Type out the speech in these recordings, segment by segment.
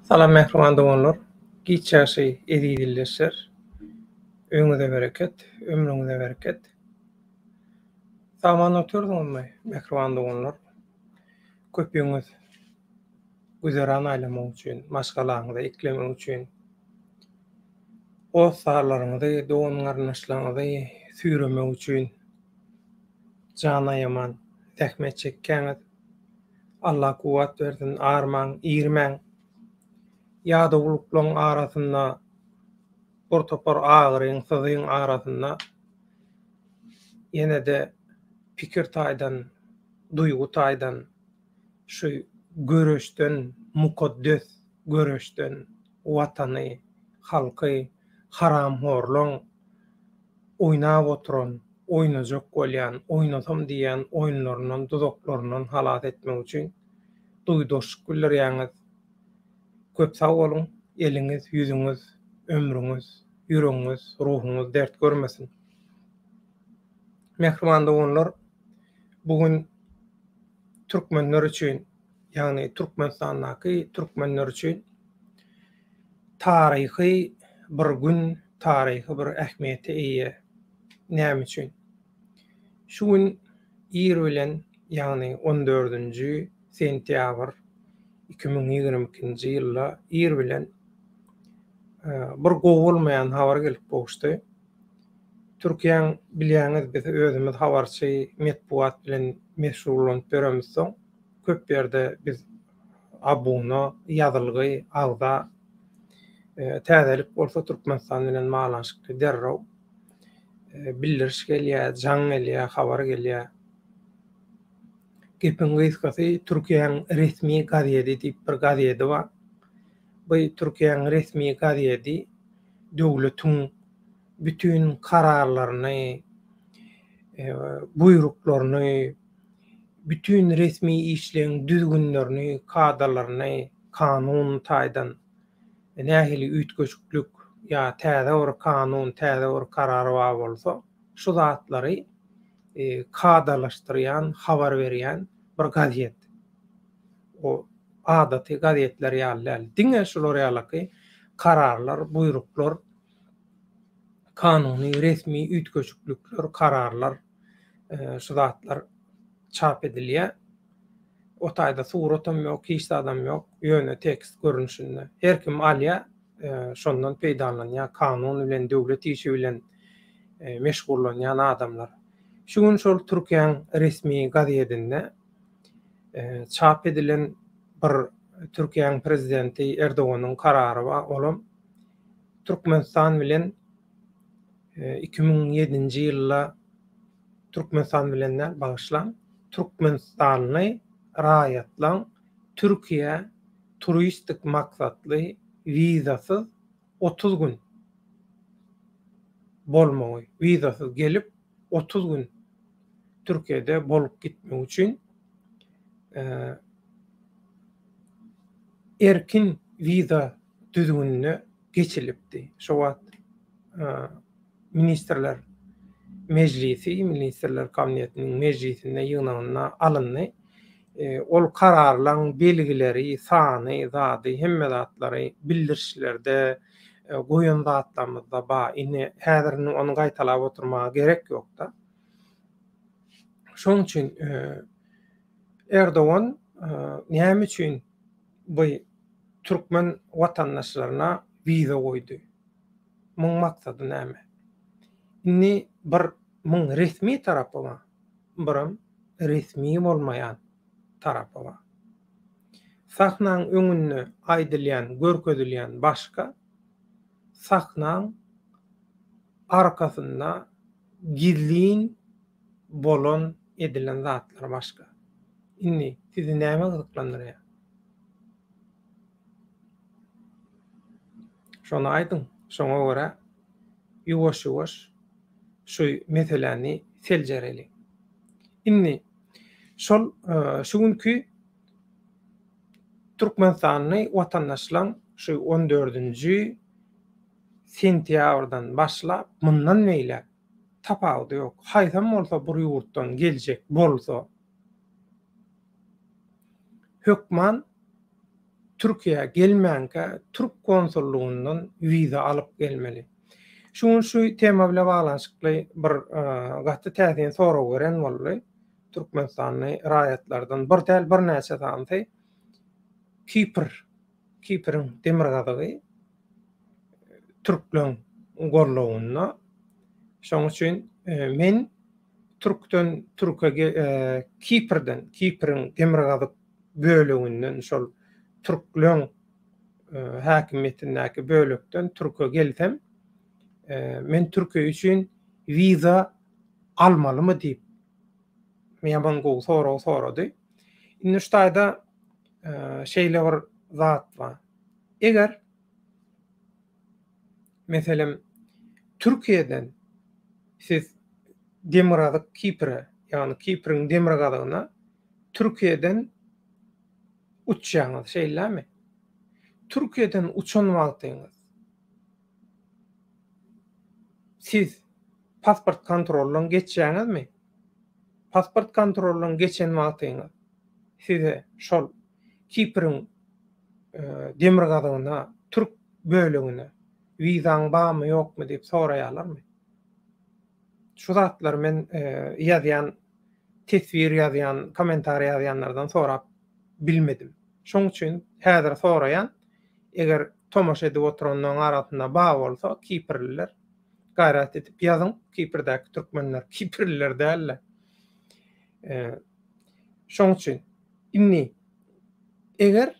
Salam mehriban doganlar. Giçäşi edildiler. Öňüňize bereket, ömrüňize bereket. Saman oturdummy mehriban doganlar. Köpüňiz güzeran aýlamak üçin, maşgalaňyza eklemek üçin, dostlarlaryňyzy, dogan garnaşlaryňyzy süýremek üçin jana ýaman zähmet çekkäňiz. Allah kuwat bersin, armaň, iýirmäň ýa-da arasynda bir topar agyryň, syzyň arasynda ýene-de pikir taýdan, duýgu taýdan, şu göreşden, mukaddes göreşden watany, halky haramhorlaň oýnap oturan, oýnajak bolýan, oýnasam diýen oýunlaryndan, duzaklaryndan halat etmek üçin duýdaşyk bildirýäňiz. Köp sag boluň, eliňiz, ýüzüňiz, ömrüňiz, ýüregiňiz, ruhuňyz dert görmesin. Mehriban doganlar, bugün türkmenler üçin, ýagny Türkmenistandaky türkmenler üçin taryhy bir gün, taryhy bir ähmiýete eýe. Näme üçin? Şu gün ýer bilen, ýagny 14-nji sentýabr 2022-nji ýylda ýer bilen bir gowulmaýan habar gelip boşdy. Türkiýanyň bilýäňiz biz özümiz habarçy medpuat bilen meşgullanıp beremiz soň köp ýerde biz abuna, ýazylgy, agda täzelik bolsa Türkmenistan bilen maglanşykly derrew bildiriş gelýär, jaň gelýär, habar gelýär. Gepin gysgasy Türkiýanyň resmi gazeti diýip bir gazeti bar. Bu Türkiýanyň resmi gazeti döwletiň bütün kararlaryny, buýruklaryny, bütün resmi işleň düzgünlerini, kadrlaryny kanun taýdan nähili üýtgeçlik ýa täze bir kanun, täze bir karar bar bolsa, şu zatlary kadalaşdyrýan, habar berýän bir gazet. O adaty gazetler ýaly, diňe şular ýalyky kararlar, buýruklar, kanuny, resmi üýtgeçlikler, kararlar, şu zatlar çap edilýär. O taýda suratam ýok, hiç adam ýok, ýöne tekst görünüşinde. Her kim alýar, şondan peýdalanýar, kanun bilen, döwlet işi bilen meşgullanýan adamlar. Şu gün şol Türkiýanyň resmi gazetinde çap edilen bir Türkiýanyň prezidenti Erdoganyň karary bar. Olam Türkmenistan bilen 2007-nji ýylda Türkmenistan bilen bagyşlan Türkmenistany raýatlaň Türkiýe turistik maksatly wizasyz 30 gün bolmagy, wizasyz gelip 30 gün Türkiýede bolup gitmek üçin erkin wiza düzgününe geçilipdi. Şo wagt ministrler meclisi, ministrler kabinetiniň meclisinde ýygnanyna alyndy. Ol kararlaryň belgileri, sany, zady, hemme zatlary bildirişlerde, goýan zatlarymyzda bar. Ine häzir onu gaýtalap oturmaga gerek ýok-da. Şoň üçin Erdogan näme üçin bu türkmen watandaşlaryna wiza goýdy? Muň maksady näme? Inni bir muň resmi tarapy bar, birim resmi bolmaýan tarapy bar. Sahnaň öňünde aýdylýan, görkezilýän başga, sahnaň arkasynda gizlin bolan edilen zatlar başga. Inni sizi näme gyzyklandyrýar? Şonu aýdyň, şoňa görä ýuwaş-ýuwaş şu meseleni seljereli. Inni şol şu günkü Türkmenistanyň watandaşlaryň şu 14-nji sentýabrdan başlap mundan meýle tapawdy ýok. Haýsam bolsa bir ýurtdan geljek bolsa hökman Türkiýe gelmänkä Türk konsulluğundan wiza alyp gelmeli. Şu tema bilen baglanşykly bir gatty täzeň sorag beren boldy. Türkmenistanyň raýatlardan bir näçe tanty Kiprň demirgazygy Türkleň gorlawynda. Şoň üçin men Kiprň demirgazyk bölüginden şol Türkleň häkimetindäki bölükden Türkiýe gelsem, men Türkiýe üçin wiza almalymy diýip meýan gowy sorag sorady. Indi şu taýda şeýle bir zat bar. Eger meselem Türkiýeden siz demirgazyk Kiprä, ýani Kiprň demirgazygyna Türkiýeden uçýaňyz şeýlemi? Türkiýeden uçan wagtyňyz siz pasport kontrolundan geçýäňizmi? Pasport kontrolundan geçen wagtyňyz size şol Kiprň demirgazygyna Türk bölügine wizaň barmy ýokmy diýip soraýarlarmy? Şu zatlar men ýazýan, tesbir ýazýan, komentar ýazýanlardan sorap bilmedim. Şoň üçin häzir soraýan, eger tomaş edip oturanlaryň arasynda ba bolsa Kiprliler gaýrat edip ýazyň, Kipr'däki türkmenler Kiprliler däller. Şoň üçin inni eger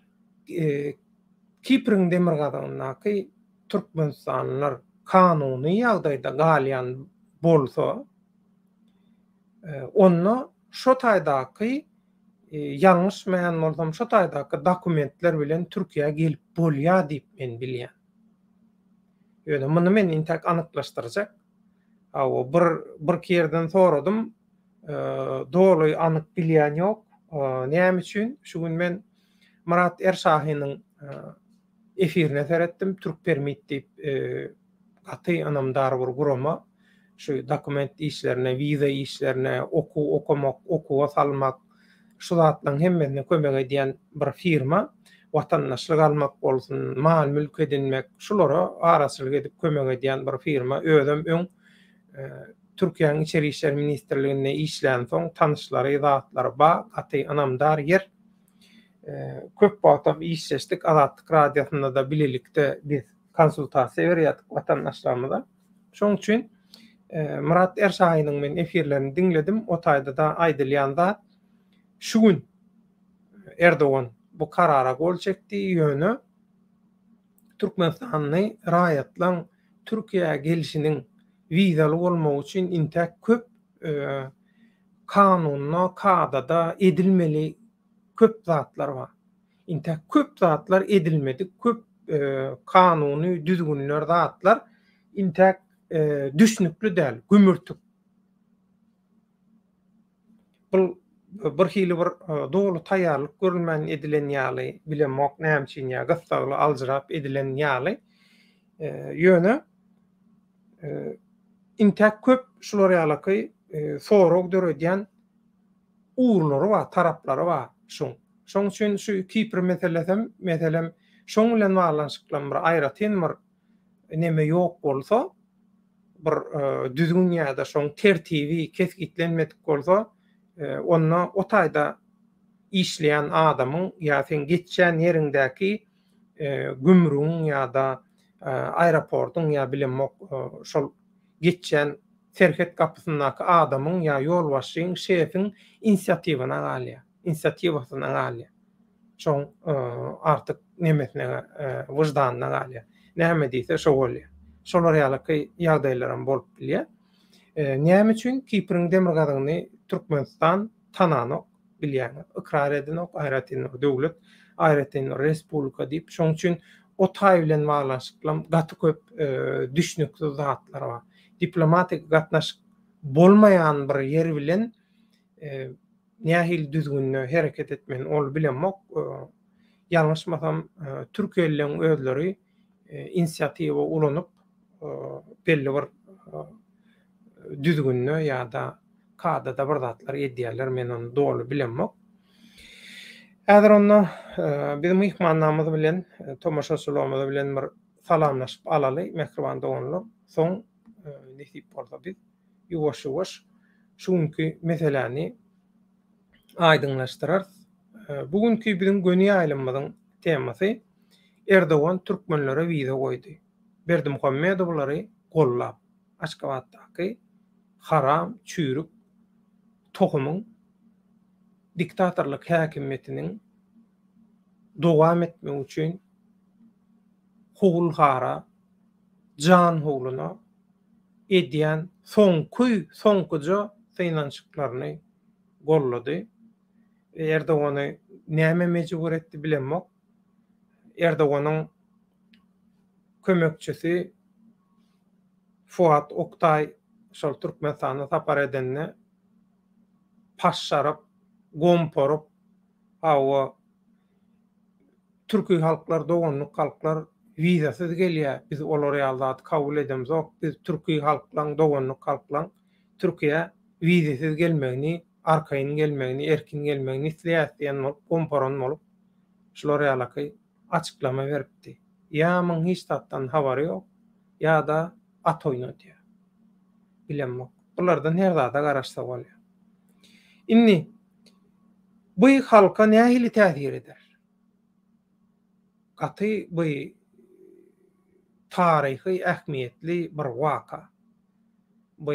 Kiprň demirgazygynaky türkmenstanlylar kanuny ýagdaýda galýan bolsa, onu şo taýdaky ýalňyş meýan bolsam şo taýdaky dokumentler bilen Türkiýe gelip bolýar diýip men bilýän. Ýöne muny men intek anyklaşdyrjak. O bir kerden soradym, dogry anyk bilýän ýok. Näme üçin? Şu gün men Murat Erşahynyň efirine seretdim. Türk Permit diýip gaty anamdar bir gurama şu dokument işlerine, wiza işlerine, okuwa salmak, şu zatlaryň hemmeňe kömek edýän bir firma, watandaşlyk almak bolsun, mal mülk edinmek, şulara araçylyk edip kömek edýän bir firma. Özüm Türkiýanyň içeri işler ministrliginde işlän soň tanışlary, zatlary bar, gaty anamdar yer. Köp wagtam işleşdik, Azatlyk radiosunda da bilelikde biz konsultasiýa berýärdik watandaşlarymyza. Şoň üçin Murat Erşahynyň men efirlerini dinledim. O taýda da aýdylýanda şu gün Erdogan bu karara gol çekdi ýöne Türkmenistanyň raýatlaryň Türkiýe'ye gelişiniň wizaly bolmagy üçin intek köp kanunna, kadada edilmeli köp zatlar bar. Intek köp zatlar edilmedi, köp kanuny düzgünler zatlar intek düşnükli däl, gümürtük. Bu bir hili bir dogry taýýarlyk görülmän edilen ýaly, bilemok näme üçin ýa gysgaly aljyrap edilen ýaly ýöne intek köp şular ýalyky sorag döredýän uğurlary bar, taraplary bar. Şoň üçin şu Kipr meselem şoň bilen baglanşyklan bir aýratyn bir neme ýok bolsa, bir düzgün ýa-da şoň tertibi kesgitlenmedik bolsa, onna o taýda işleýän adamyň ýa sen geçýän ýeriňdäki gümrüň ýa-da aeroportun ýa bilemok şol geçýän serhet kapysyndaky adamyň ýa ýolbaşçyň, şefiň inisiatiwyna galýar, inisiatiwasyna galýar. Şoň artyk nemesine wyjdanyna galýar. Näme diýse şo bolýar. Şolar ýalyky ýagdaýlaram bolup bilýär. Näme üçin Kiprň demirgazygyny Türkmenistan tananyk bilýär, ikrar edinok, aýratynok döwlet, aýratynok respublika diýip. Şoň üçin o taý bilen baglanşyklan gaty köp düşnükli zatlar bar. Diplomatik gatnaşyk bolmaýan bir yer bilen nähil düzgünne hereket etmeni ol bilemok. Ýalňyşmasam Türkiýeliň özleri inisiatiwa ulanyp belli bir düzgünne ýa-da kadada bir zatlar edýärler, men onu dogry bilemok. Häzir onda bizim mihmannamyz bilen, tomaşaçylarymyz bilen bir salamlaşyp alaly, mehriban doganlar. Soň nesip bolsa biz ýuwaş-ýuwaş şuňky meseleni aýdyňlaşdyrar. Bugünkü bizim göni aýlymyzyň temasy Erdogan türkmenlere wiza goýdy. Berdimuhammedowlary gollap Aşgabatdaky haram, çürük, tohumyň diktatorlyk häkimetiniň dowam etmegi üçin howlgara, jan howluna edýän soňkuja synaşyklaryny gollady. Erdogany näme mejbur etdi bilenmek. Erdoganyň kömekçisi Fuat Oktay şol Türkmenistana tapar edenne paşşaryp, gomporup, hawa türkmen halklar, doganlyk halklar wizasyz gelýär. Biz olary ýa-da kabul edemzok. Biz türkmen halklaryň, doganlyk halklaryň Türkiýe wizasyz gelmegini, arkaýyn gelmegini, erkin gelmegini isleýär bolup, gomporan bolup, şolary ýalaky açıklama beripdi. Ýa-myň hiç tatdan habary ýok, ýa-da at oýnadýar. Bilenmek. Bulardan her zada garaşsa bolýar. Inni bu halka nähili täsir eder? Gaty bu taryhy ähmiýetli bir waka. Bu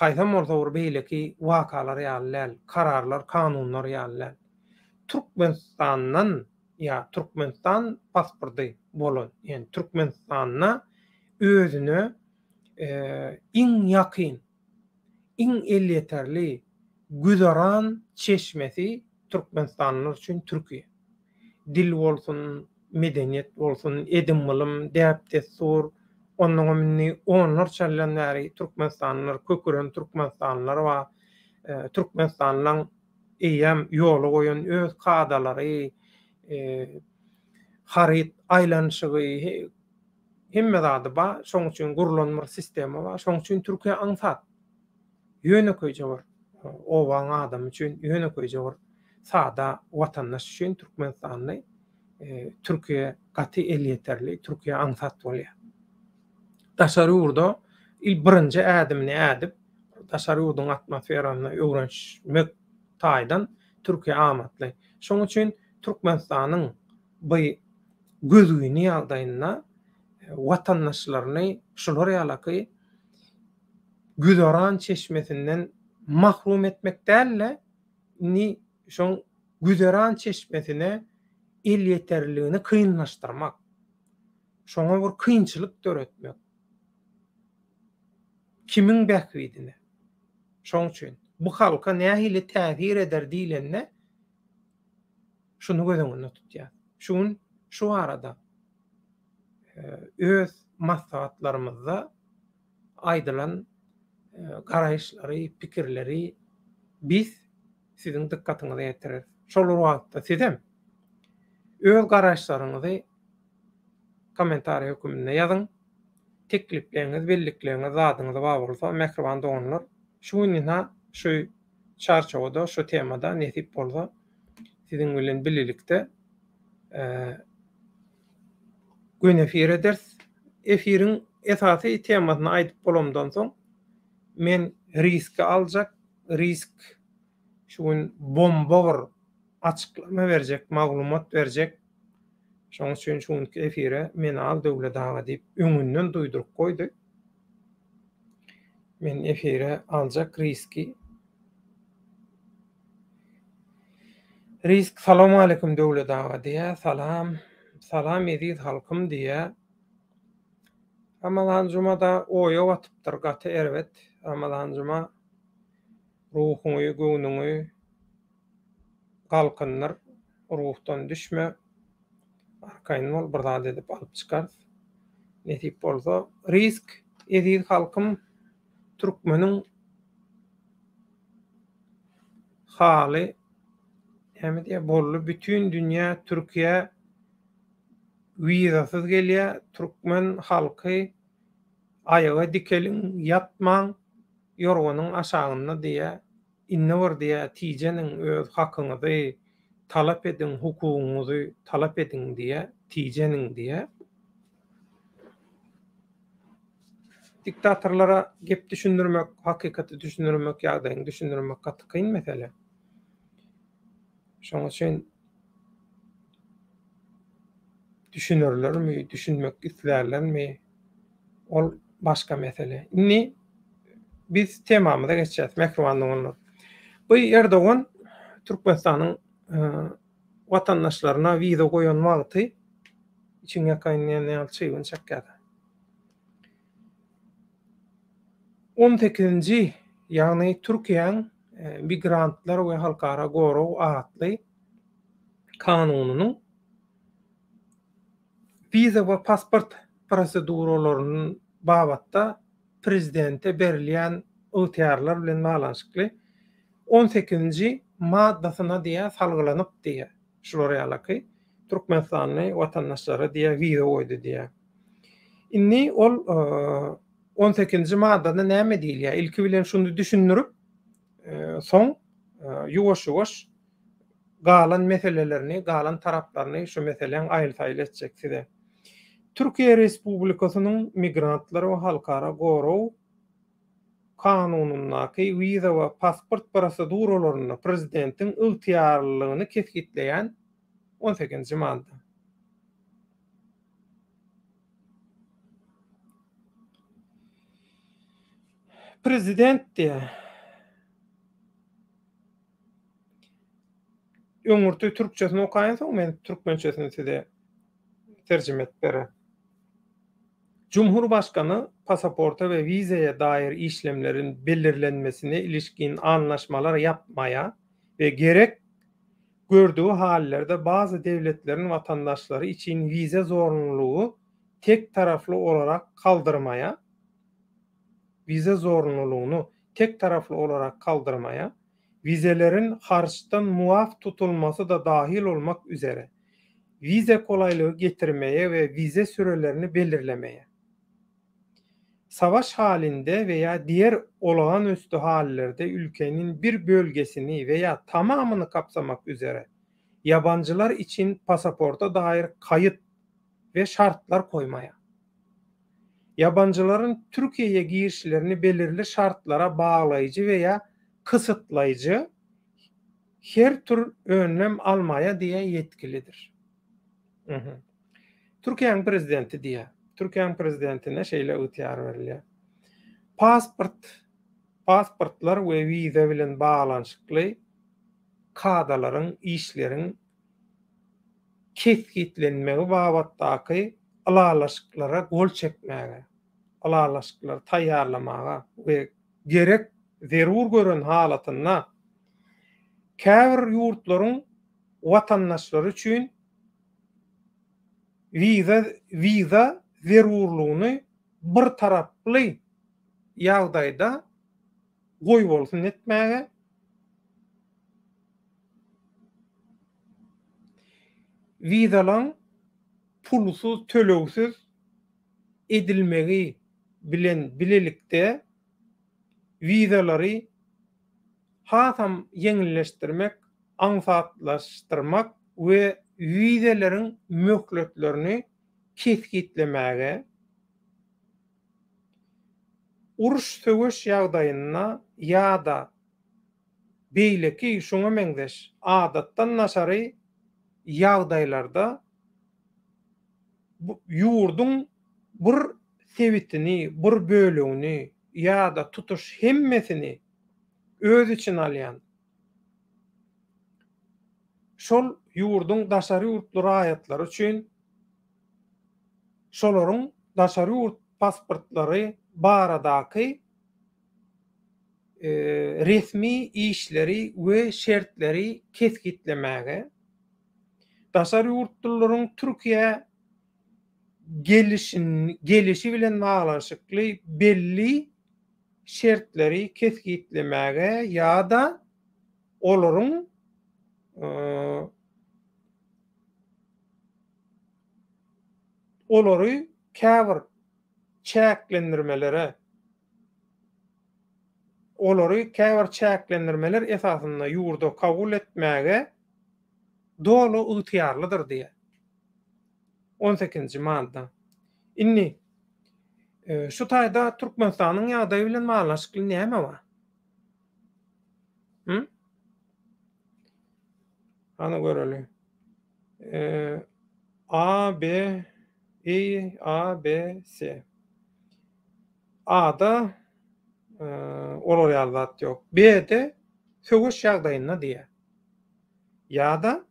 haýsam bolsa bir beýleki wakalar ýalylar, kararlar, kanunlar ýalylar. Türkmenistanyň ýa Türkmenistan pasporty bolan, ýani Türkmenistanyna özüne iň ýakyn, iň elýeterli güzaran çeşmesi Türkmenistanlylar üçin Türkiýe. Dil bolsun, medeniýet bolsun, edim bilim, däp destur, onuň minni onlar çallan näri Türkmenistanlylar, köküren Türkmenistanlylar we Türkmenistanyň eýem ýoly goýan öz kadalary, harit aýlanyşygy hemme zady ba, şoň üçin gurulanma sistemi ba, şoň üçin Türkiýe aňsat. Ýöneköýje bar. Owaň adam üçin ýöneköýje bar. Sada watandaş üçin Türkmenistanyň Türkiýe gaty elýeterli, Türkiýe aňsat bolýar. Daşary urda birinji ädimini ädip, daşary urduň atmosferasyny öwrenmek taýdan Türkiýe amatly. Şoň üçin Türkmenistanyň bu gözüni aldaýyna watandaşlaryny şolar ýalaky güzaran çeşmesinden mahrum etmek dälle, ni şoň güzaran çeşmesine elýeterligini kynlaşdyrmak. Şoňa bir kynçylyk töretmek. Kimiň bähwidine. Şoň üçin bu halka nähili täsir eder diýlenne şunu gözeňde tutýar. Şu arada öz maslahatlarymyzda aýdylan garaýşlary, pikirleri biz siziň dikkatyňyza ýetirer. Şol wagtda sizem öz garaýşlaryňyzy kommentariýa hökümine ýazyň. Teklipleriniz, bellikleriniz, zadyňyza bagly bolsa, mehriban doganlar, şuňyna şu çarçowada, şu temada nesip bolsa, siziň bilen bililikde gün efir eders. Efiriň esasy temasyny aýdyp bolamdan soň men riski aljak, risk şuň bomba bir açıklama berjek, maglumat berjek. Şoň üçin şuňky efire men al döwlet ağa diýip öňünden duýduryp goýdy. Men efire aljak riski. Risk salam alaykum döwlet ağa diýä, salam ediz halkym diýä. Ramadan jumada oýa watypdyr gaty erbet. Ramadan juma ruhuňy, göwnüňi galkyndyr, ruhdan düşme. Arkaýyn bol bir zat edip alyp çykar. Nesip bolsa, risk ediz halkym türkmeniň haly hem diýe bolly bütün dünýä Türkiýe wizasyz gelýär. Türkmen halky ayaga dikelin, yatmaň, yorganyň aşagyna diýe, inne bir diýe tijenin öz hakyňyzy, talap edin, hukukuňuzy talap edin diye, tijenin diye diktatorlara gep düşündirmek, hakykati düşündirmek, ýagdaýyny düşündirmek gaty kyn mesele. Şoň üçin düşünürlermi, düşünmek islerlermi? Ol başga mesele. Inni biz temamyza geçýäs, mehribanlygyny. Bu Erdogan Türkmenistanyň watandaşlaryna wiza goýan wagty içiňe kaýnayan ýalçygyny çekýär. 18-nji ýagny Türkiýanyň migrantlar we halkara goraw atly kanunynyň wiza we pasport proseduralarynyň babatda prezidente berilýän öwtýarlar bilen baglanyşykly 18-nji maddasyna diýe salgylanyp diýe. Şular ýalyky Türkmenistanyň watandaşlary diýe wiza goýdy diýe. Inni ol 18-nji maddada näme diýilýär? Ilki bilen şunu düşünürip soň ýuwaş-ýuwaş galan meselelerini, galan taraplaryny şu meseleň aýyl-saýyl etjek size. Türkiýe Respublikasynyň migrantlar we halkara goraw kanunynaky wiza we pasport proseduralaryny prezidentiň ygtyýarlygyny kesgitleýän 18-nji madda. Prezident diýe öňürtü türkçesini okaýan soň men türkmençesini size terjime etip berem. Cumhurbaşkanı pasaporta ve vizeye dair işlemlerin belirlenmesine ilişkin anlaşmalar yapmaya ve gerek gördüğü hallerde bazı devletlerin vatandaşları için vize zorunluluğu tek taraflı olarak kaldırmaya, vizelerin harçtan muaf tutulması da dahil olmak üzere vize kolaylığı getirmeye ve vize sürelerini belirlemeye, savaş halinde veya diğer olağanüstü hallerde ülkenin bir bölgesini veya tamamını kapsamak üzere yabancılar için pasaporta dair kayıt ve şartlar koymaya, yabancıların Türkiye'ye girişlerini belirli şartlara bağlayıcı veya kısıtlayıcı her tür önlem almaya diye yetkilidir. Türkiye'nin prezidenti diye. Türkiye'nin prezidentine ygtyýar berilýär. Pasportlar we wiza bilen baglanyşykly kadalaryň, işleriň kesgitlenmegi babatdaky alalaşyklara gol çekmäge, alalaşyklar taýýarlamaga we gerek zerur gören halatyna käbir ýurtlaryň watandaşlary üçin wiza zerurlugyny bir taraply ýagdaýda goý bolsun etmäge, wizalan pulsuz, tölewsiz edilmegi bilen bilelikde wizalary hasam ýeňilleşdirmek, ansatlaşdyrmak we wizaleriň möhletlerini kesgitlemäge, uruş söwüş ýagdaýyna ýa-da beýleki şoňa meňzeş adatdan naşary ýagdaýlarda ýurdun bir sebitini, bir bölügini ýa-da tutuş hemmesini öz için alýan, şol ýurdun daşary ýurtlary aýatlary üçin şolaryň daşary ýurt pasportlary baradaky resmi işleri we şertleri kesgitlemäge, daşary ýurtlaryň Türkiýe gelişi bilen baglanyşykly belli şertleri kesgitlemäge ýa-da olaryň olary käbir çäklendirmeler esasynda ýurda kabul etmäge dolu ıhtiyarlıdır diye. 18-nji madda. Inni şu taýda Türkmenistanyň ýagdaýy bilen baglanşykly näme bar? Hı? Ana göreli. A, B, A, B, C. A'da olar ýazat ýok. B'de söwüş ýagdaýyna diýe. Ýa-da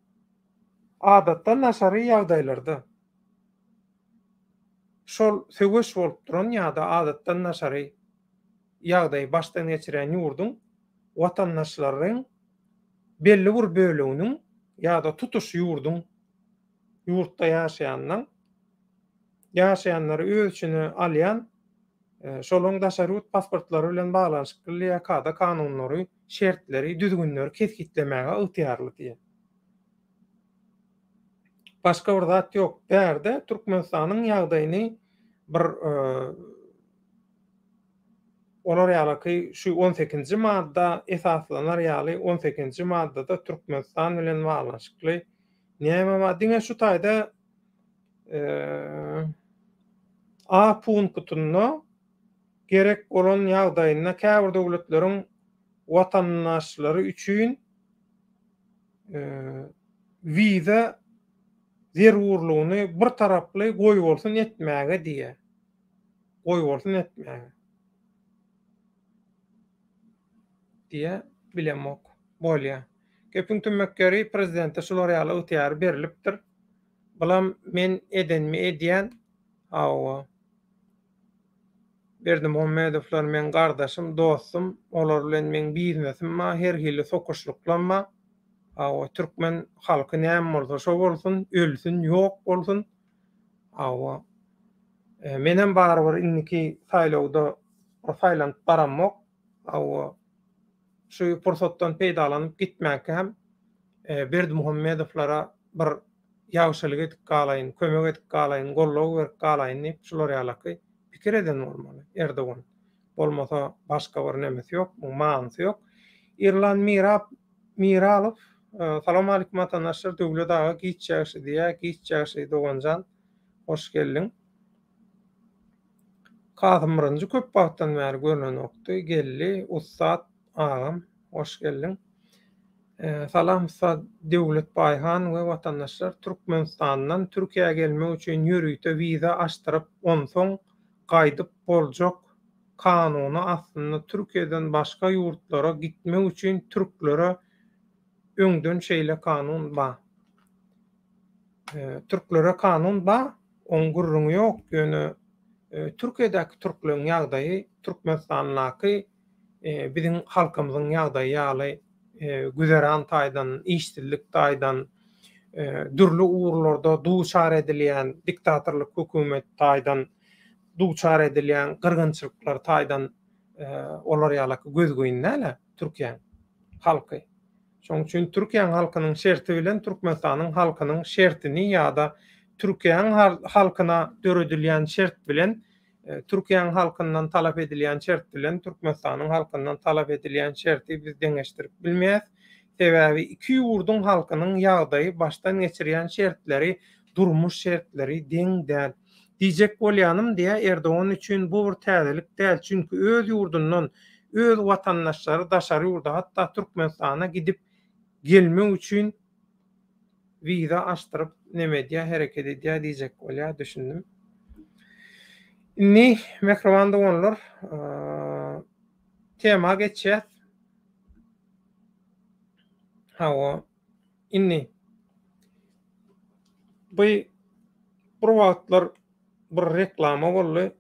adatda naşary ýagdaýlarda. Şol söwüş bolup duran ýa-da adatda naşary ýagdaýy başdan geçiren ýurdun watandaşlaryň belli bir böleginiň ýa-da tutuş ýurdun ýurtda ýaşaýanlary öz içine alýan şolaň daşary pasportlary bilen baglanşykly ýa-da kanunlary, şertleri, düzgünleri kesgitlemäge ygtyarly diýe. Başga bir zat ýok. Bärde Türkmenistanyň ýagdaýyny bir olar ýaly şu 18-nji madda esaslanar ýaly 18-nji maddada Türkmenistan bilen baglanşykly näme bar? Diňe şu taýda A punktuna gerek bolan ýagdaýyna käbir döwletleriň watandaşlary üçin wiza zerurlugyny bir taraply goýup bolsun etmäge diýe. Goýup bolsun etmäge diýe bilemok bolýar. Köpüň tümmekkeri prezidente şolar ýaly ygtyar berilipdir. Bulam men edenmi edýän Berdimuhammedowlar men gardaşym, dostum, olar bilen men biznesim bar, her hili sokuşluklam bar. Türkmen halky näme bolsa şo bolsun, ölsün, ýok bolsun. Menem barbyr inniki saýlawda saýlanyp baranmok. Şu pursatdan peýdalanyp gitmäk hem Berdimuhammedowlara bir ýagşylyk edip galaýyn, kömek edip galaýyn, gollaw berip galaýyn diýip şolar ýaly pikir eden bolmaly. Erdogan bolmasa başga bir nemesi ýok, manysy ýok. Irlan Miralow salam alaykum vatandaşlar, döwlet aga gitçäşi diýä, gitçäşi doganjan. Hoş geldin. Kazımrıncı köp bagtdan bäri görünen okdy. Gelli Ustad agam, hoş geldin. Salam Döwlet Baýhan we watandaşlar, Türkmenistandan Türkiýe'ye gelmek üçin ýürüýte wiza açdyryp, onsoň gaýdyp boljak kanuny aslynda Türkiýeden başga ýurtlara gitmek üçin türklere öňden şeýle kanun bar. Türklere kanun bar, oň gurrun ýok. Ýöne Türkiýedäki türkleriň ýagdaýy Türkmenistanlaky biziň halkymyzyň ýagdaýy ýaly güzeran taýdan, işçilik taýdan, dürli uğurlarda duçar edilýän diktatorlyk hökümet taýdan, duçar edilýän gyrgynçylyklar taýdan olar ýaly gözgöýnäle Türkiýe halky. Şoň üçin Türkiýe halkynyň şerti bilen Türkmenistanyň halkynyň şertini ýa-da Türkiýe halkyna döredilýän şert bilen Türkiýe halkyndan talap edilýän şert bilen Türkmenistanyň halkyndan talap edilýän şerti biz deňeşdirip bilmeýäs. Sebäbi iki ýurdun halkynyň ýagdaýy başdan geçirýän şertleri, durmuş şertleri deň däl. Diýjek bolýanym diýe Erdogan üçin bu bir täzelik däl. Çünki öz ýurdundan öz watandaşlary daşary ýurda, hatda Türkmenistana gidip gelmek üçin wiza açdyryp neme diýe hereket edýär diýjek bolýar düşündim. Inni mekrowanda bollar tema geçýär. Inni bu wagtlar bir reklama boldy.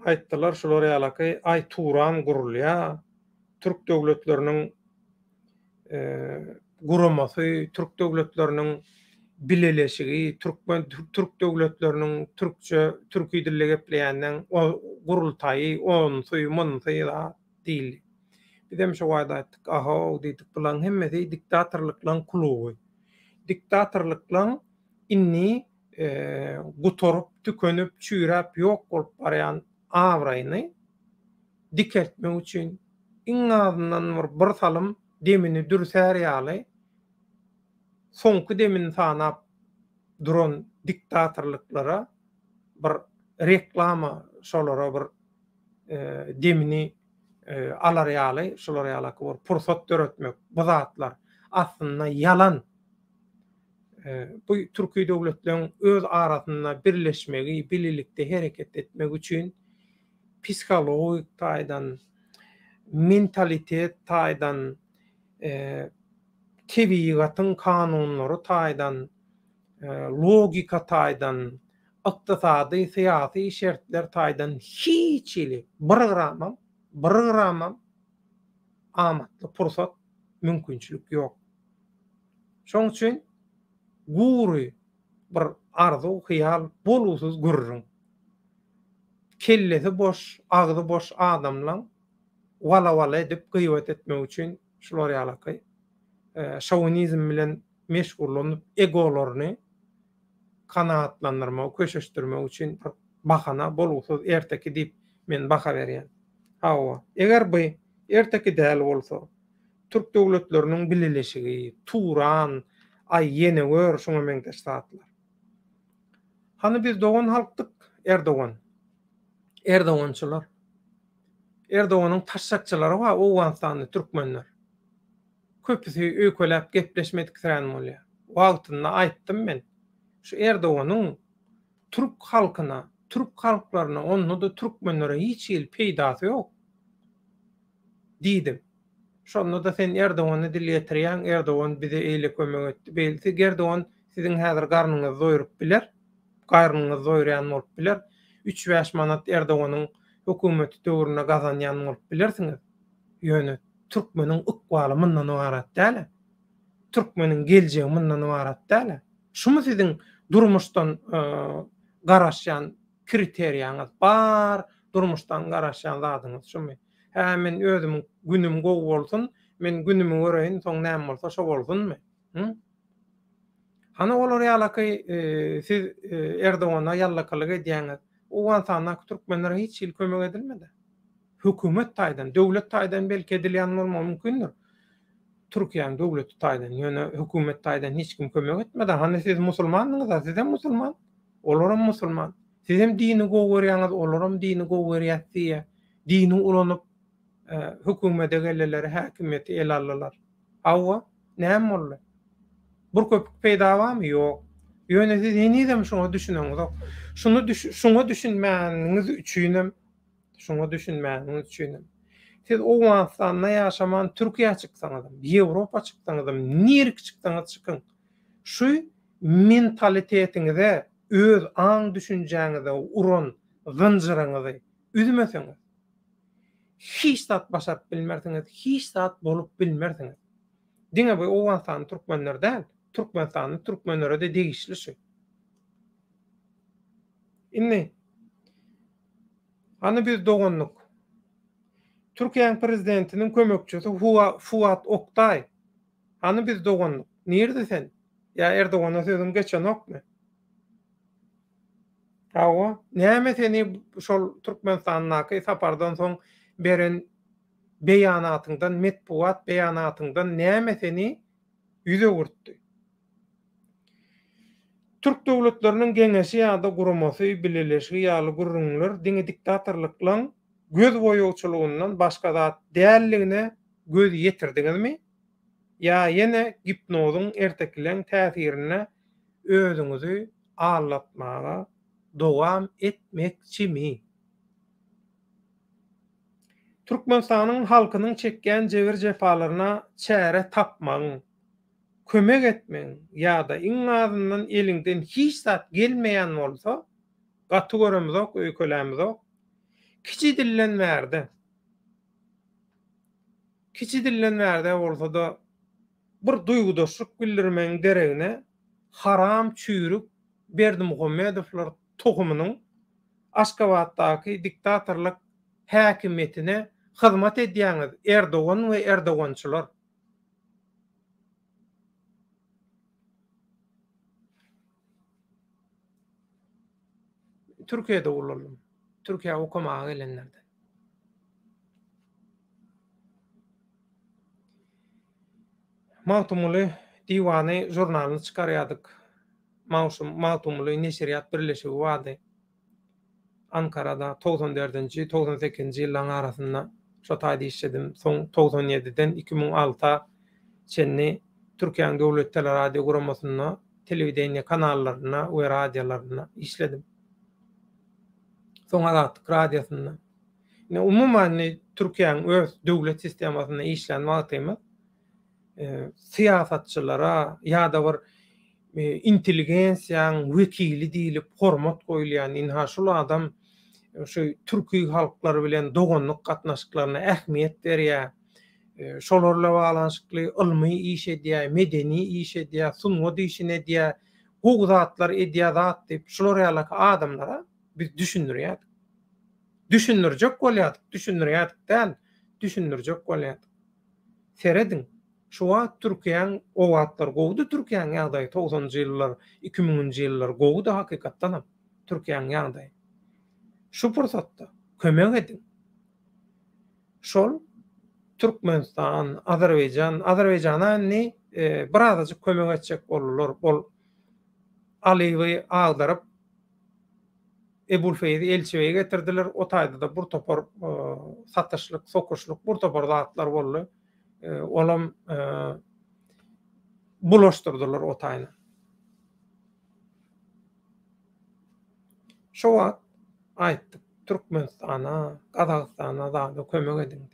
Aýtdylar şolar ýaly Ay Turan gurulýar. Türk döwletleriniň guramasy, Türk döwletleriniň bileleşigi, Türk döwletleriniň türkçe dilde gepleýänden gurultaýy, onsy da diýildi. Biz hem şu wada aýtdyk, diýdik bulan hemmesi diktatorlyklaryň kluby. Diktatorlyklaryň inni gutorup, tükönüp, çüýräp ýok bolup barýan awraýyny dikertmek üçin iň azyndan bir salym demini dürsär ýaly soňky demin sanap duran diktatorlyklara bir reklama şolara bir demini alar ýaly, şolar ýaly bir pursat döretmek. Bu zatlar aslında yalan. Bu Türkiýe döwletleriň öz arasynda birleşmegi, bililikde hereket etmek üçin psikologik taýdan, mentalitet taýdan, tebigatyň kanunlary taýdan, logika taýdan, ykdysady, syýasy şertler taýdan hiçili bir gramam amatly pursat mümkinçilik ýok. Şoň üçin gury bir arzu, hyýal bolusuz gürrüň. Kellesi boş, agzy boş adamlaň wala edip gıýbat etmek üçin şular ýalaky şovinizm bilen meşgullanyp egolaryny kanaatlandyrmak, köşeşdirmek üçin bir bahana bolusuz erteki diýip men baha berýän. Hawa, eger bu erteki däl bolsa, Türk döwletleriniň bilileşigi, Turan, ay ýene gör şoňa meňdeş zatlar. Hany biz dogan halkdyk, Erdogançylar. Erdoganyň taşşakçylary var, Owganstanyň türkmenler. Köpüsi öýkelep gepleşmedik türän bolýar. Wagtynda aýtdym men. Şu Erdoganyň türk halkyna, türk halklaryna, onu da türkmenlere hiç ýyl peýdasy ýok. Diýdim. Şonda da sen Erdogany dil getirýän, Erdogan bize eýle kömek etdi. Belki Erdogan siziň häzir garnyňyzy doýurup biler, garnyňyzy doýurýan bolup biler. 3-5 manat Erdoganyň hökümeti döwrüne gazanýan bolup bilersiňiz. Ýöne türkmeniň ykbaly mundan ibarat däl. Türkmeniň geljegi mundan ibarat däl. Şumy siziň durmuşdan garaşýan kriteriýaňyz bar, durmuşdan garaşýan zadyňyz şumy. Men özüm günüm gowy bolsun, men günümi göreýin, soň näme bolsa şo bolsunmy? Hana olar ýalaky siz Erdogana ýallakalyk edýäňiz. Owganstanyň türkmenlere hiç ýyl kömek edilmedi. Hökümet taýdan, döwlet taýdan belki edilýän bolmagy mümkindir. Türkiýanyň döwleti taýdan, ýöne hökümet taýdan hiç kim kömek etmedi. Hany siz musulmanlygyňyz, siz hem musulman, olar hem musulman. Siz hem dini gowy görýäňiz, olar hem dini gowy görýär. Dini ulanyp hökümete gelleleri, häkimeti el aldylar. Hawa, näme boldy? Bir köpük peýda barmy? Ýok. Ýöne siz nädem şoňa düşüneňiz? Şoňa düşünmäniňiz üçinem, siz Owganstanda ýaşaman Türkiýe çyksaňyz, Ýewropa çyksaňyz, nirki çyksaňyz çykyň. Şu mentalitetiňize, öz aň düşünjäňize uran zynjyryňyzy üzmeseňiz, hiç zat başaryp bilmersiňiz, hiç zat bolup bilmersiňiz. Diňe bu Owganstan türkmenler däl, Türkmenistanyň türkmenlere de degişli şey. Inni hany biz doganlyk. Türkiýanyň prezidentiniň kömekçisi Fuat Oktay. Hany biz doganlyk. Nerde sen? Ya Erdogana sözüm geçen okmy? Hawa, näme seni şol Türkmenistanyň sapardan soň beren beýanatyňdan, metbuat beýanatyňdan näme seni ýüze gürtdi? Türk döwletleriniň geňeşi ýa-da guramasy, bilileşigi ýaly gurrunlar diňe diktatorlyklaryň göz boýawçylygyndan başga zat dälligine göz ýetirdiňizmi? Ya ýene hipnozyň ertekilen täsirine özüňizi allatmaga dowam etmekçimi? Türkmenistanyň halkynyň çekýän jebir jefalaryna çäre tapmaň, kömek etmeň ýa-da iň azyndan eliňden hiç zat gelmeýän bolsa, gaty göremizok, öýkelämizok, kiçi dillen berde. Kiçi dillen berde bolsa da bir duýgudaşlyk bildirmeň deregine haram çüýrük Berdimuhamedowlar togumynyň Aşgabatdaky diktatorlyk häkimetine hyzmat edýäňiz Erdogan we Erdogançylar. Türkiýede bolalım. Türkiýe okamaga gelenlerde. Mawtumuly Diwanı jurnalyny çykarýardyk. Mawtumly neşriyat birleşigi wady. Ankara'da 94-nji 98-nji ýyllaryň arasynda şo taýda işledim. Soň 97-den 2006-a çenni Türkiýanyň döwlet teleradio guramasyna, telewidenýe kanallaryna we radiolaryna işledim. Soň Azatlyk radiosyna. Umuman Türkiýanyň öz döwlet sistemasyna işlen wagtymda siýasatçylara ýa-da bir intelligensiýaň wekili diýilip hormat goýulýan inhaşul adam şu türki halklary bilen dogonluk gatnaşyklaryna ähmiýet berýär. Şolarla balanşykly ilmi iş edýär, medeni iş edýär, sunma işini edýär, gowzatlar edýär zat diýip şolar ýaly adamlara biz düşündirýärdik. Düşündirjek bolýardyk, düşündirýärdik däl, düşündirjek bolýardyk. Seredin, şu wagt Türkiýanyň o wagtlar gowdy Türkiýanyň ýagdaýy 90-njy ýyllar, 2000-nji ýyllar gowdy hakykatdan Türkiýanyň ýagdaýy. Şu pursatda kömek edin. Şol Türkmenistan, Azerbaýjana birazajy kömek etjek bolurlar. Bol Aliýewi agdaryp Ebulfeýdi elçiwege getirdiler. O taýda da bir topar satışlyk, sokuşlyk bir topar zatlar boldy. Olam bulaşdyrdylar o taýda. Şo wagt aýtdyk Türkmenistana, Kazakstana da kömek edin.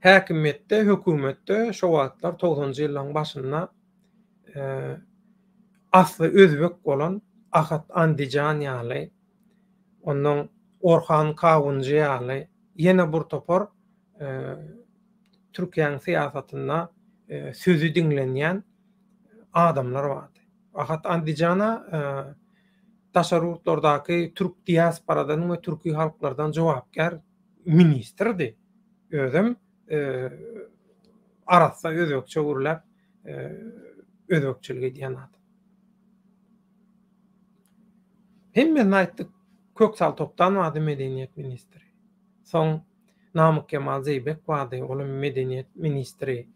Häkimetde, hökümetde şo wagtlar 90-njy ýyllaryň başynda asly özbek bolan Ahat Andijan ýaly, onuň Orhan Kawunji ýaly, ýene bir topar Türkiýanyň siýasatynda sözü dinlenýän adamlar bardy. Ahat Andijana taşarruflardaky Türk diasporadan we türki halklardan jogapkar ministrdi. Özüm arassa özbekçe gurulap özbekçilik edýän adam. Hemme aýtdyk Köksal Topdan wady medeniýet ministri. Soň Namyk Kemal Zeýbek wady olam medeniýet ministri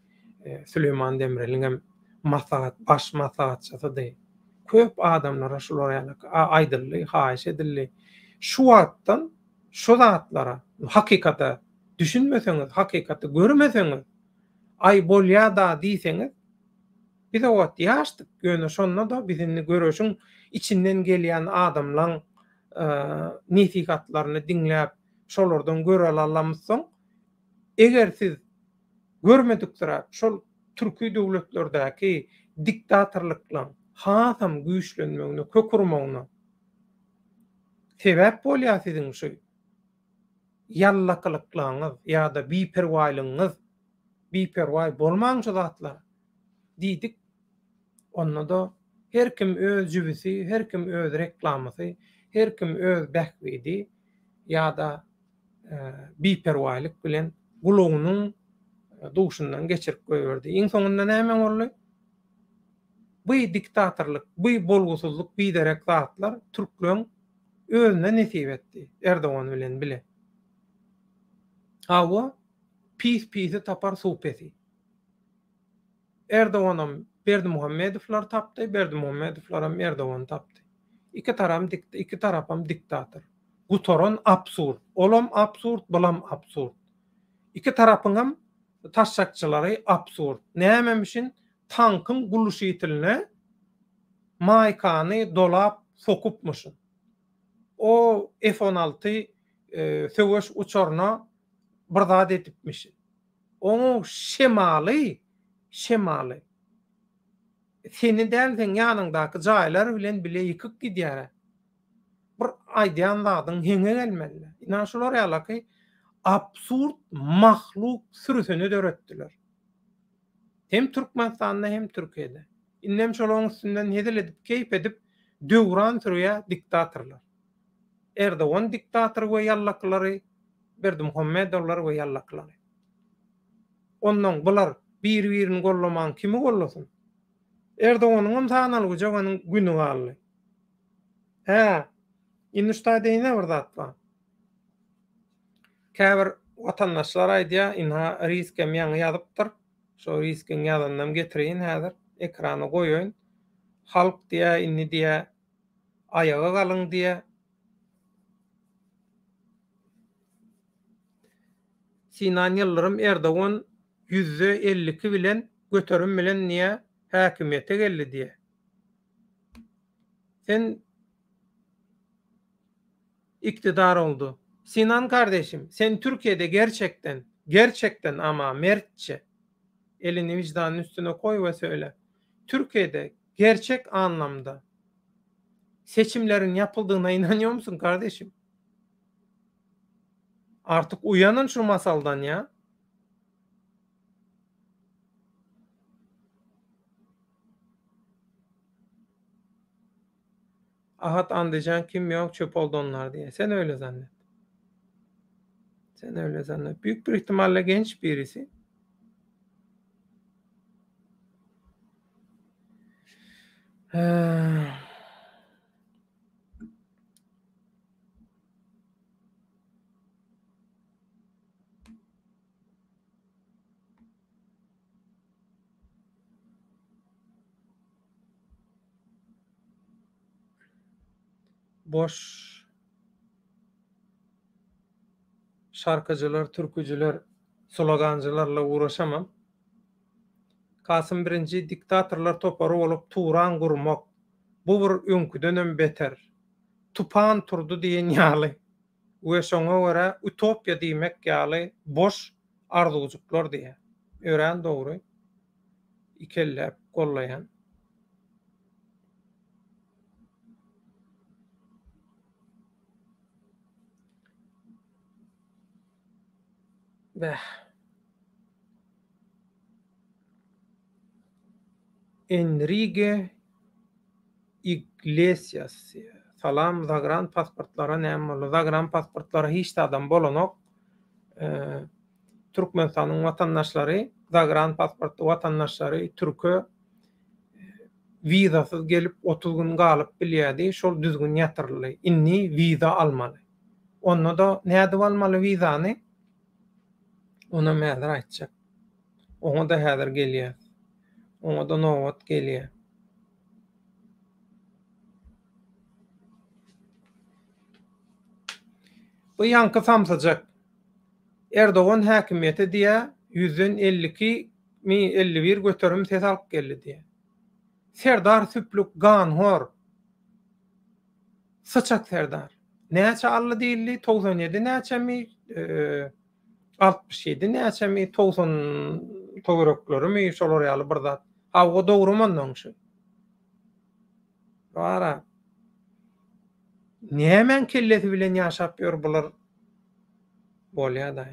Süleyman Demirel'in baş maslahatçysy. Köp adamlara şolar ýaly aýdyldy, haýyş edildi. Şu wagtdan şu zatlara hakykata düşünmeseňiz, hakykaty görmeseňiz, aý bolýa da diýseňiz, biz o wagt ýaşdyk. Göne şonda da bizini görüşüň içinden gelýän adamlaryň nesihatlaryny dinläp, şolardan görä alamyzsoň, eger siz görmedikdir, şol türki döwletlerdäki diktatorlyklaryň hasam güýçlenmegine, kökurmegine sebäp bolýar siziň şu ýallaklyklaryňyz ýa-da biperwaýlygyňyz, biperwaý bolmaň şu zatlar diýdik. Onda da her kim öz jübisi, her kim öz reklamasy, her kim öz bähwidi ýa-da biperwaýlyk bilen gulugynyň duşundan geçirip goýberdi. Iň soňunda näme boldy? Bu diktatorlyk, bu bolgusuzluk, biderek zatlar türklüň özüne nesip etdi. Erdogan bilen bile. Hawa pis tapar supesi. Erdoganam Berdimuhammedowlar tapdy, Berdimuhammedowlaram Erdogan tapdy. İki tarapam diktator. Gutoron absurd. Olam absurd, bolam absurd. İki tarapyňam taşşakçylary absurd. Nämemişin tankyň guluşy ýitiline maýkany dolap sokupmuşyn. O F-16 söwüş uçarına bir zat etipmişin. Onu şemaly seni dälsen ýanyndaky jaýlar bilen bile ýykyp gidýär. Bir aýdýan zadyň heňe gelmeli. Ina şolar ýaly absurd mahluk sürüsini döretdiler. Hem Türkmenistanda hem Türkiýede. Innem şolaryň üstünden hedel edip, keyp edip döwran sürýär diktatorlar. Erdogan diktator we ýallaklary, Berdimuhammedowlar we ýallaklary. Ondan bular bir-birini gollamaň kimi gollasyn? Erdoganyň sanalygy joganyň güni galdy. Indi şu taýda bir zat bar. Käbir watandaşlar aýdýar, inha riske meňe ýazypdyr. Şo riskin ýazandan getireyin häzir ekrana goýaýyn. Halk diýe, inni diýe, ayaga galyň diýe. Sinan Yıldırım Erdoğan %52 bilen göterim bilen niýe häkimiýete geldi diýe. Sen iktidar oldu. Sinan kardeşim, sen Türkiye'de gerçekten ama mertçe elini vicdanın üstüne koy ve söyle. Türkiye'de gerçek anlamda seçimlerin yapıldığına inanıyor musun kardeşim? Artık uyanın şu masaldan ya. Ahat anlayacağın kim yok çöp oldu onlar diye. Sen öyle zannet. Sen öyle zannet. Büyük bir ihtimalle genç birisi. Boş şarkıcılar, türkücüler, slogancılarla uğraşamam. Kasım birinci diktatorlar topary bolup Turan gurmak. Bu bir öňküden beter. Tupan turdu diýen ýaly. We şoňa görä utopia diýmek ýaly boş arzuwjuklar diýe. Ören dogry. Ikellep gollaýan. Bäh. Enrique Iglesias salam zagran pasportlara näme bolu? Zagran pasportlara hiç adam bolanok Türkmenistanyň watandaşlary, zagran pasportly watandaşlary türkü vizasyz gelip 30 gün galyp bilýärdi, şol düzgün ýatyrly. Inni viza almaly. Onda da näde almaly vizany? Ona mäzer aýtjak. Ona da häzir gelýär. Ona da nowat gelýär. Bu ýanky samsajak. Erdoğan häkimiýeti diýe 152 51 göterim ses alyp geldi diýe. Serdar Süplük ganhor. Saçak Serdar. Näçe ally diýildi? 97 näçemi? 67 näçemi? 90 togroklarmy şolar ýaly bir zat. Hawa dogry mondan şu. Bara. Nämen kellesi bilen ýaşap ýör bular? Bolýar-da.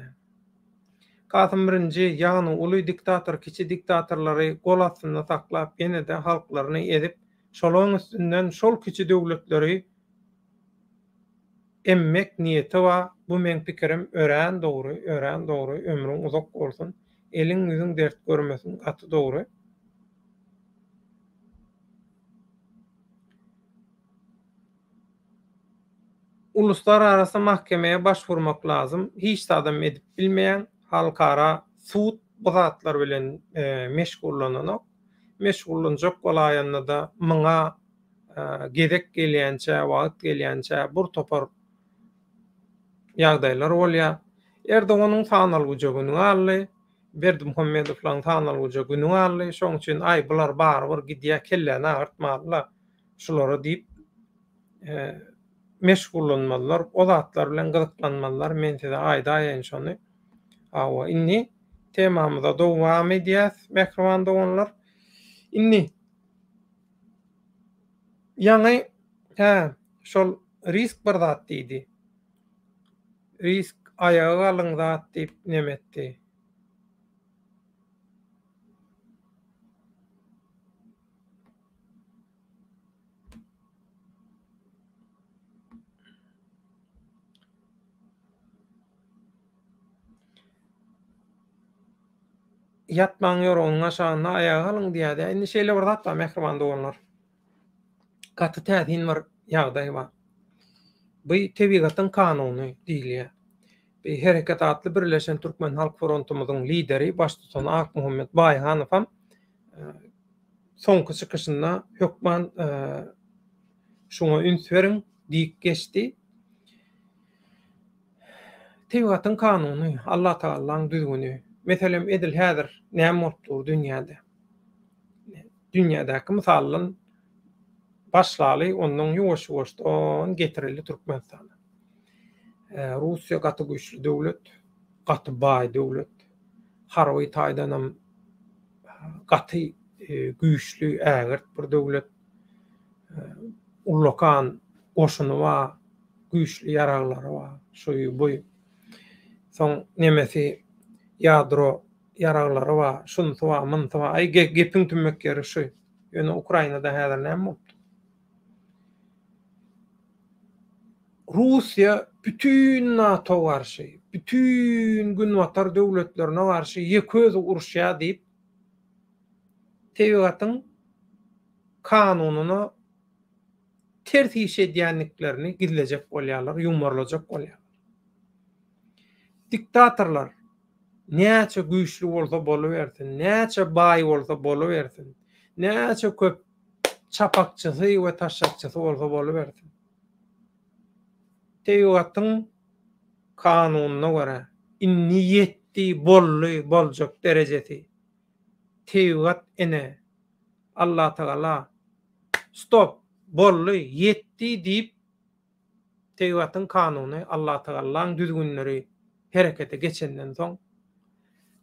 Kasım birinci ýagny uly diktator, kiçi diktatorlary gol astynda saklap, ýene-de halklaryny edip, şolaň üstünden şol kiçi döwletleri emmek niýeti we bu men pikirim ören dogry, ömrüň uzak bolsun, eliň ýüzüň dert görmesin, gaty dogry. Uluslararası mahkemeye başvurmak lazım. Hiç de adam edip bilmeyen halkara suud bu zatlar bilen meşgullananok. Meşgullanjak bolaýanda da myňa gedek gelýänçe, wagt gelýänçe bir topar ýagdaýlar bolýar. Erdoğanyň tanalgyja günü aldy. Berdimuhammedowyň tanalgyja günü aldy. Şoň üçin ay bular barbyr gidýär kelläni artmadylar. Şulara diýip meşgullanmalylar, o zatlar bilen gyzyklanmalylar. Men size aýda aýan şonu. Awa inni temamyza dowam edýäs, mehriban doganlar. Inni ýany şol risk bir zat diýdi. Risk ayaga galyň zat diýip nemetdi. Yatmaň ýorogyň aşagyna ayaga galyň diýär. Indi şeýle bir zat bar mehriban doganlar. Gaty täsin bir ýagdaý bar. Bu tebigatyň kanuny diýilýär. Hereket adly Birleşen Türkmen Halk Frontumyzyň lideri baş tutan Ak Muhammed Baýhanow ham soňky çykyşynda hökman şoňa üns beriň diýip geçdi. Tewgatyň kanuny, Allah Taala'nın düzgünü. Meselem edil häzir näme bolupdyr dünýäde? Dünýädäki mysallaryň başlaly onuň ýuwaş-ýuwaşdan getirildi Türkmenistana. Russiýa gaty güýçli döwlet, gaty baý döwlet. Harby taýdanam gaty güýçlü ägirt bir döwlet. Ullakan goşuny bar, güýçli ýaraglary bar, şoý boý. Soň nemesi ýadro ýaraglary bar, şunsy bar, munsy bar. Ay gepiň tümmek ýeri şu. Ýöne Ukrainada häzir näme bolupdy? Russiýa bütün NATO garşy, bütün günwatar döwletlerine garşy ýeközi uruşýar diýip Tewgatyň kanunyna ters iş edýänliklerini gizlejek bolýarlar, ýumurlajak bolýarlar. Diktatorlar näçe güýçlü bolsa boluversin, näçe baý bolsa boluversin, näçe köp çapakçysy we taşşakçysy bolsa boluversin. Tewgatyň kanunyna görä inni ýetdi boljak derejesi. Tewgat ene Allah Taala stop bolly ýetdi diýip Tewgatyň kanuny Allah Taala'nın düzgünleri herekete geçenden soň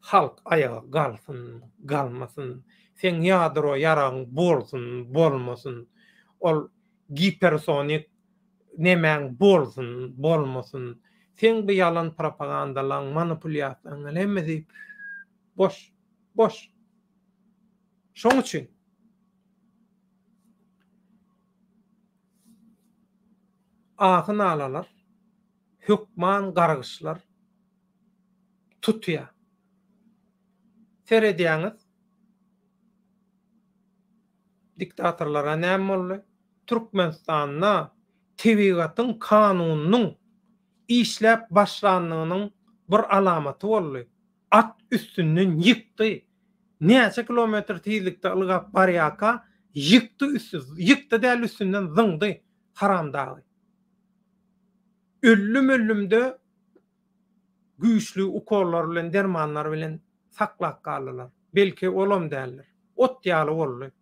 halk ayağa galsyn, galmasyn, sen ýadro ýaraň bolsun, bolmasyn, ol gipersonik nemäň bolsun, bolmasyn, sen bu ýalan propagandalaň, manipuliýasiýaň hemmesi boş, boş. Şoň üçin ahyn alalar, hükman gargyşlar tutýar. Seredýäňiz diktatorlara näme boldy? Türkmenistana Tewgatyň kanunynyň işläp başlandygynyň bir alamaty boldy. At üstünden ýykdy. Näçe kilometr tezlikde ılgap barýaka ýykdy ýykdy däl üstünden zyňdy haramdagy. Öllüm-öllümde güýçlü ukollar bilen, dermanlar bilen saklap kaldylar. Belki olam däldir. Ot ýaly boldy.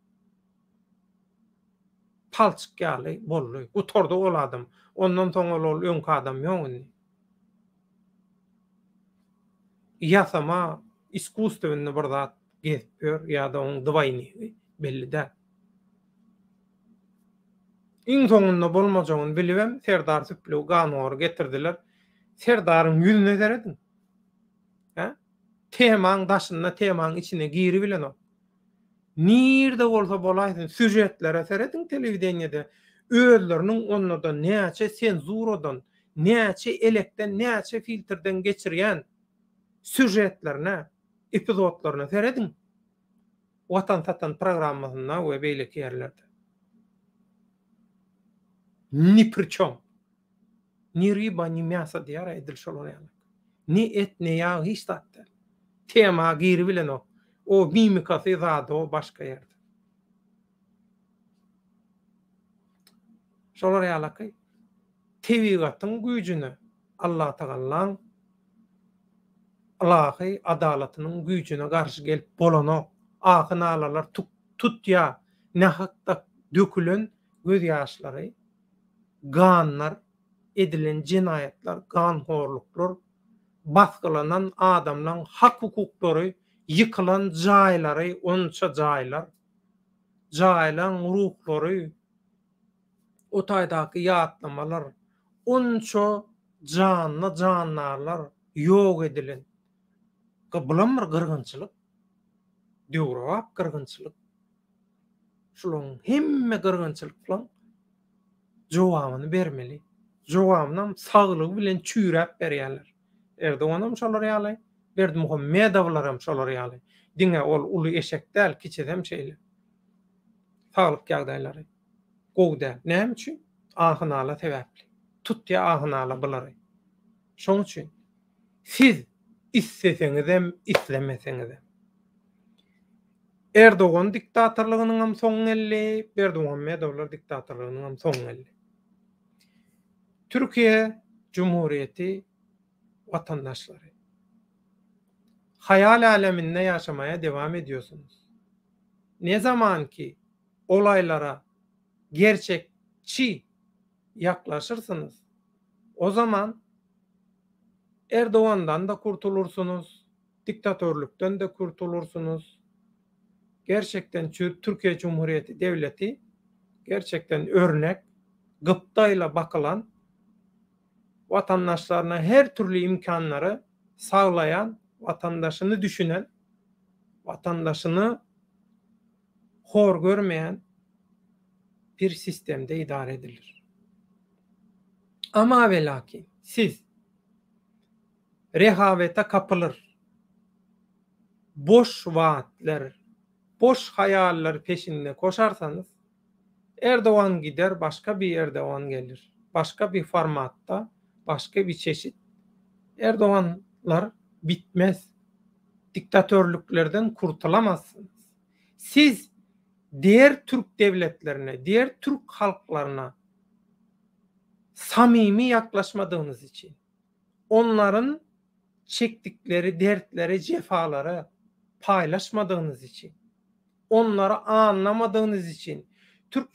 Palçyk ýaly boldy. Utorda oladym. Ondan soň ol öňki adam ýok. Ýasama iskustywyny bir zat gezipýär ýa-da onuň dywayny belli däl. İň soňunda bolmajagyny bilibem, Serdar Süplew ganury getirdiler. Serdaryň ýüzüne seredin. Temaň daşyna, temaň içine giri bilen o. Nirde bolsa bolaýsyn, süjetlere seredin telewideniyede. Özleriniň onlarda näçe senzuradan, näçe elekden, näçe filtrden geçirýän süjetlerine, epizodlaryna seredin. Watan satan programmasyna we beýleki ýerlerde. Ni pırçom. Ni riba ni мясо diyar edil şolar yani. Ni et ne yağ hiç tattı. Tema giri bilen o. O mimikası zaten o başka yerde. Şolar yalakay. Tewgatyň güýjüni Allah Taala'nın Allahy adalatynyň güýjüne garşy gelip bolano ahyn alalar tutýa ne hakda dökülen göz ýaşlary, ganlar, edilen cinayetler, ganhorluklar, baskılanan adamların hak hukuklary yıkılan jaýlary, onça jaýlar, jaýlan ruhlary, o taýdaky ýatlamalar, onça canlarlar ýok edilen. Bulamyr gyrgynçylyk, döwrap gyrgynçylyk. Şularyň hemme gyrgynçylyklaryň jogabyny bermeli. Jogabynam saglyk bilen çüýräp berýärler. Erdoğanam şolar ýaly, Berdimuhammedowlaram şolar ýaly. Diňe ol uly eşek däl, kiçedem şeýle. Saglyk ýagdaýlary. Gowda. Näme üçin? Ahyn ala sebäpli. Tutýa ahyn ala bulary. Şoň üçin Siz isseseňizem, islemeseňizem. Erdogan diktatorlugynyň soňu geldi, Erdogan Medowlar diktatorlugynyň soňu geldi. Türkiye Cumhuriyeti vatandaşları, hayal aleminde yaşamaya devam ediyorsunuz. Ne zaman ki olaylara gerçekçi yaklaşırsınız, o zaman Erdoğan'dan da kurtulursunuz, diktatörlükten de kurtulursunuz. Gerçekten Türkiye Cumhuriyeti Devleti gerçekten örnek, gıptayla bakılan, vatandaşlarına her türlü imkanları sağlayan, vatandaşını düşünen, vatandaşını hor görmeyen bir sistemde idare edilir. Ama ve lakin siz rehavete kapılır, boş vaatler, boş hayaller peşinde koşarsanız, Erdoğan gider, başka bir Erdoğan gelir. Başka bir formatta, başka bir çeşit. Erdoğanlar bitmez. Diktatörlüklerden kurtulamazsınız. Siz diğer Türk devletlerine, diğer Türk halklarına samimi yaklaşmadığınız için, onların çektikleri dertleri, cefaları paylaşmadığınız için, onları anlamadığınız için, Türk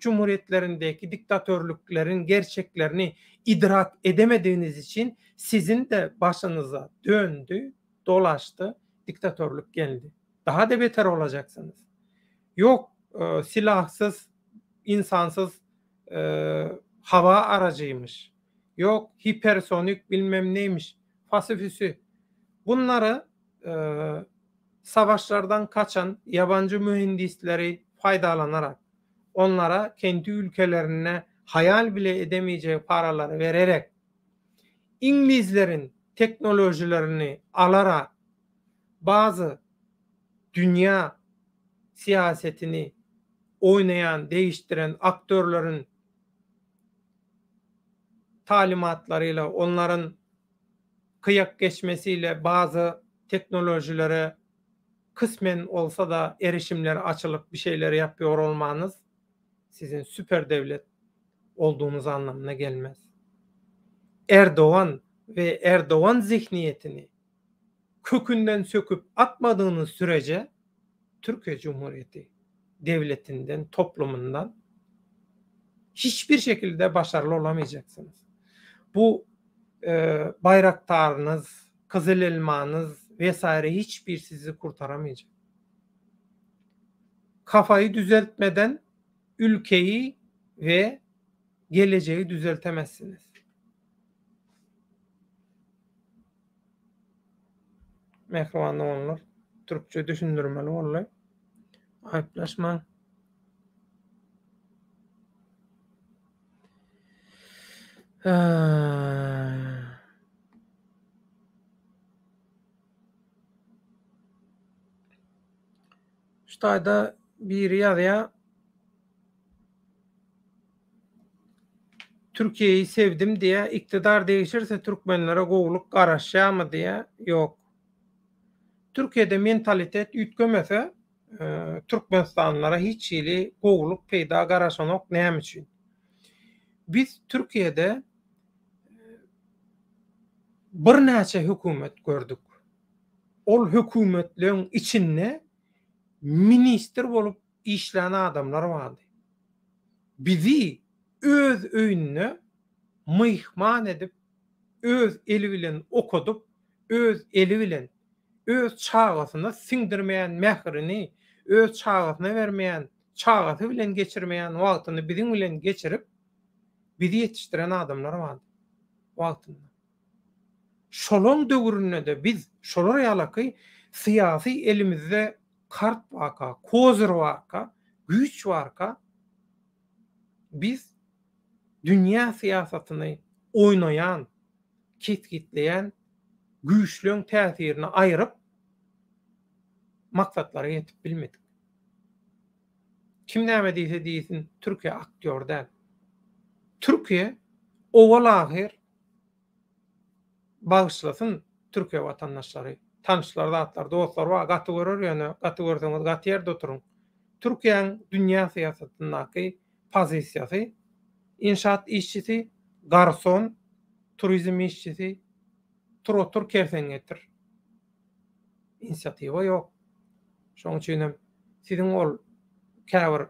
Cumhuriyetlerindeki diktatörlüklerin gerçeklerini idrak edemediğiniz için sizin de başınıza döndü, dolaştı, diktatörlük geldi. Daha da beter olacaksınız. Yok silahsız, insansız hava aracıymış. Yok hipersonik bilmem neymiş. Fasifüsü. Bunları savaşlardan kaçan yabancı mühendisleri faydalanarak, onlara kendi ülkelerine hayal bile edemeyeceği paraları vererek, İngilizlerin teknolojilerini alarak bazı dünya siyasetini oynayan, değiştiren aktörlerin talimatlarıyla, onların kıyak geçmesiyle bazı teknolojilere kısmen olsa da erişimler açılıp bir şeyler yapıyor olmanız sizin süper devlet olduğunuz anlamına gelmez. Erdoğan ve Erdoğan zihniyetini kökünden söküp atmadığınız sürece Türkiye Cumhuriyeti devletinden, toplumundan hiçbir şekilde başarılı olamayacaksınız. Bu bayraktarınız, kızıl elmanız vesaire hiçbir sizi kurtaramayacak. Kafayı düzeltmeden ülkeyi ve geleceği düzeltemezsiniz. Mehribanlı onlar. Türkçe düşündürmeli olay. Ayıplaşma. Şurada bir yazıya Türkiye'yi sevdim diye iktidar değişirse Türkmenlere kovulup karışacak mı diye yok. Türkiye'de mentalitet ütkömese Türkmenistanlara hiç ili kovulup peyda karışanok neyem için? Biz Türkiye'de bir neçe hükümet gördük. Ol hükümetlerin içinde minister bolup işlenen adamlar vardı. Bizi öz öýüne mıhman edip, öz eli bilen okudup, öz eli bilen, öz çağasyna siňdirmeýän mehrini, öz çağasyna bermeýän, çağasy bilen geçirmeýän wagtyny biziň bilen geçirip, bizi yetiştiren adamlar vardı wagtynda. Şolaň döwründe de biz şolar ýalaky syýasy elimizde kart barka, kozer barka, güýç barka, biz dünya siyasatyny oynayan, ketkitleyen güýçlüň täsirini aýryp maksatlara ýetip bilmedik. Kim näme diýse diýsin, Türkiýe aktýor däl. Türkiýe owal ahir bağışlasın Türkiye vatandaşları. Tanışlar, zatlar, dostlar var. Gatı görür yani. Gatı görseniz gatı yerde oturun. Türkiye'nin dünya siyasetindeki pozisyası inşaat işçisi, garson, turizm işçisi, tur kersen getir. İnisiyativa yok. Şoň üçin sizin ol käbir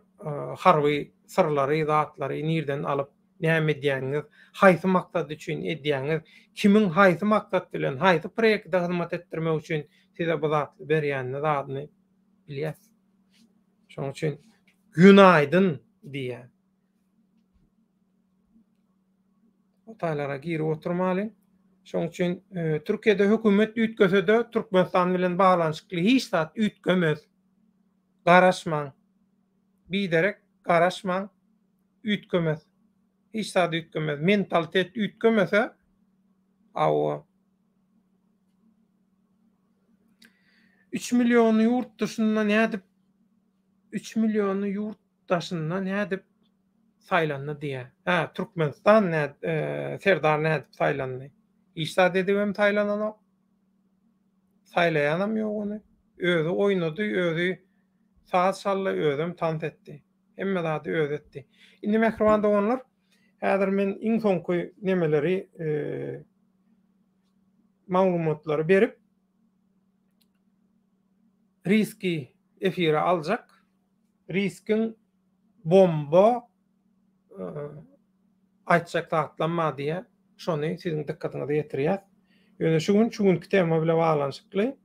harby sırlary, zatlary nirden alyp näme edýäňiz, haýsy maksat üçin edýäňiz, kimin haýsy maksat bilen, haýsy proýektde hyzmat etdirmek üçin size bu zatly berýänini zadyny bilýäs. Şoň üçin günaýdyn diýär. Otaýlara girip oturmaly. Şoň üçin Türkiýede hökümet üýtgese-de Türkmenistan bilen baglanyşykly hiç zat üýtgemez. Garaşmaň. Biderek garaşmaň, üýtgemez. Hiç zat üýtgemez. Mentalitet üýtgemese awa 3 milyonu ýurt dışyndan nädip 3 milyonu ýurt daşyndan nädip saýlandy diýär. Ha, Türkmenistan Serdar nädip saýlandy. Hiç zat edibem saýlanany. Saýlaýanam ýok ony. Özü oýnady, özü saat salla özüm tant etdi. Emme zady öz etdi. Indi mehriban doganlar, häzir men iň soňky nemeleri maglumatlary berip riski efire aljak. Riskin bomba aýtjak zatlanma diye şonu sizin dikkatinize getirýär. Ýöne şuňky tema bilen baglanyşykly.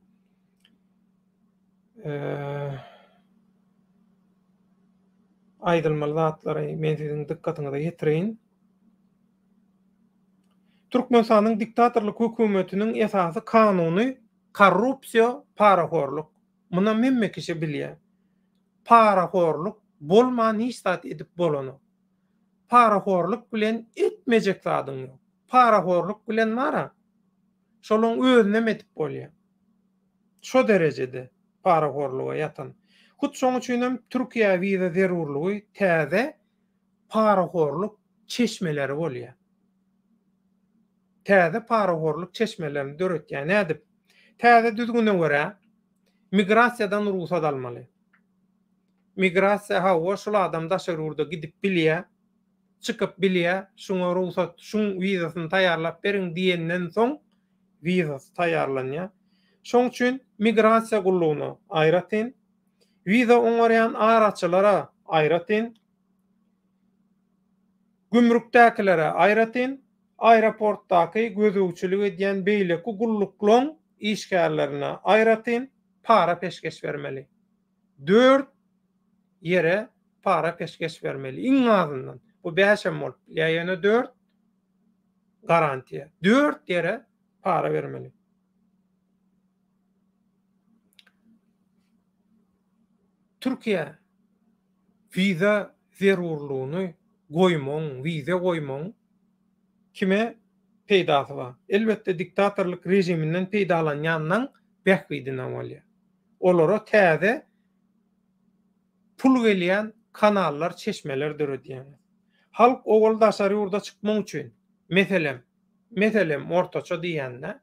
Aýdylmaly zatlary men sizin dikkatinize getireýin. Türkmenistanyň diktatorlyk hökümetiniň esasy kanuny korrupsiýa, paraxorluk. Muna memme kişi bilýär. Paraxorluk bolman hiç zat edip bolany. Paraxorluk bilen etmejek zadyň ýok. Paraxorluk bilen mara şoluň özüne metip bolýar. Şo derejede paraxorluga ýatan. Hut şoň üçin Türkiýe wiza zerurlugy täze paraxorluk çeşmeleri bolýar. Täze paraxorluk çeşmelerini döretýän edip täze düzgüne görä migrasiýadan ruhsat almaly. Migrasiýa hawa şol adam daşarurda gidip bilýär, çykyp bilýär, şoňa ruhsat, şoň wizasyny taýýarlap beriň diýenden soň wizasy taýýarlanýar. Şoň üçin migrasiýa gullugyny aýratyn, wiza oňarýan araçylara aýratyn, gümrükdäkilere aýratyn, aeroportdaky gözegçilik edýän beýleki gulluklyň işgärlerine aýratyn, para peşkeş bermeli. 4 yere para peşkeş vermeli. İň azyndan. Bu 5 bolup, ýa-ýa 4 garantiýa. 4 yere para vermeli. Türkiýe wiza zerurlugyny goýmaň, wiza goýmaň kime peýdasy bar? Elbetde diktatorlyk rejiminden peýdalanýandan bähwidine bolýar. Olara täze pul gelýän kanallar, çeşmeler döredýär. Halk owal daşary ýurda çykmak üçin, meselem ortaça diýende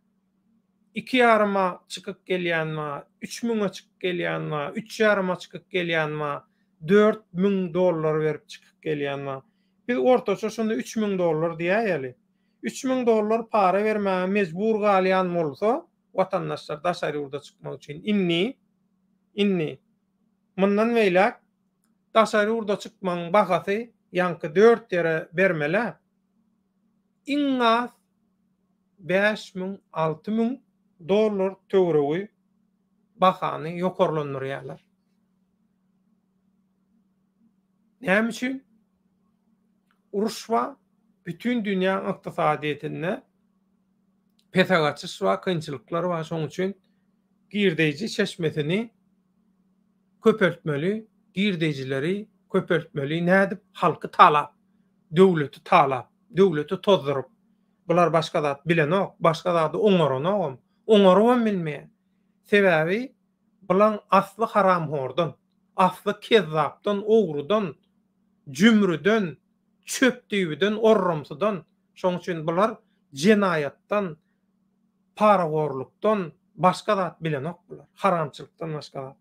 2,5 çykyp gelýänmi, 3.000 çykyp gelýänmi, 3,5 çykyp gelýänmi, $4.000 berip çykyp gelýänmi? Biz ortaça şonu $3.000 diýäýeli. $3.000 para bermäge mejbur galýan bolsa, watandaşlar daşary ýurda çykmak üçin inni mundan meýlek daşary ýurda çykmaň bahasy ýanky 4 ýere bermele. Iň az $5.000-6.000 töweregi bahany ýokarlandyrýarlar. Näme üçin? Uruşwa bütün dünýä ykdysadyetinde pesagaçyş we kynçylyklar bar. Şoň üçin girdeýiji çeşmesini köpeltmeli, girdeýijileri köpeltmeli. Nädip? Halky talap, döwleti talap, döwleti tozdurup. Bular başga zat bilenok, başga zady oňaranok, bilmeýär. Sebäbi bulan asly haramhordan, asly kezzapdan, ogrudan, jümrüden, çöpdüýüden, orrumsudan. Şoň üçin bular jenaýatdan, paragorlukdan başga zat bilenok bular. Haramçylykdan başga zat.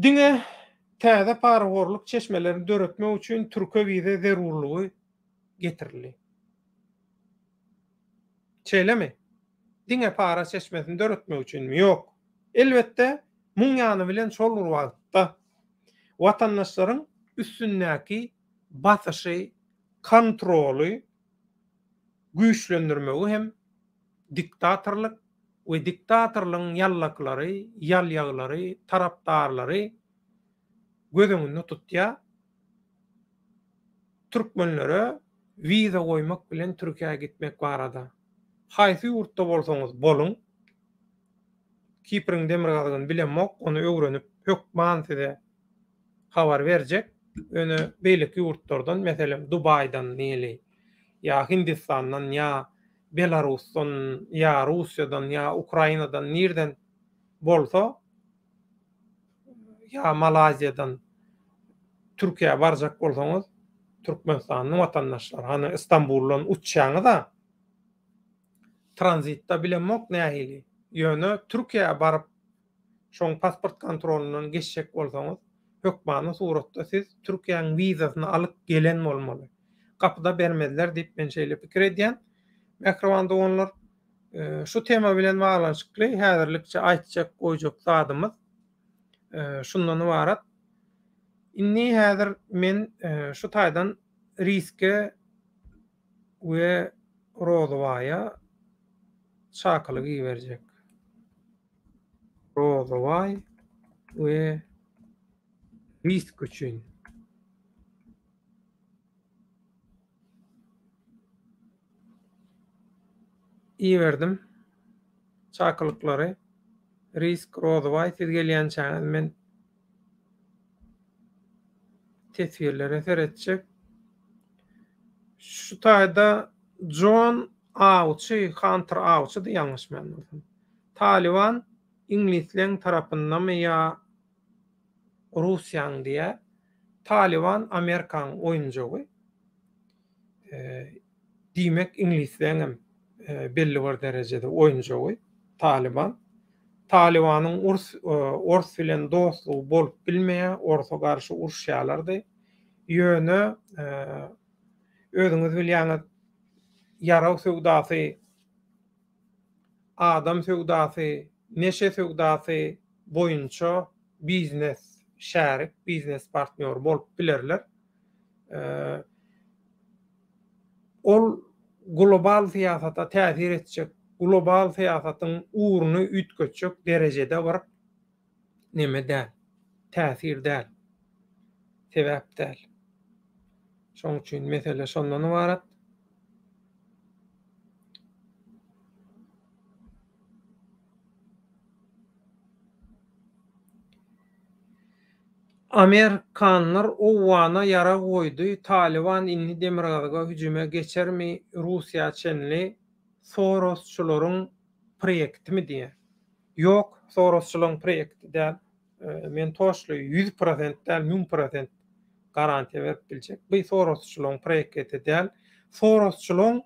Diňe täze paragorluk çeşmelerini döretmek üçin türkü wize zerurlugy getirildi. Çeylemi? Diňe para çeşmesini döretmek üçinmi? Ýok. Elbetde muň ýany bilen şol wagtda watandaşlaryň üstündäki basyşy, kontroly güýçlendirmegi hem diktatorlyk we diktatorlygyň ýallaklary, ýalýaglary, tarapdarlary gözüňde tutýa türkmenlere wiza goýmak bilen Türkiýe'ye gitmek barada. Haýsy ýurtda bolsaňyz boluň. Kipriň demirgazyny bilenmok, onu öwrenip hökman size habar berjek. Öňe beýleki ýurtlardan, meselem Dubaýdan näli, ýa Hindistandan, ýa Belarusdan, ýa Russiýadan, ýa Ukrainadan nirden bolsa, ýa Malaziýadan Türkiýe'ye barjak bolsaňyz, Türkmenistanyň watandaşlary, hani Istanbuldan uçýaňyzda tranzitda bilenmok nähili. Ýöne Türkiýe'ye baryp şoň pasport kontrolundan geçjek bolsaňyz, hökmany suratda siz Türkiýeň wizasyny alyp gelen bolmaly. Kapyda bermediler diýip men şeýle pikir edýän. Mikrowanda onlar şu tema bilen baglanşykly häzirlikçe aýtjak goýjak zadymyz şundan ibarat. Inni häzir men şu taýdan riske we Rozowaya çakylygy berjek. Rozoway we risk üçin. İyi verdim. Çakılıkları. Risk Rozoway siz gelýän çaňyz men tesvirlere seretjek. Şu taýda John Auchi, Hunter Auchi da ýalňyş bilmesem. Taliban İnglisleň tarapyndan ýa Russiýaň diýe Taliban Amerikaň oýunjagy. Diýmek İnglisleň hem belli bir derejede oýunjagy Taliban. Talibanyň ors bilen dostlugy bolup bilmeýär, orsa garşy uruşýarlardy. Ýöne özüňiz bilýäňiz ýara söwdasy, adam söwdasy, neşe söwdasy boýunça biznes şärik, biznes partner bolup bilerler. Ol global siýasata täsir etjek, global siýasatyň uğruny ütköçjek derejede bir neme däl, täsir däl, sebäp däl. Şoň üçin mesele şondan ibarat. Amerikanlar o wana ýara goýdy. Taliban inni demirgazyga hüjüme geçermi? Russiýa çenli Sorosçularyň proyektimi diýe. Ýok, Sorosçularyň proyekti däl. Men toşly 100% däl, 1000% garantiýa berip biljek. Bu Sorosçularyň proyekti däl. Sorosçularyň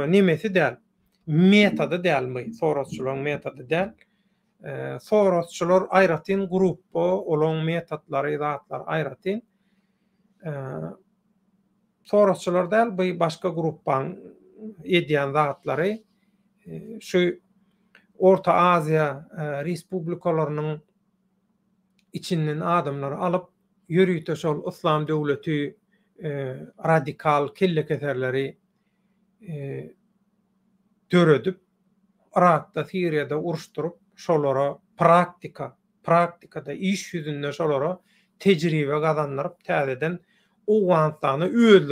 nemesi däl? Metody däl bu. Sorosçularyň metody däl. Sorosçular aýratyn gruppa, olaň metodlary, zatlar aýratyn. Sorosçular däl, bu başga gruppaň edýän zatlary şu Orta Aziýa respublikalarynyň içinden adamlary alyp ýörüýte şol Islam döwleti radikal kellekeserleri döredip Irakda, Siriýada uruşdurup şolara praktikada iş ýüzünde şolara tejribe gazandyryp täzeden o wagtany öz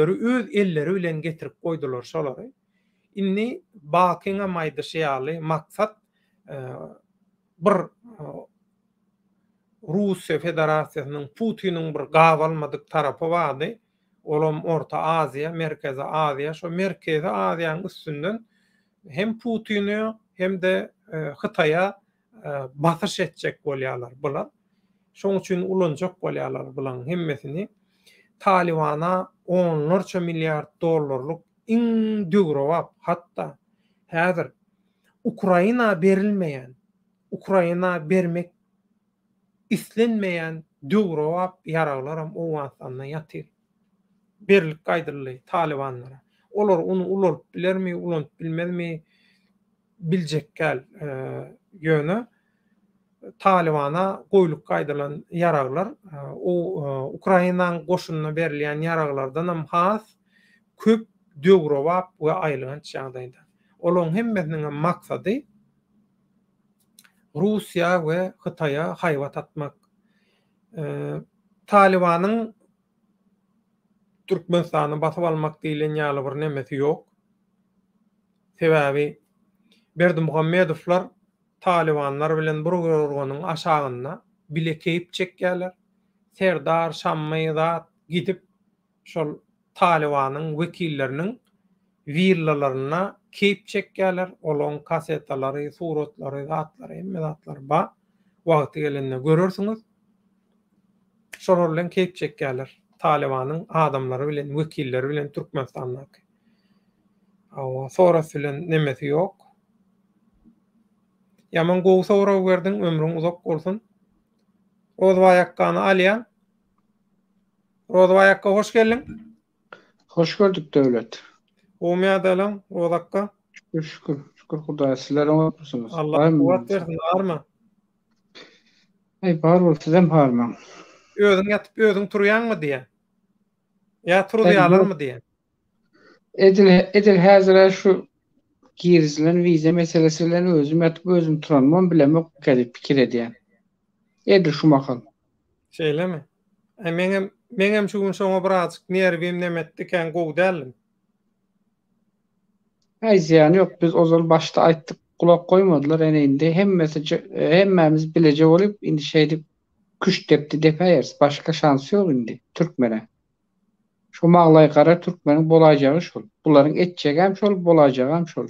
elleri bilen getirip goýdular şolary. Inni Buckingham aýdyşýaly maksat bir Russiýa Federasiýasynyň Putiniň bir gabalmadyk tarapy bardy. Olam Orta Aziýa, Merkezi Aziýa, şo Merkezi Aziýanyň üstünden hem Putini hem de Hytaýa basyş etjek bolýarlar bular. Şoň üçin ulanjak bolýarlar bulan hemmesini. Talibana onlarca milyar dollarlyk iň döwrewap hatda häzir Ukraina berilmeýän, Ukraina bermek islenmeýän döwrewap ýaraglaram o watandan ýatyr. Berilip gaýdyrly Talibanlara. Olar onu ulanyp bilermi, ulanyp bilmezmi biljekkäl ýöne Talibana goýulyp gaýdylan ýaraglar o Ukrainanyň goşunyna berilýän ýaraglardan hem has köp döwrewap we aýlanç ýagdaýda. Olaryň hemmesiniň maksady Russiýa we Hytaýa haýbat atmak. Talibanyň Türkmenistany basyp almak diýilen ýaly bir nemesi ýok. Sebäbi Berdimuhammedowlar Talibanlar bilen bir gorgonyň aşagyna bilekeyip çekýärler. Serdar Şammaýzat gidip şol Talibanyň wekilleriniň villalaryna keyip çekýärler. Olaň kasetalary, suratlary, zatlary, hemme zatlar ba. Wagty gelende görürsiňiz. Şol bilen keyip çekýärler. Talibanyň adamlary bilen, wekilleri bilen Türkmenistandaky. Sonra bilen nemesi ýok. Yaman gowy sowra berdiň, ömrüň uzak bolsun. Rozwaýakkany alýan. Rozwaýakka hoş geldiň. Hoş gördük Döwlet. Umýadalan Rozakka. Şükür Hudaýa sizler oňapmysyňyz? Allah kuwat bersin, barmy? Bar bol, sizem barmy? Özüň ýatyp özüň turýanmy diýe. Ya turýarlarmy diýe. Edil häzir şu girizlen vize meselesi bilen özüm ýatyp özüm turanmam bilemek gerek pikir edýän. Edil şu makal. Şeýlemi? Meňem şu gün soňa birazjyk nerwim nemetdi kän gowy dälim. Ziýany ýok, biz ozal başda aýtdyk, kulak goýmadylar, indi hemmemiz bilejek bolup indi şeýdip küç depdi depäýäris, başga şansy ýok indi türkmene. Şu maglaý gara türkmeniň bolajagy şol. Bularyň etjegem şol, bolajagam şol.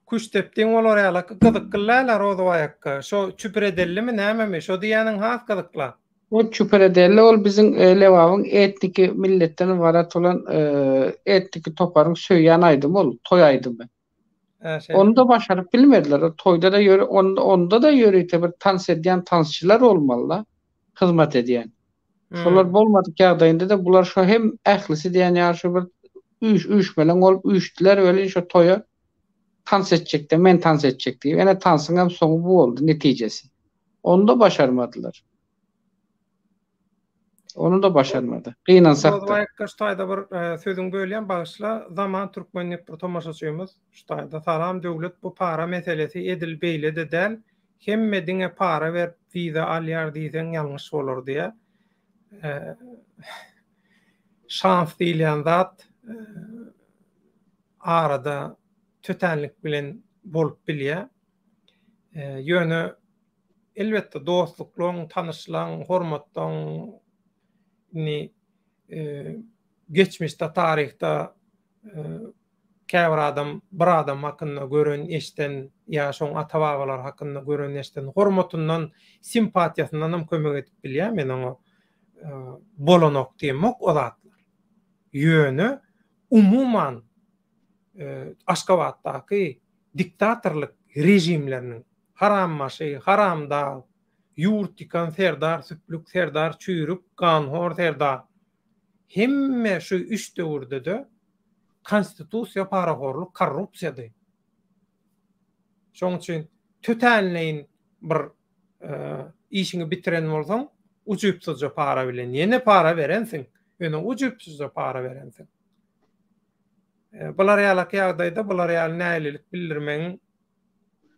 Kuş tepdiň olar ýala gyzyk gyllar Rozwaýakka. Şo çüpredellimi näme? Şo diýäniň has gyzyklar. O çüperedelle ol bizim lewawyň etniki milletden ibaret olan etniki toparın söýýän aýdym ol, toy aýdymy. Onu da başaryp bilmediler. O toyda da onda da ýöreýte bir tans edýän tansçylar bolmaly, hyzmat edýän. Şolar bolmadyk ýagdaýynda da bular şo hem ählisi diýen ýaşy bir üç bilen olup üçdiler öyle şo toya tans edecekdi, men tans edecekdi. Ene tansın hem soňu bu oldu netijesi. Onu da başarmadylar. Onu da başarmadı. Gynansak da. Rozwaýakka ştaýda bir sözüň bölýän bagyşla zaman türkmenlik bir tomaşaçymyz. Ştaýda salam döwlet bu para meselesi edil beýlede däl. Hemmediňe para berip viza alýar diýsen ýalňyş bolar diýe. Şans diýilen zat arada tötenlik bilen bolup bilýär. Ýöne elbetde dostluklaryň, tanyşlaryň, hormatlaryň ni geçmişde tarihte käbir adam bir adam hakynda gören eşden ýa şoň ata-babalar hakynda gören eşden hormatyndan, simpatiýasyndan hem kömek edip bilýär. Men oňa bolanok diýmek o zatlar. Ýöne umuman Aşgabatdaky diktatorlyk rejimleriniň harammaşy, haramda ýurt dikan serdar, süplük serdar, çüýrük, ganhor serdar. Hemme şu üç döwürde de konstitusiýa parahorluk, korrupsiýady. Şoň üçin tötenleýin bir işini bitiren bolsaň, uçupsuzca para bilen ýene para berensiň, ýöne uçupsuzca para berensiň. Bular ýaly ýagdaýda bular ýaly nälilik bildirmeň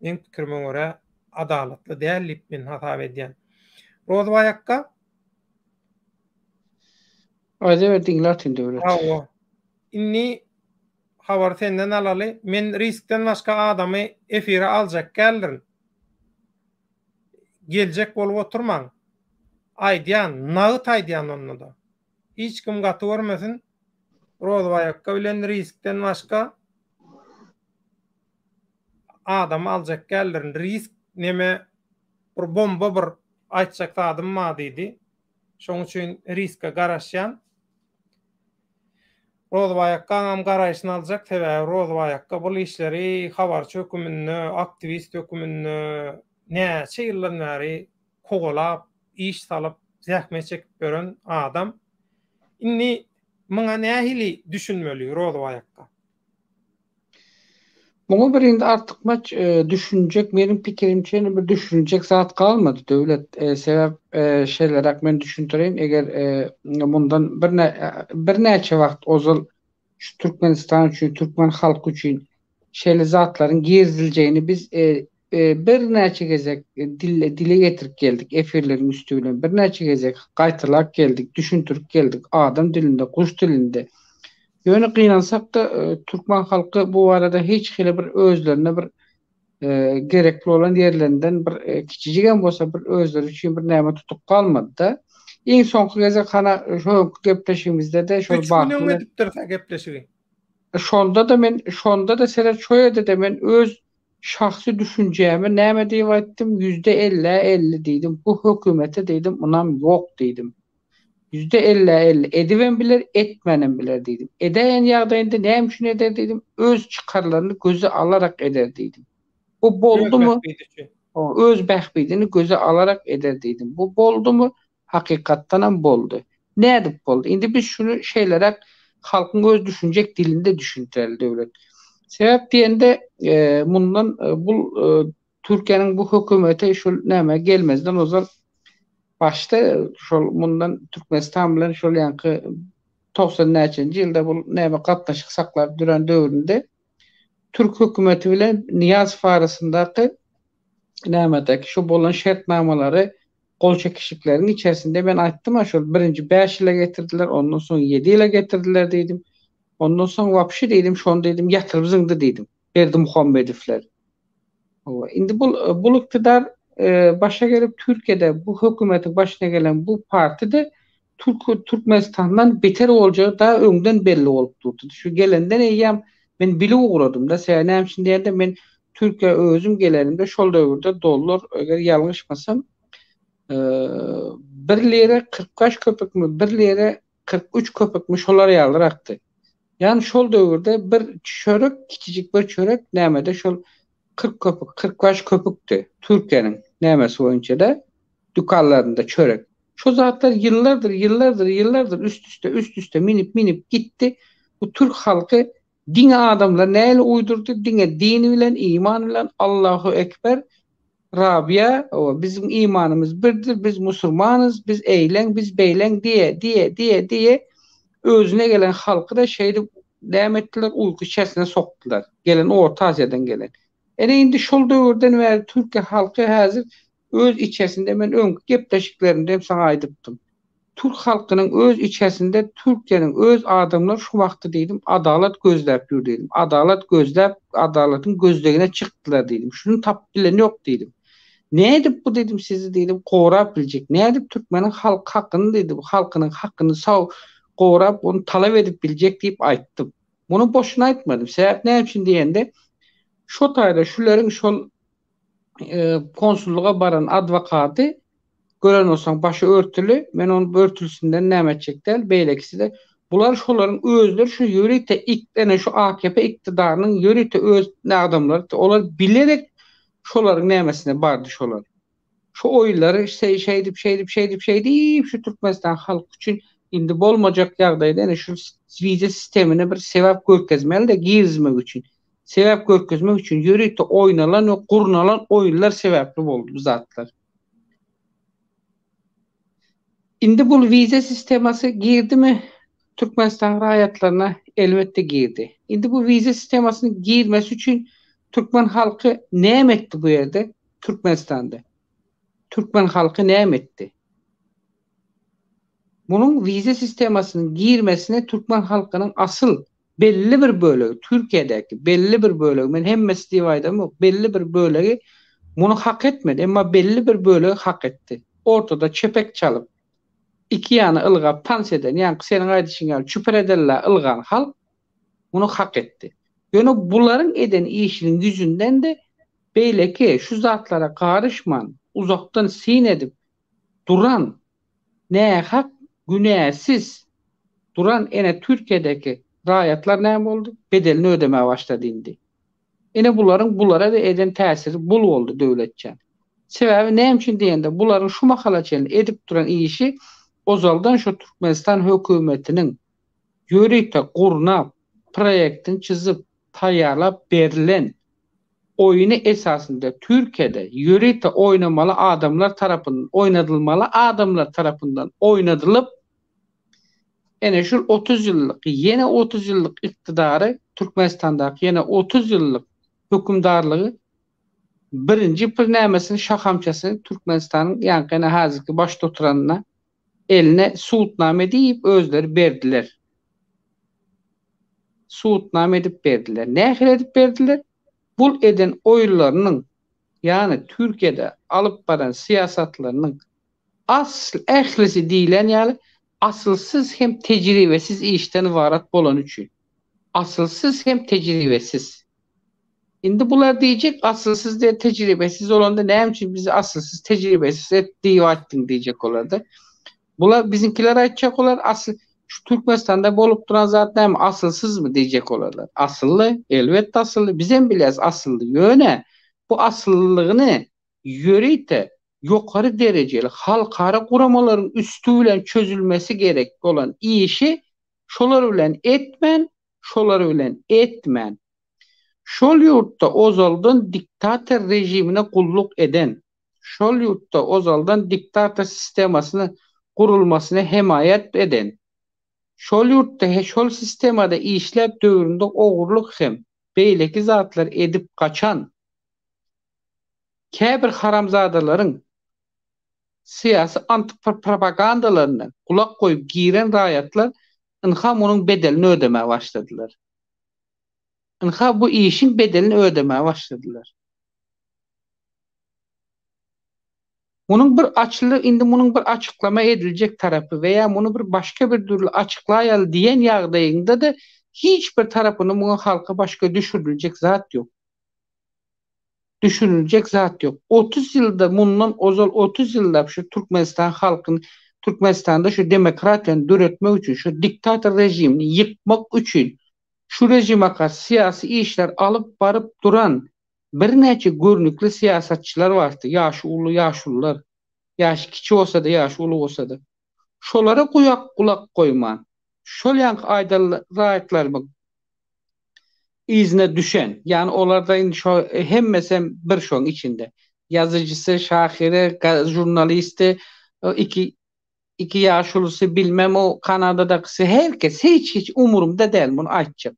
en pikirime görä adalatly dälip men hasap edýän. Rozwaýakka Aýda diňlätin döwlet. Hawa. Inni habar senden alaly. Men riskden başga adamy efire aljak geldirin. Geljek bolup oturmaň. Aýdýan, nagyt aýdýan onda da. Hiç kim gaty görmesin. Rozwaýakka bilen riskden başga adam aljak geldirin. Risk neme bir bomba bir aýtjak adam ma diýdi. Şoň üçin riske garaşýan Rozobaýakka am garaýşyny aljak sebäbi Rozobaýakka bul işleri habarçy hökümünde, aktivist hökümünde näçe ýyldan bäri kogolap, iş salyp, zähmet çekip gören adam. Indi muňa nähili düşünmeli Rozobaýakka? Muňa birinde artykmaç düşünjek, meniň pikirimçe bir düşünjek zat kalmadı döwlet. Sebäp şeýlerak men düşündireyim, eger mundan bir näçe wagt ozal şu Türkmenistan üçin, Türkmen halky üçin şeýle zatlaryň gezdiljegini biz bir näçe gezek dile getirip geldik efirlerin üstüne. Bir näçe gezek gaýtylap geldik, düşündürip geldik adam dilinde, kuş dilinde. Ýöne gynansak da Türkmen halky bu arada hiç hili bir özlerine bir gerekli olan yerlerinden bir kiçijigen bolsa bir özleri üçin bir näme tutup kalmadı da. Iň soňky gezek hana şo gepleşigimizde de şol 3 milyon edipdir gepleşigi. Şonda da seler çoýady da men öz şahsy düşünjämi näme diýip aýtdym? %50-50 diýdim. Bu hökümete diýdim, unam ýok diýdim. %50-50 ediben biler, etmenen biler diýdim. Edeýän ýagdaýynda näme üçin eder diýdim? Öz çykarlaryny göze alarak eder diýdim. Bu boldumu? Öz bähbidini göze alarak eder diýdim. Bu boldumu? Hakykatdan ham boldy. Nädip boldy? Indi biz şunu şeýlerek halkyň öz düşünjek dilinde düşündireli döwlet. Sebäp diýende mundan bu Türkiýanyň bu hökümete şol näme gelmezden ozal başta şol mundan Türkmenistan bilen şol ýanky 90-njy ýylda bu näme gatnaşyk saklap duran döwründe Türk hökümeti bilen Niýazow arasyndaky nämedik şu bolan şertnamalary gol çekişiklerinin içerisinde ben aýtdym şol birinji 5 ýyla getirdiler, ondan soň 7 ýyla getirdiler diýdim. Ondan soň wapşy diýdim, şonu diýdim, ýatyryp zyňdy diýdim. Berdimuhamedowler. Indi bu iktidar başa gelip Türkiye'de bu hökümetin başına gelen bu partide Türkmenistan'dan beter olacağı da öňden belli bolup durdy. Şu gelenden eýýäm men bile uğradım da sen şimdi diýende men Türkiye özüm gelerimde şol döwürde dollar eger ýalňyşmasam 1 lira 45 köpekmi 1 lira 43 köpekmi şolar ýaldyrakdy. Yani şol döwürde bir çörek, kiçicik bir çörek nämede şol 40 köpek, 45 köpekdi. Türkiýanyň nämesi boýunça da dükanlarında çörek. Şu zatlar yıllardır üst üste minip gitti. Bu Türk halkı dine adamlar näle uydurdu? Dini bilen, iman bilen Allahu Ekber, Rabia, bizim imanımız birdir, biz musulmanız, biz eýlen, biz beýlen diye özüne gelen halkı da şeyde devam ettiler, uyku içerisine soktular. Gelen Orta Asya'dan gelen. Indi şol döwürden bäri Türkiye halkı hazır öz içerisinde men öňkü gepleşiklerinde hem sana aýdypdym. Türk halkynyň öz içerisinde Türkiýanyň öz adamlar şu wagtda diýdim adalet gözläp ýür diýdim. Adalet gözläp adalatyň gözlegine çykdylar diýdim. Şunu tap bilen ýok diýdim. Nädip bu dedim sizi diýdim gowrap biljek. Nädip Türkmeniň halk hakyny diýdim. Halkynyň hakyny saw gowrap onu talap edip biljek diýip aýtdym. Bunu boşuna aýtmadym. Sebäp näme üçin diýende şu taýda şuların şol konsulluğa baran advokaty gören olsaň başı örtülü, men onun örtülüsünden näme etjekler, beýlekisi de bular şolaryň özleri şu ýörite ikdene şu AKP iktidarynyň ýörite öz adamlary, olar bilerek şolaryň nämesine bardy şolar. Şu oýlary şeydip şu Türkmenistan halky üçin indi bolmajak ýagdaýda şu vize sistemine bir sebäp görkezmeli de girizmek üçin. Sebäp görkezmek üçin ýörite oýnalan we gurnalan oýlar sebäpli boldy bu zatlar. Indi bu vize sisteması girdimi Türkmenistan raýatlaryna? Elbetde girdi. Indi bu vize sistemasyny girmesi üçin Türkmen halky näme etdi bu ýerde? Türkmenistanda. Türkmen halky näme etdi? Bunun vize sistemasynyň girmesine Türkmen halkynyň asıl belli bir bölegi, Türkiýedäki belli bir bölegi, men hemmesi diýip aýdam, belli bir bölegi bunu hak etmedi, emma belli bir bölegi hak etdi. Ortada çepek çalıp iki ýany ılgap tans eden, ýani seniň aýdyşyňa çüper ederler ılgan halk bunu hak etdi. Ýöne bularyň eden işiniň yüzünden de beýleki şu zatlara garışman, uzaktan sin edip duran ne hak günahsiz duran ene Türkiye'deki rahatlar ne oldu? Bedelini ödemeye başladı indi. Ene bulara da eden tesiri bul oldu devletçe. Sebebi ne için diyende bunların şu makalaçını edip duran işi ozaldan şu Türkmenistan hükümetinin yörükte kuruna proyektin çizip tayarlap verilen oyunu esasında Türkiye'de yörükte oynamalı adamlar tarafından oynadılıp ene şu 30 yıllık yine 30 yıllık iktidarı Türkmenistan'daki yine 30 yıllık hükümdarlığı birinci pırnamesini şakamçasını Türkmenistan'ın yankına hazırki başta oturanına eline suutname deyip özleri verdiler. Suutname edip verdiler. Ne edip verdiler? Bul eden oylarının yani Türkiye'de alıp varan siyasatlarının asıl ehlisi değilen yani asılsız hem tecrübesiz işten varat bolan üçün. Asılsız hem tecrübesiz. Şimdi bunlar diyecek asılsız diye tecrübesiz olan da ne için bizi asılsız tecrübesiz ettiği diyecek olardı. Bunlar bizimkiler aytacak olar asıl şu Türkmenistan'da bolup duran zaten asılsız mı diyecek olarlar. Asıllı, elbette asıllı. Bizim biliriz asıllı yöne. Bu asıllılığını yörüyte yukarı dereceli halkara kuramaların üstüyle çözülmesi gerek olan işi şolar bilen etmen. Şol yurtta ozaldan diktatör rejimine kulluk eden, şol yurtta ozaldan diktatör sistemasını kurulmasına himayet eden, şol yurtta şol sistemada işlep dövründe oğurluk hem beyleki zatlar edip kaçan kebir haramzadaların siyasi antipropagandalarına kulak koyup giren rayatlar ınham onun bedelini ödemeye başladılar. Bu işin bedelini ödemeye başladılar. Bunun bir açıklama edilecek tarafı veya bunu bir başka bir türlü açıklayal diyen yağdayında da hiçbir tarafının buna halka başka düşürülecek zat yok. 30 yılda bundan 30 yılda şu Türkmenistan halkın Türkmenistan'da şu demokratiyani döretmek için, şu diktatör rejimini yıkmak için şu rejime karşı siyasi işler alıp barıp duran bir neçe görünüklü siyasetçiler vardı. Yaşı ulu yaşlılar. Yaşı kiçi olsa da yaşı ulu olsa da. Şolara kulak koyman. Şol yank aydalı rahatlarımı izne düşen. Yani onlardan hemmesem bir şoň içinde. Yazıcısı, şahiri, jurnalisti, iki yaşlısı bilmem o Kanada'daki herkes hiç umurumda değil bunu açacak.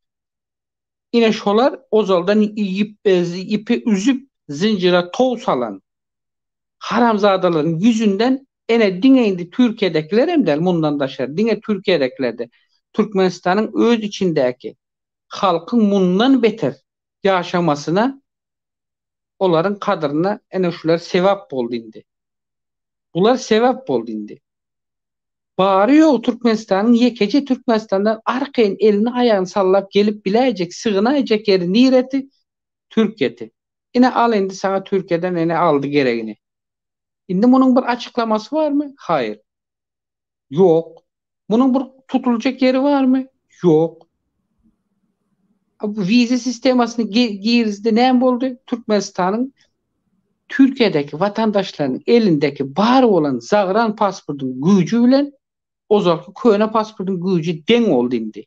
Yine şolar ozaldan ipi üzüp zincire tol salan haramzadaların yüzünden ene dineyindi Türkiye'dekiler hem de bundan daşar. Dine Türkiye'dekiler de Türkmenistan'ın öz içindeki halkın bundan beter yaşamasına onların kadrına ene şular sevap oldu indi. Bunlar sevap oldu indi. Bağırıyor Türkmenistan'ın yekece Türkmenistan'dan arkayın elini ayağını sallap gelip bilecek, sığınacak yeri nireti Türkiye'ti. Yine al indi sana Türkiye'den yine aldı gereğini. Şimdi bunun bir açıklaması var mı? Hayır. Yok. Bunun bir tutulacak yeri var mı? Yok. Bu vize sistemasını girizde ne oldu? Türkmenistan'ın Türkiye'deki vatandaşlarının elindeki bari olan zagran pasportun gücüyle ozalkı köyüne pasportun gücü den oldu indi.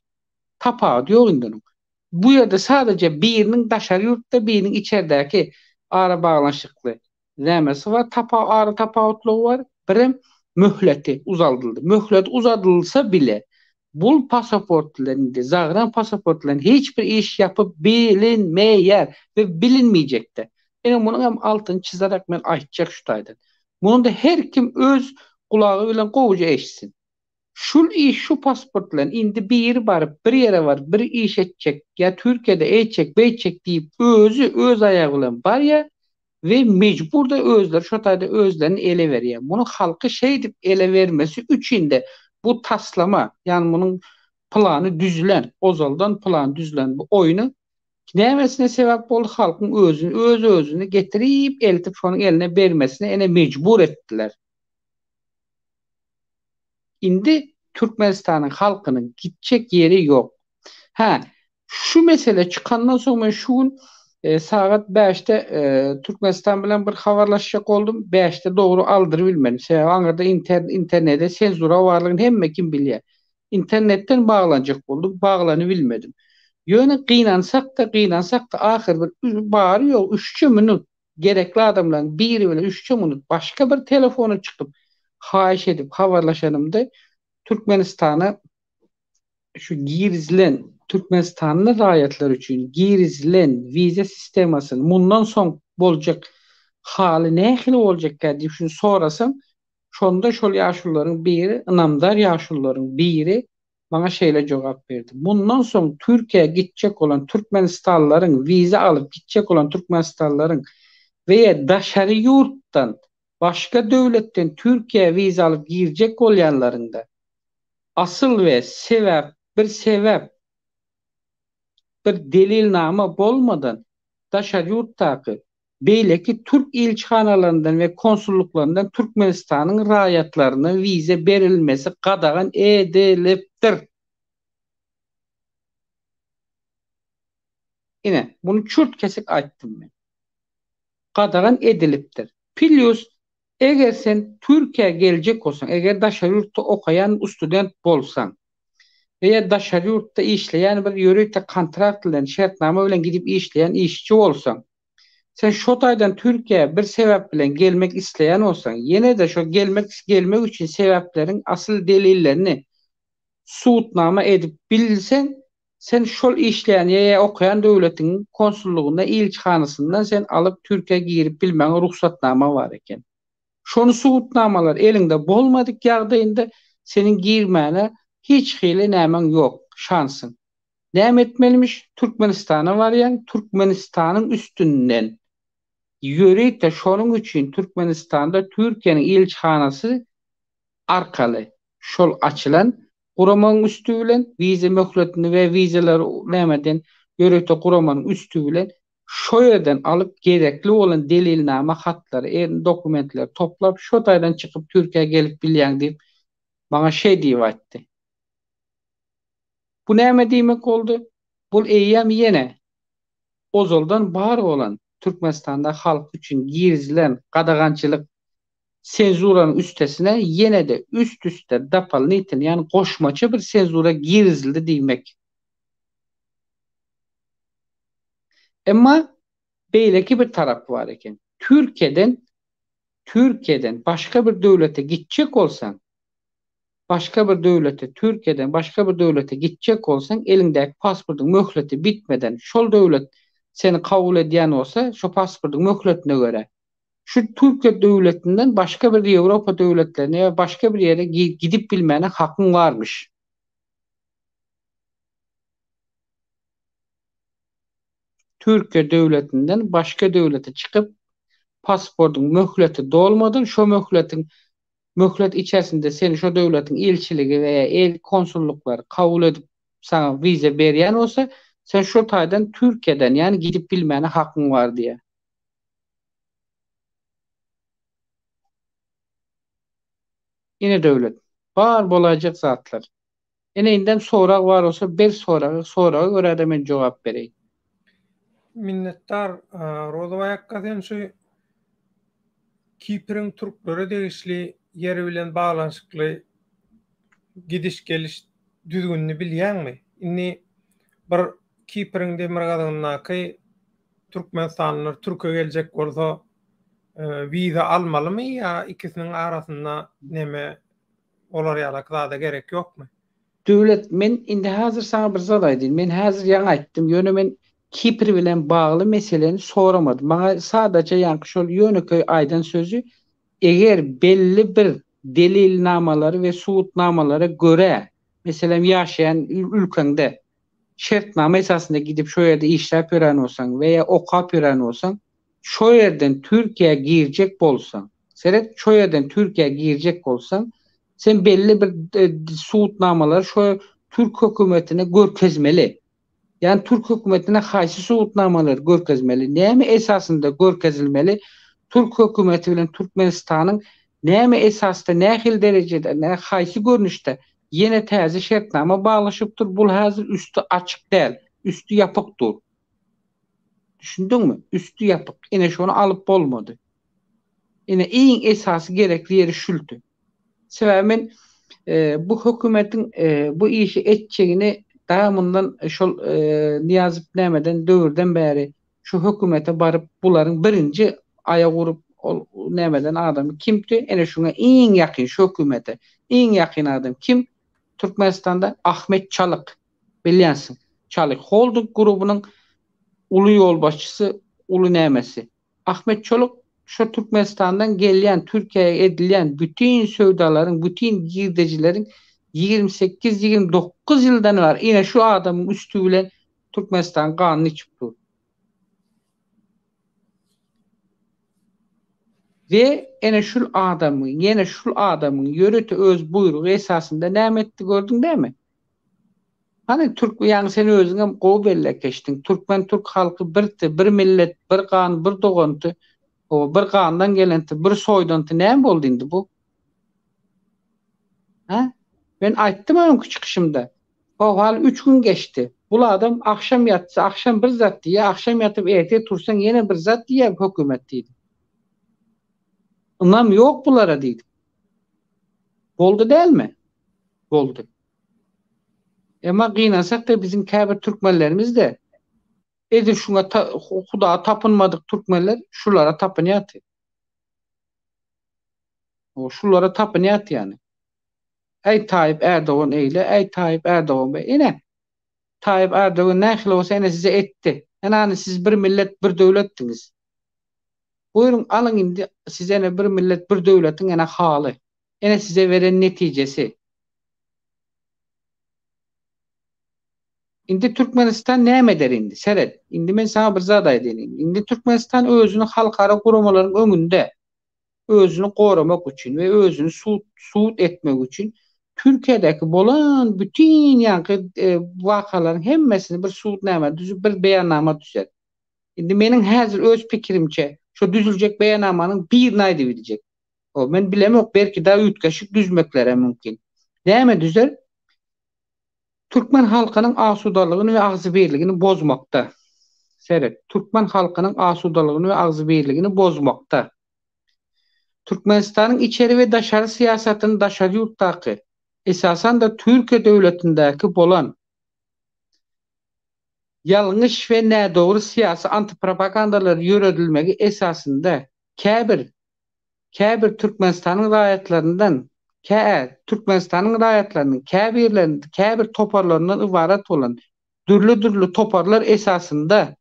Tapağı diyor indinin. Bu yerde sadece birinin daşarı yurtta birinin içerideki ara bağlanışıklı demesi var. Ara tapağıtlığı var. Birim mühleti uzadıldı. Mühlet uzadılsa bile bu pasaportlarında, zagran pasaportlarında hiçbir iş yapıp bilinmeyer ve bilinmeyecek de. Yani bunun hem altını çizerek ben aytacak şutaydı. Bunun da her kim öz kulağıyla kovucu eşsin. Şu pasportların indi bir yeri barıp bir yere var bir iş edecek ya Türkiye'de edecek beyecek deyip öz ayağıyla var ya ve mecbur da özler şu tayda özlerini ele veriyor. Bunu halkı deyip ele vermesi üçünde bu taslama yani bunun planı düzülen ozaldan plan düzülen bu oyunu neyemesine sebep oldu halkın özünü getirip elitip şunun eline vermesine ene mecbur ettiler. indi Türkmenistan'ın halkının gidecek yeri yok. Ha, şu mesele çıkandan sonra şu gün saat 5'te Türkmenistan bilen bir haberleşecek oldum. 5'te doğru aldır bilmedim. Ankara'da internette senzura varlığını hem kim biliyor. İnternetten bağlanacak oldum. Bağlanı bilmedim. Yöne kıynansak da ahir bir bağırıyor. 3 minut gerekli adamların biri bile 3 minut başka bir telefona çıkıp hayiş edip haberleşenimde Türkmenistan'a şu girizlen Türkmenistanlı raýatlar üçin girizlen vize sistemasını bundan soň boljak haly nähili boljak diýip şunu sorasam şonda şol ýaşullaryň biri ynamdar ýaşullaryň biri bana şeýle jogap berdi. Bundan soň Türkiýe gitjek olan Türkmenistanlylaryň vize alyp gitjek olan Türkmenistanlylaryň we daşary ýurtdan başga döwletden Türkiýe vize alyp girjek bolýanlaryň da asıl ve sebep bir delilname bolmadan daşary ýurtdaky beýleki Türk ilçhanalarından ve konsulluklarından Türkmenistan'ın raýatlaryna vize berilmesi qadağan edilipdir. Yine bunu çurt kesik aýtdym men. Qadağan edilipdir. Plus eger sen Türkiýe geljek bolsaň, eger daşary ýurtda okayan student bolsaň veya daşary ýurtda işleýän bir ýörekde kontrakt bilen, şertname bilen gidip işleýän işçi bolsaň, sen şo taýdan Türkiýe bir sebäp bilen gelmek isleýän bolsaň, ýene de şo gelmek üçin sebäpleriň asyl delillerini suwutnama edip bilsen, sen şol işleýän ýa okayan döwletiň konsullugunda, ilçhanasyndan sen alyp Türkiýe girip bilmäň ruhsatnama bar eken. Şonu suwutnamalar elinde bolmadyk ýagdaýynda senin girmäne hiç hili nämen yok, şansın. Näme etmelimiş? Türkmenistana barýan, Türkmenistanyň üstünden ýörik de şonuň üçin Türkmenistanda Türkiýeň ilçhanasy arkaly şol açylan guramanyň üstü bilen vize möhletini we vizeler nämeden ýörekde guramanyň üstü bilen şo ýerden alyp gerekli bolan delilname hatlary, dokumentler toplap şo taýdan çykyp Türkiýe'ye gelip bilýän diýip bana şey diýip aýtdy. Bu näme diýmek boldy? Bul eýýäm ýene ozaldan bar bolan Türkmenistanda halk üçin girizlen qadagançylyk senzuranyň üstesine ýene de üst-üste dapalnytin, ýani goşmaça bir senzura girizildi diýmek. Emma beýleki bir tarapy bar eken. Türkiýeden başga bir döwlete gitjek bolsaň, Türkiýeden başga bir döwlete gitjek bolsaň, elindäki pasportyň möhleti bitmeden şol döwlet seni kabul edýän bolsa, şo pasportyň möhletine göre şu Türkiýe döwletinden başga bir Ýewropa döwletlerine we başga bir ýere gidip bilmäne hakyň barmyş. Türkiýe döwletinden başga döwlete çykyp pasportyň möhleti dolmadan şo möhlet içerisinde seni şo döwletiň elçiligi veya el konsullukları kabul edip sana vize berýän bolsa, sen şo taýdan Türkiýeden ýani gidip bilmäne hakyň bar diýe. Ine döwlet bar bolajak zatlar. Eneýinden sorak bar bolsa bir soraga göre de men jogap bereýin. Minnettar Rozowaýakka şu Kipriň türklere degişli ýeri bilen baglanyşykly gidiş geliş düzgünni bilýärmi? Inni bir Kipriň demirgadynaky Türkmenistanlylar Türkiýe geljek bolsa vize almalymy ýa ikisiniň arasynda näme olar ýalak da gerek ýokmy? Döwlet men indi hazır sana bir zat aýdym. Men hazır ýa aýtdym. Ýöne men Kipr bilen bagly meseleni soramadym. Maňa sadece ýanky şol ýöneköy aýdan sözü eger belli bir delilnamalary we suwutnamalary göre meselem ýaşaýan ülkende şertname esasında gidip şo ýerde işläp ýören bolsaň weýa okap ýören bolsaň, şo ýerden Türkiýe'ye girjek bolsaň, şo ýerden Türkiýe'ye girjek bolsaň, sen belli bir suwutnamalary şo Türk hökümetine görkezmeli. Yani Türk hökümetine haýsy suwutnamalary görkezmeli. Näme esasında görkezilmeli? Türk hökümeti bilen Türkmenistanyň näme esasda, nähil derejede, näme haýsy görnüşde ýene täze şertnama baglaşypdyr. Bul häzir üstü açyk däl, üstü ýapykdyr. Düşündiňmi? Üstü ýapyk. Ene şonu alyp bolmady. Ene iň esasy gerekli ýeri şuldy. Sebäbi men bu hökümetiň bu işi etjegini daýamyndan şol Niýazyp nämeden döwürden bäri şu hökümete baryp bularyň birinji aýa gurup nämeden adamy kimdi? Ene şuňa iň ýakyn şu hökümete iň ýakyn adam kim? Türkmenistanda Ahmet Çalık. Bilýänsiň. Çalık holding grubunyň uly ýol başçysy, uly nämesi. Ahmet Çalık şu Türkmenistandan gelýän, Türkiýe'ye edilýän bütün söwdalaryň, bütün girdejilerin 28-29 ýyldan bar ine şu adamyň üstü bilen Türkmenistan ganyny içipdir. Ve ene şul adamyň ýöreti öz buyrugy esasında näme etdi gördüň dämi? Hani Türk ýani sen özüňe gowy bellekeşdiň. Türkmen Türk halky birti, bir millet, bir gan, bir doganty. O bir gandan gelenti, bir soýdanty näme boldy indi bu? Ha? Ben aýtdym öňkü çıkışymda. O hal 3 gün geçti. Bu adam akşam yatsa, akşam bir zat diye, akşam yatıp erteye tursan yine bir zat diye hökümet diýdi. Onam yok bulara diýdi. Boldy dälmi? Boldy. Emma gynansak da bizim käbir türkmenlerimiz de edir şuna Hudağa tapınmadık Türkmenler şulara tapınýaty. O şulara tapınýaty yani. Ey Tayyip Erdoğan eyle, ey Tayyip Erdoğan be. Ene Tayyip Erdoğan nähili bolsa ene size etdi. Enani siz bir millet, bir döwletdiňiz. Buyurun alın indi siz ene bir millet, bir döwletiň ene haly. Ene size veren netijesi. Indi Türkmenistan näme der indi? Seret. Indi men sana bir zat aýdyn. Indi Türkmenistan özüni halkara guramalyň öňünde özüni goramak üçin we özüni suut etmek üçin Türkiýedäki bolan bütün ýanky wakalaryň hemmesini bir suut näme düzüp bir beýannama düzer. Indi meniň häzir öz pikirimçe şu düzüljek beýannamanyň bir näde biljek. O men bilemok belki daha ütgeşik düzmeklere mümkin. Näme düzer? Türkmen halkynyň asudalygyny we agzyberligini bozmakda. Seret. Türkmen halkynyň asudalygyny we agzyberligini bozmakda. Türkmenistanyň içeri we daşary siýasatyny daşary ýurtdaky esasan da Türkiýe döwletindäki bolan ýalňyş we nädogry siýasy antipropagandalar ýöredilmegi esasında käbir Türkmenistanyň raýatlaryndan Türkmenistanyň raýatlarynyň käbir toparlaryndan ibaret bolan dürli toparlar esasında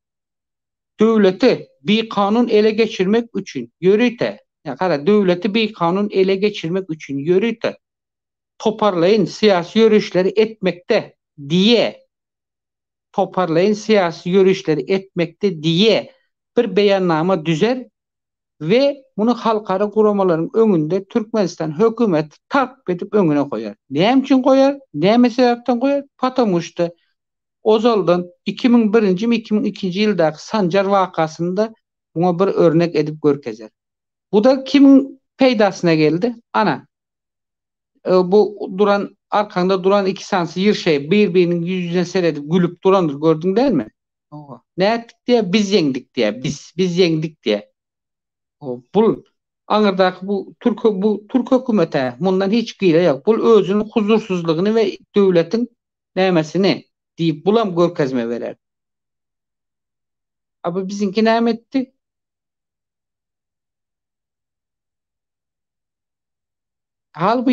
döwleti bir kanun ele geçirmek üçin ýörite. Ya kara döwleti bir kanun ele geçirmek üçin ýörite. Toparlayın siyasi yürüyüşleri etmekte diye bir beyannama düzer ve bunu halkara guramaların öňünde Türkmenistan hökümet takip edip öňüne koyar. Näme üçin koyar? Näme sebäpden koyar? Patamuşda Ozaldan 2001-2002 ýyldaky Sanjar wakasynda buna bir örnek edip görkezer. Bu da kimin peýdasyna geldi? Ana. Bu duran arkanda duran iki sansy ýer şey bir-biriniň ýüzüne seredip gülüp durandyr gördüň dälmi? Oha. Näetdik diye biz ýeňdik diye biz ýeňdik diye. O bul aňyrdaky bu Türk hökümete mundan hiç gyýra ýok. Bul özüniň huzursuzlygyny we döwletiň nämesini diýip bulam görkezme berer. Ama bizinki näme etdi? Hal bu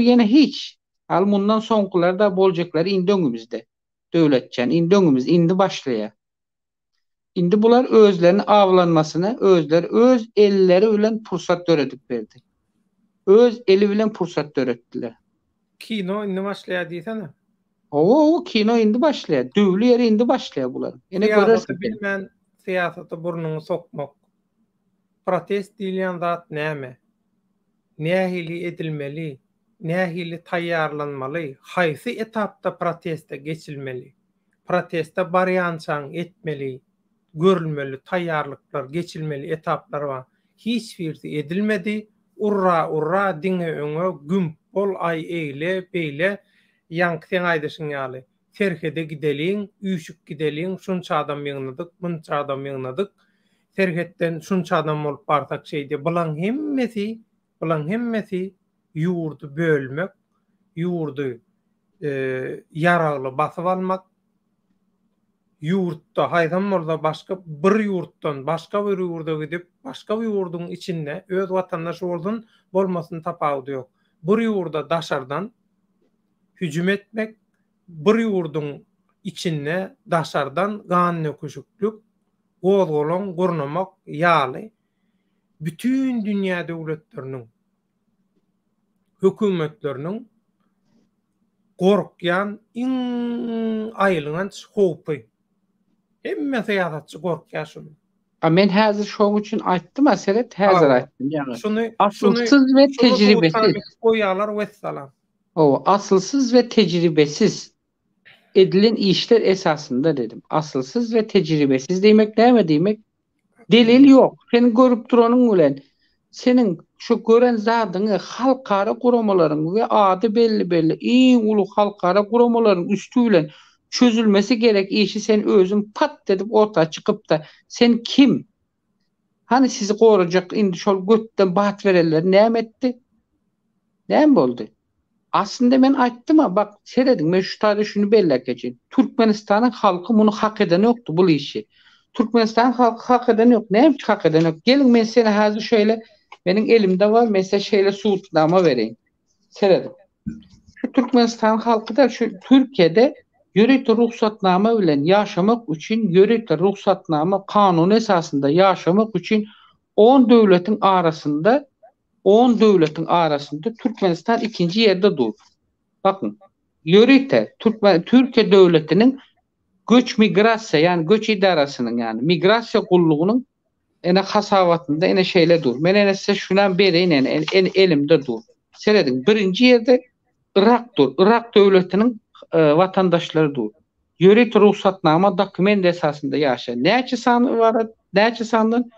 yine hiç. Hal bundan soňkularda boljaklary indi öňümizde. Döwletçän indi öňümüz indi başlaýar. Indi bular özlerini avlanmasyna öz elleri bilen pursat döredip berdi. Öz eli bilen pursat döretdiler. Kino indi başlaýar diýsene. O kino indi başlaýar. Döwli ýeri indi başlaýar bular. Ene görersiň bilmän siýasata burnuny sokmak. Protest diýilen zat näme? Nähili edilmeli, nähili taýýarlanmaly, haýsy etapda proteste geçilmeli, proteste barýançaň etmeli, görülmeli, taýýarlyklar geçilmeli etaplar bar. Hiç birisi edilmedi, urra urra diňe öňe gümp bol ay eýle beýle ýanky aýdyşyň ýaly. Terhede gideliň, üýşük gideliň, şunça adam ýygnadyk, munça adam ýygnadyk. Terhetden şunça adam bolup bartak şeýdi. Bulan hemmesi ýurdu bölmek, ýurdu ýaragly basyp almak, ýurtda haýdan bolsa başga bir ýurtdan başga bir ýurda gidip başga bir ýurdun içinde öz watandaşy boldun bolmasyn tapawdy ýok. Bir ýurda daşardan hüjüm etmek, bir ýurdun içinde daşardan gan nöküşüklük, gozgolan gurnamak ýaly bütün dünýä döwletleriniň hökümetleriniň gorkyan iň aýlyňan howpy. Hemme siyasatçı korkýar şunu. Men häzir şoň üçin aýtdym, Aselet, häzir aýtdym. Ýani Şunu asylsız we tejribesiz. Goýarlar vesselam. Asılsız ve tecrübesiz edilen işler esasında dedim. Asılsız ve tecrübesiz demek näme demek? Delil yok. Seni görüp duranın bilen senin şu gören zadyňy halkara guramalaryň we ady belli iň ulu halkara guramalaryň üstü bilen çözülmesi gerek işi sen özün pat dedip orta çıkıp da sen kim? Hani sizi koruyacak indi şol götten bahat verenler näme etdi? Näme boldy? Aslında men aýtdym ha, bak seredin, men şu taýda şunu bellek geçin. Türkmenistanyň halky muny hak eden ýokdy bu işi. Türkmenistanyň halky hak eden ýok. Näme hak eden ýok? Gelin men seni häzir şöyle, benim elimde var, mesela şeýle suwutnama bereýin. Seredin. Şu Türkmenistanyň halky da şu Türkiýede ýörekli ruhsatnama bilen ýaşamak üçin ýörekli ruhsatnama kanun esasında ýaşamak üçin 10 döwletiň arasında Türkmenistan ikinci yerde dur. Bakın, yörükte Türkiye devletinin göç migrasiya, yani göç idarasının, yani migrasiya kulluğunun ene hasavatında ene şeyle dur. Men ene size şunan bereyin elimde dur. Seyredin, birinci yerde Irak dur. Irak devletinin vatandaşları dur. Yörükte ruhsatnama dokument esasında yaşa. Ne açısan var? Ne açısandın?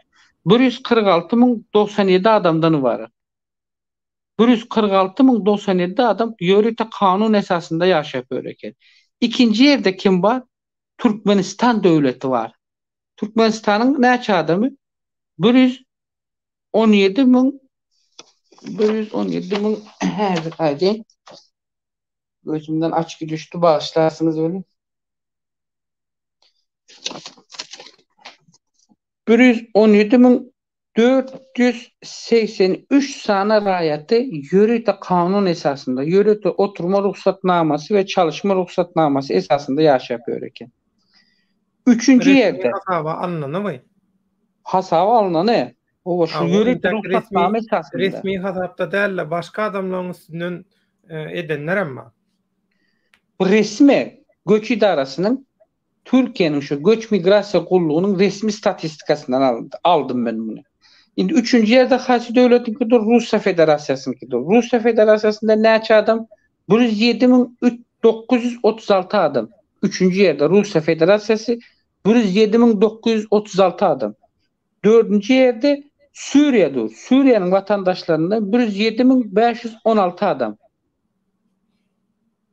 146.097 adamdan var. 146.097 adam yörükte kanun esasında yaşayıp öyreken. İkinci yerde kim var? Türkmenistan devleti var. Türkmenistan'ın ne adamı? 117.000 hadi gözümden açık düştü, bağışlarsınız öyle. 117.483 sana raýaty yörükde kanun esasında, yörükde oturma ruhsatnaması ve çalışma ruhsatnaması esasında yaşayıp öyreken. Üçüncü yerde hasaba alınanı mı? Hasaba alınanı. O şu yörükde ruhsatnama esasında. Resmi hasapta değil, başka adamların üstünden edenler ama. Resmi göç idarasının Türkiye'nin şu göç migrasiya kulluğunun resmi statistikasından aldım ben bunu. Şimdi üçüncü yerde Hasi Devleti'nkidir, Rusya Federasyası'nınkidir. Rusya Federasyası'nda ne adam? 107.936 adam. Üçüncü yerde Rusya Federasyası 107.936 adam. Dördüncü yerde Suriye'dir. Suriye'nin vatandaşlarından 107.516 adam.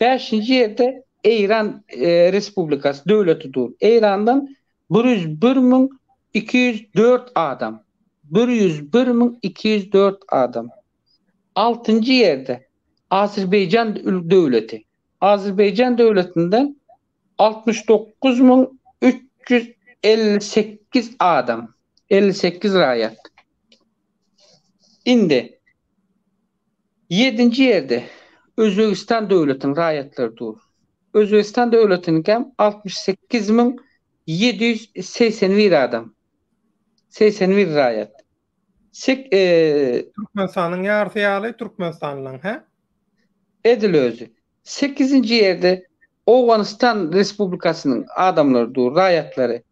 Beşinci yerde İran Respublikası devletidir. İran'dan 101.204 adam. 101.204 adam. Altıncı yerde Azerbaycan devleti. Azerbaycan devletinden 69.358 adam. 58 raýat. Indi 7. yerde Özbekistan devletinin raýatları dur. Özbekistan devletinin hem 68.781 adam. 81 raýat. Türkmenistan'ın yarısı ýaly Türkmenistan'dan ha? Edil özü. 8. yerde Afganistan Respublikasının adamları dur, raýatları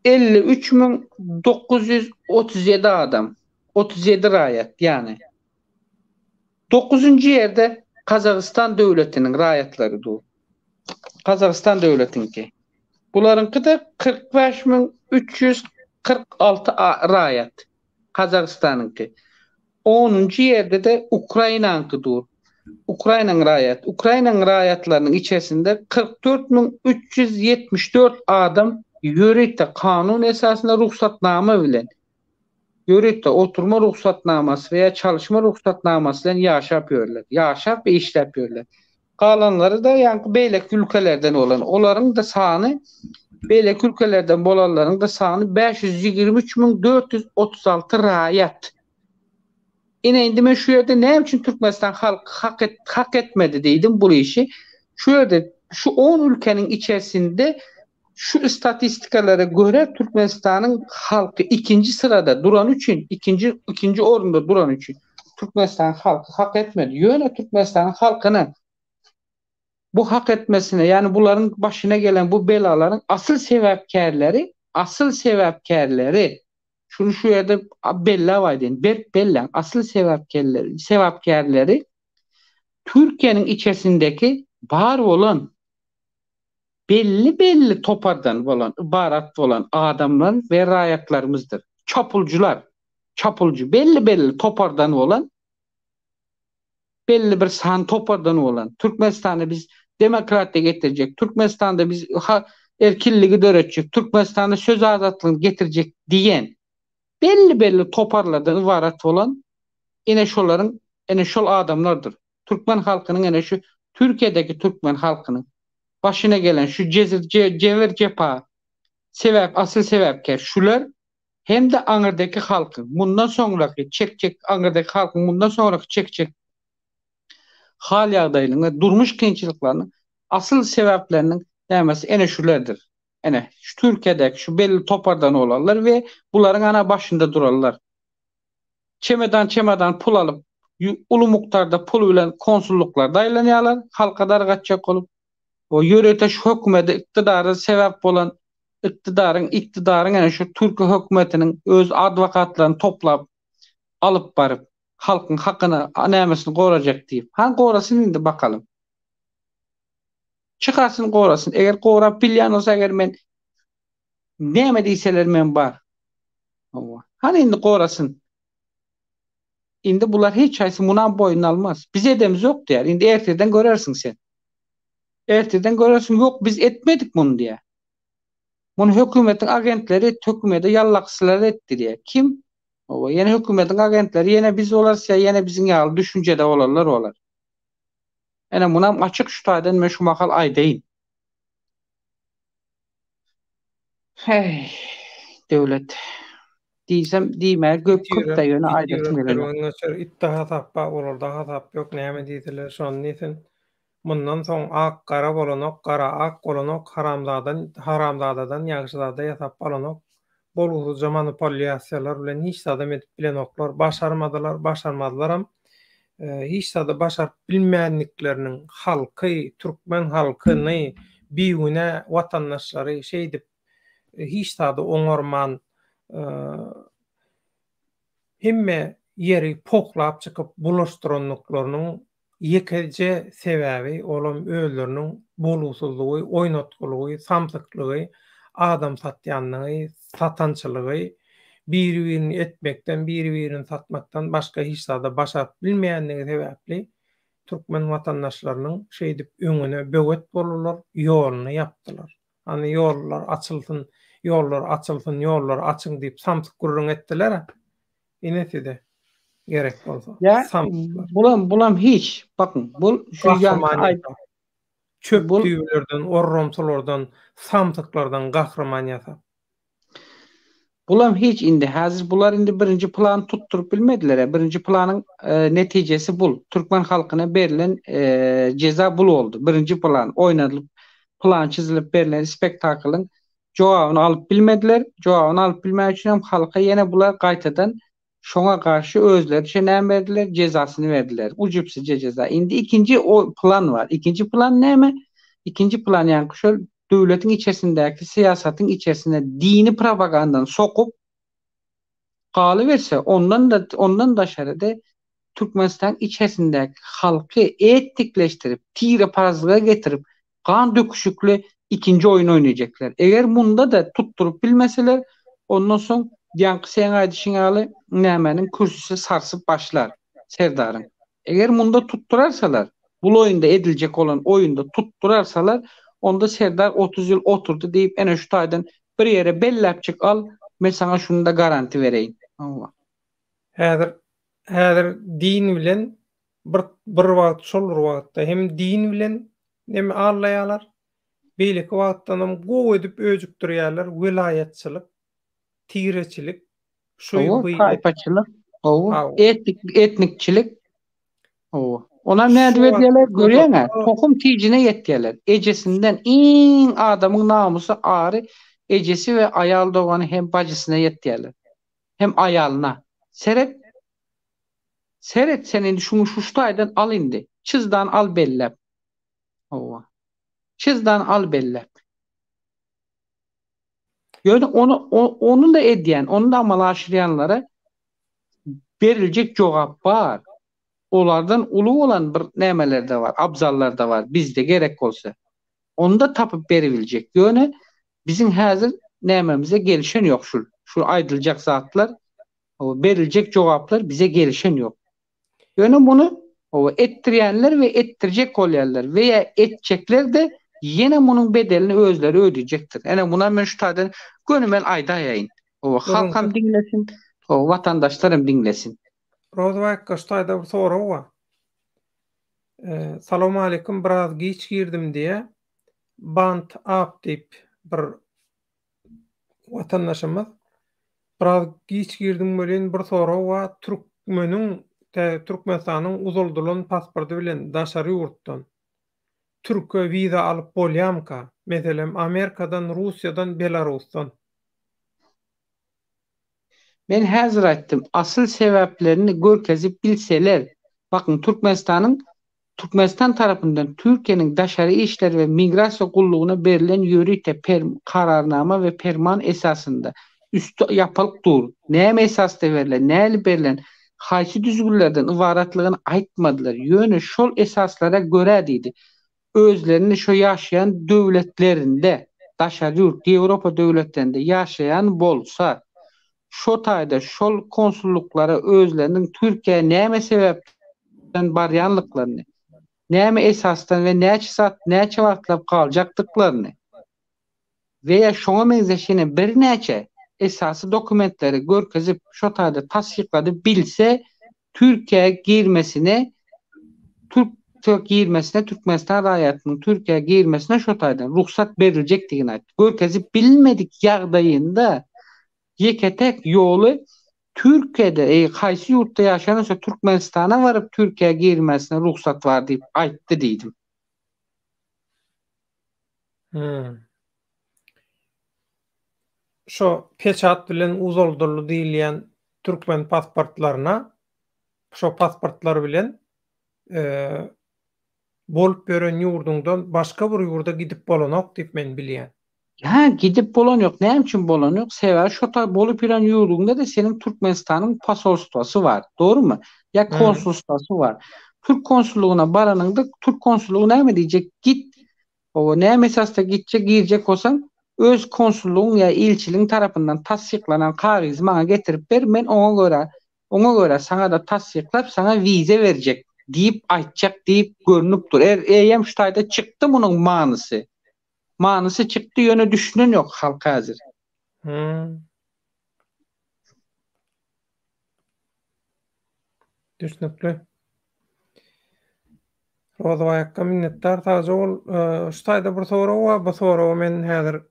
53.937 adam. 37 raýat yani. 9. yerde Kazakistan devletinin raýatları dur. Kazakistan devletinki. Bularınki de 45.346 raýat. Kazakistan'ınki. 10. yerde de Ukrayna'nınki dur. Ukrayna'nın rayet. Ukrayna'nın rayetlerinin içerisinde 44.374 adam yörükte kanun esasında ruhsatname bilen yörükte oturma ruhsatnaması veya çalışma ruhsatnaması ile yaşapıyorlar. Yaşap ve işlepiyorlar. Kalanları da yani beylek ülkelerden olan. Onların da sanı beylek ülkelerden bolanların da sanı 523.436 rayet. Indi men şu yerde ne için Türkmenistan halkı hak etmedi deydim bu işi. Şu yerde şu 10 ülkenin içerisinde şu istatistikalara göre Türkmenistan'ın halkı ikinci sırada duran için, ikinci orunda duran için Türkmenistan halkı hak etmedi. Yöne Türkmenistan halkını bu hak etmesine yani bunların başına gelen bu belaların asıl sebepkarları şunu şu yerde bella vaydin. Bella asıl sebepkarları Türkiye'nin içerisindeki var olan belli topardan olan, ibaret olan adamlar ve rayaklarımızdır. Çapulcu belli topardan olan belli bir san topardan olan Türkmenistan'ı biz demokratiye getirecek, Türkmenistan'da biz erkilliği öğretecek, Türkmenistan'da söz azatlığını getirecek diyen belli toparlardan ibaret olan eneşol adamlardır. Türkmen halkının eneşi Türkiye'deki Türkmen halkının başına gelen şu cevher cepha asıl sebepkar şular hem de Ankara'daki halkın bundan sonraki Ankara'daki halkın bundan sonraki çekecek hal yağdaylığına durmuş kıyınçılıklarının asıl sebeplerinin demesi eneşulerdir. Yani şu Türkiye'deki şu belli topardan olanlar ve bunların ana başında durarlar. Çemedan pul alıp ulu muktarda pul bilen konsulluklar daylanıyorlar. Halka dar kaçacak olup o yörete şu hükümete iktidarı sebep olan iktidarın yani şu Türkiye hükümetinin öz advokatlarını toplayıp alıp barıp halkın hakkını nemesini koruyacak deyip korasın indi bakalım. Çıkarsın korasın. Eğer kora bilyan olsa eğer men neme deyseler men bar. Indi korasın. İndi bunlar hiç aysı bundan boyun almaz. Bize edemiz yok der. İndi erteden görersin sen. Erteden görersin yok biz etmedik bunu diye. Bunu hükümetin agentleri hükümete yallaksılar ettiriyor. Kim? Yine hükümetin agentleri yine biz olarsa yine bizim yağlı düşüncede olar. Yani buna açık şu taydan meşhur makal ay deyin. Hey, devlet. Diysem diyme köp da yöne aydatım gelene. İttaha tappa olur daha tap yok näme diýdiler şonu diýsin. Mundan soň ak gara bolanok, gara ak bolanok haramzadadan ýagşyzada ýasap bolanok. Boluwsyca manipulyasiýalar bilen hiç adam edip bilenoklar başarmadylaram. Hiç sada başaryp bilmänlikleriniň halky, türkmen halkyny biýüne watandaşlary şeýdip hiç sada oňarman himme yeri poklap çykyp bulaşdyranlyklarynyň ýekije sebäbi olam öýleriniň boluwsuzlygy, oýnatgylygy, samsyklygy, adam satýanlygy, satançylygy, biri-birini etmekden, biri-birini satmaktan başga hiç sada başaryp bilmeýänligi sebäpli türkmen watandaşlarynyň şeýdip öňüne böwet bolurlar, ýoluny ýapdylar. Hani ýollar açylsyn diýip samsyk gurrun etdiler. Inetide gerek bolsa. Ya bulam hiç bakın bu şu yankı çöp düýlerden, orromsalardan, samsyklardan gahrman ýasap. Bulam hiç indi hazır bular indi birinci plan tutturup bilmediler. Birinci planın neticesi bul. Türkmen halkyna berilen ceza bul oldu. Birinci plan oynadılıp plan çizilip berilen spektaklın jogabyny alıp bilmediler. Jogabyny alıp bilmek üçin hem halka yine bular gaýtadan şoňa karşı özleri näme berdiler? Cezasyny berdiler. Ucupsyca ceza. Indi ikinci o plan var. İkinci plan näme? İkinci plan ýani şol döwletiň içerisindäki siýasatyň içerisine dini propagandanı sokup galyberse ondan da şerede Türkmenistan içerisindäki halky etnikleştirip, tire parazlyga getirip, kan döküşükli ikinci oyun oynayacaklar. Eğer bunda da tutturup bilmeseler ondan soň Diýen sen aýdyşyň aly nämenin kürsüsü sarsıp başlar Serdaryň. Eger munda tutturarsalar, bu oýunda ediljek olan oýunda tutturarsalar, onda Serdar 30 ýyl oturdy diýip ene şu taýdan bir ýere belläpçik al, men sana şunu da garanti bereýin. Allah. Häzir din bilen bir wagt şol wagtda hem din bilen hem allaýalar beýleki wagtdanam gowy edip öjükdirýärler, wilayetçilik, tireçilik, O taypaçylyk, o etnikçilik. O. Ona näde diýerler? Görýäňä, tokum tijine ýetdiler. Ejesinden iň adamyň namusy ary, ejesi we aýal dogany hem bajysyna ýetdiler. Hem aýalyna. Seret senin şunu şuştaýdan al indi. Çizdan al belläp. O. Çizdan al belläp. Ýöne onu da edýän, onu da amal aşyrýanlara beriljek jogap bar. Olardan ulu olan bir nämeler de var, abzallar da var. Bizde gerek bolsa. Onu da tapıp beribiljek. Ýöne bizim häzir nämemize gelişen ýok şu aýdyljak zatlar, o beriljek jogaplar bize gelişen ýok. Ýöne bunu o ettirýänler we ettirjek bolýarlar we etjekler de yine bunun bedelini özleri ödeyecektir. Yani buna men şu taýdan gönümen aýdaýyn. O halkam dinlesin, o vatandaşlarım dinlesin. Rozwak gaştaýda bir soraw bar. Salam aleikum, biraz geç girdim diye bant ap diýip bir vatandaşymyz biraz geç girdim bilen bir soraw bar. Türkmenistanyň uzaldylan pasporty bilen daşary ýurtdan Türkiýe wiza alyp bolýamka? Meselem Amerikadan, Russiýadan, Belarusdan. Men häzir aýtdym, asyl sebäplerini görkezip bilseler. Bakın Türkmenistan tarapyndan Türkiýenin daşary işler we migrasiýa gullugyna berilen ýörüte kararnama we ferman esasında üstü ýapylyp dur. Näme esasda berilen, näli berilen, haýsy düzgünlerden ibaratlygyny aýtmadylar. Ýöne şol esaslara göre diýdi. Özlerini şu yaşayan dövletlerinde, daşary ýurt, Ýewropa dövletlerinde yaşayan bolsa, şu taýda şol konsulluklara özlerinin Türkiýe näme sebäpden barýanlyklaryny, näme esasdan we näçe wagtlap kaljakdyklaryny veya şoňa meňzeşine bir näçe esasy dokumentleri görkezip şu taýda tasdiklady bilse, Türkiýe girmesine Türkmenistan raýatynyň Türkiýe girmesine şu taýdan ruhsat beriljek diýen aýtdy. Görkezip bilmedik ýagdaýynda ýeketek ýoly Türkiýede haýsy ýurtda ýaşansa Türkmenistana baryp Türkiýe girmesine ruhsat bar diýip aýtdy diýdim. Şo peçat bilen uzaldyrly diýilýän Türkmen pasportlaryna şo pasportlar bilen bolup beren ýurdundan başga bir ýurda gidip bolanok diýip men bilýän. Ha, gidip bolan yok. Näme üçin bolan yok? Sebäbi şu taý bolup bilen ýurdunda da senin Türkmenistanyň pasolstwasy var. Doğru mu? Ya konsulstwasy var. Türk konsullugyna baranyňda Türk konsullugy näme diýjek? Git. O näme esasda gitjek, girjek bolsaň öz konsullugyň ya ilçiliň tarapyndan tasdiklanan kagyzy maňa getirip ber, men ona göre sana da tasdiklap sana vize verecek diýip aýtjak diýip görünüpdir. Eýem şu taýda çykdy munyň manysy. Manysy çykdy, ýöne düşünen ýok halk häzir. Düşünükli. Rozwakka minnetdar. Taýja ol şu taýda bir soraw bar, bu soraw men häzir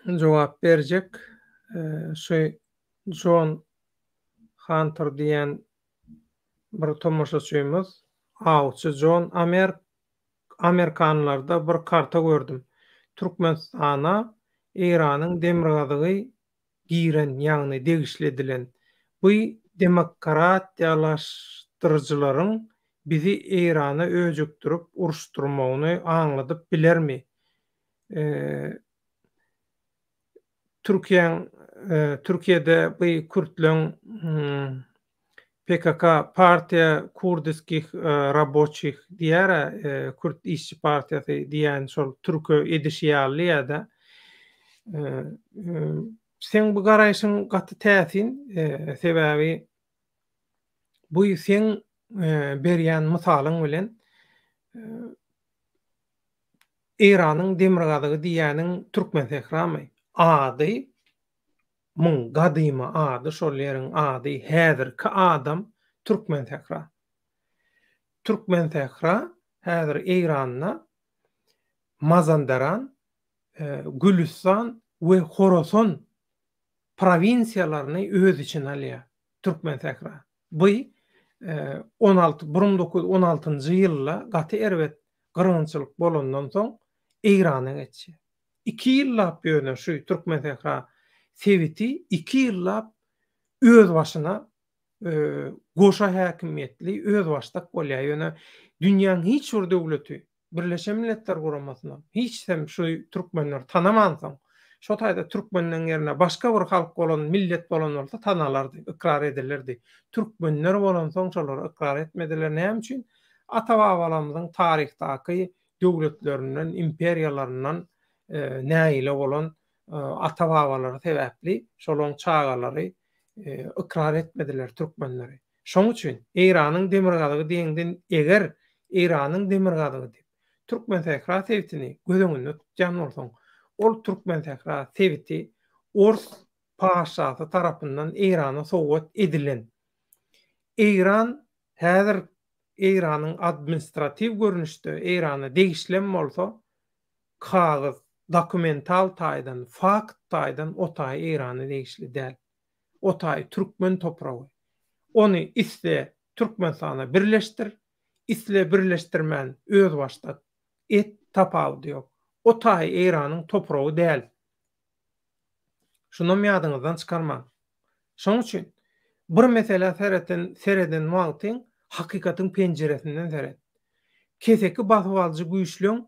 jogap berjek. Şu John Hunter diýen bir tomoşaçymyz. Awçy John Amerikanlarda bir karta gördüm. Türkmenistana Iranyň demirgazygy giren, ýagny degişledilen. Bu demokratiýalaşdyrjylaryň bizi Irana öjükdirip uruşdurmagyny aňladyp bilermi? Türkiýede bu Kürtleň PKK Partiya Kurdiskih Raboчих diýär, Kürt işçi partiýasy diýen şol türkü edişýärli ýa-da sen bu garaýşyň gaty täsin, sebäbi bu sen berýän mysalyň bilen Iranyň Demirgazygy diýäniň türkmen sähramy ady mun gadyma ady şol ýeriň ady häzirki adam türkmen sähra. Türkmen sähra häzir Iranyna Mazandaran, we Khorasan provinsiýalaryny öz içine alýar türkmen sähra. Bu 1916-njy ýylda gaty erbet gyrgynçylyk bolandan soň Irana geçdi. 2 ýyllap ýöne şu türkmen sähra Sewiti 2 ýyllap öz başyna goşa häkimiýetli öz başdak bolýar. Ýöne dünýäniň hiç bir döwleti Birleşen Milletler Guramasyna hiç hem şu türkmenler tanamansam, şo taýda türkmenden ýerine başga bir halk bolan, millet bolan bolsa tanalardy, ikrar edilerdi. Türkmenler bolan soň şolar ikrar etmediler. Näme üçin? Ata-babalarymyzyň tarihdaky döwletlerinden, imperiýalaryndan näile bolan ata-babalary sebäpli şolaryň çagalary ikrar etmediler türkmenleri. Şoň üçin Iranyň Demirgazygy diýenden eger Iranyň Demirgazygy diýip türkmen sähra Sewitini gözüňde tutjan bolsaň, ol türkmen sähra Sewiti Ors paşasy tarapyndan Irana sowgat edilen. Iran häzir Iranyň administrativ görnüşde Irany degişlen bolsa, kagaz, dokumental taýdan, fakt taýdan o taý Irany degişli däl. O taý türkmen topragy. Ony isle Türkmenistana birleştir, isle birleşdirmän öz başda et tapawdy ýok. O taý Iranyň topragy däl. Şunu ýadyňyzdan çykarma. Şoň üçin bir mesele sereden wagtyň hakykatyň penjeresinden seret. Keseki basyp alyjy güýçlüň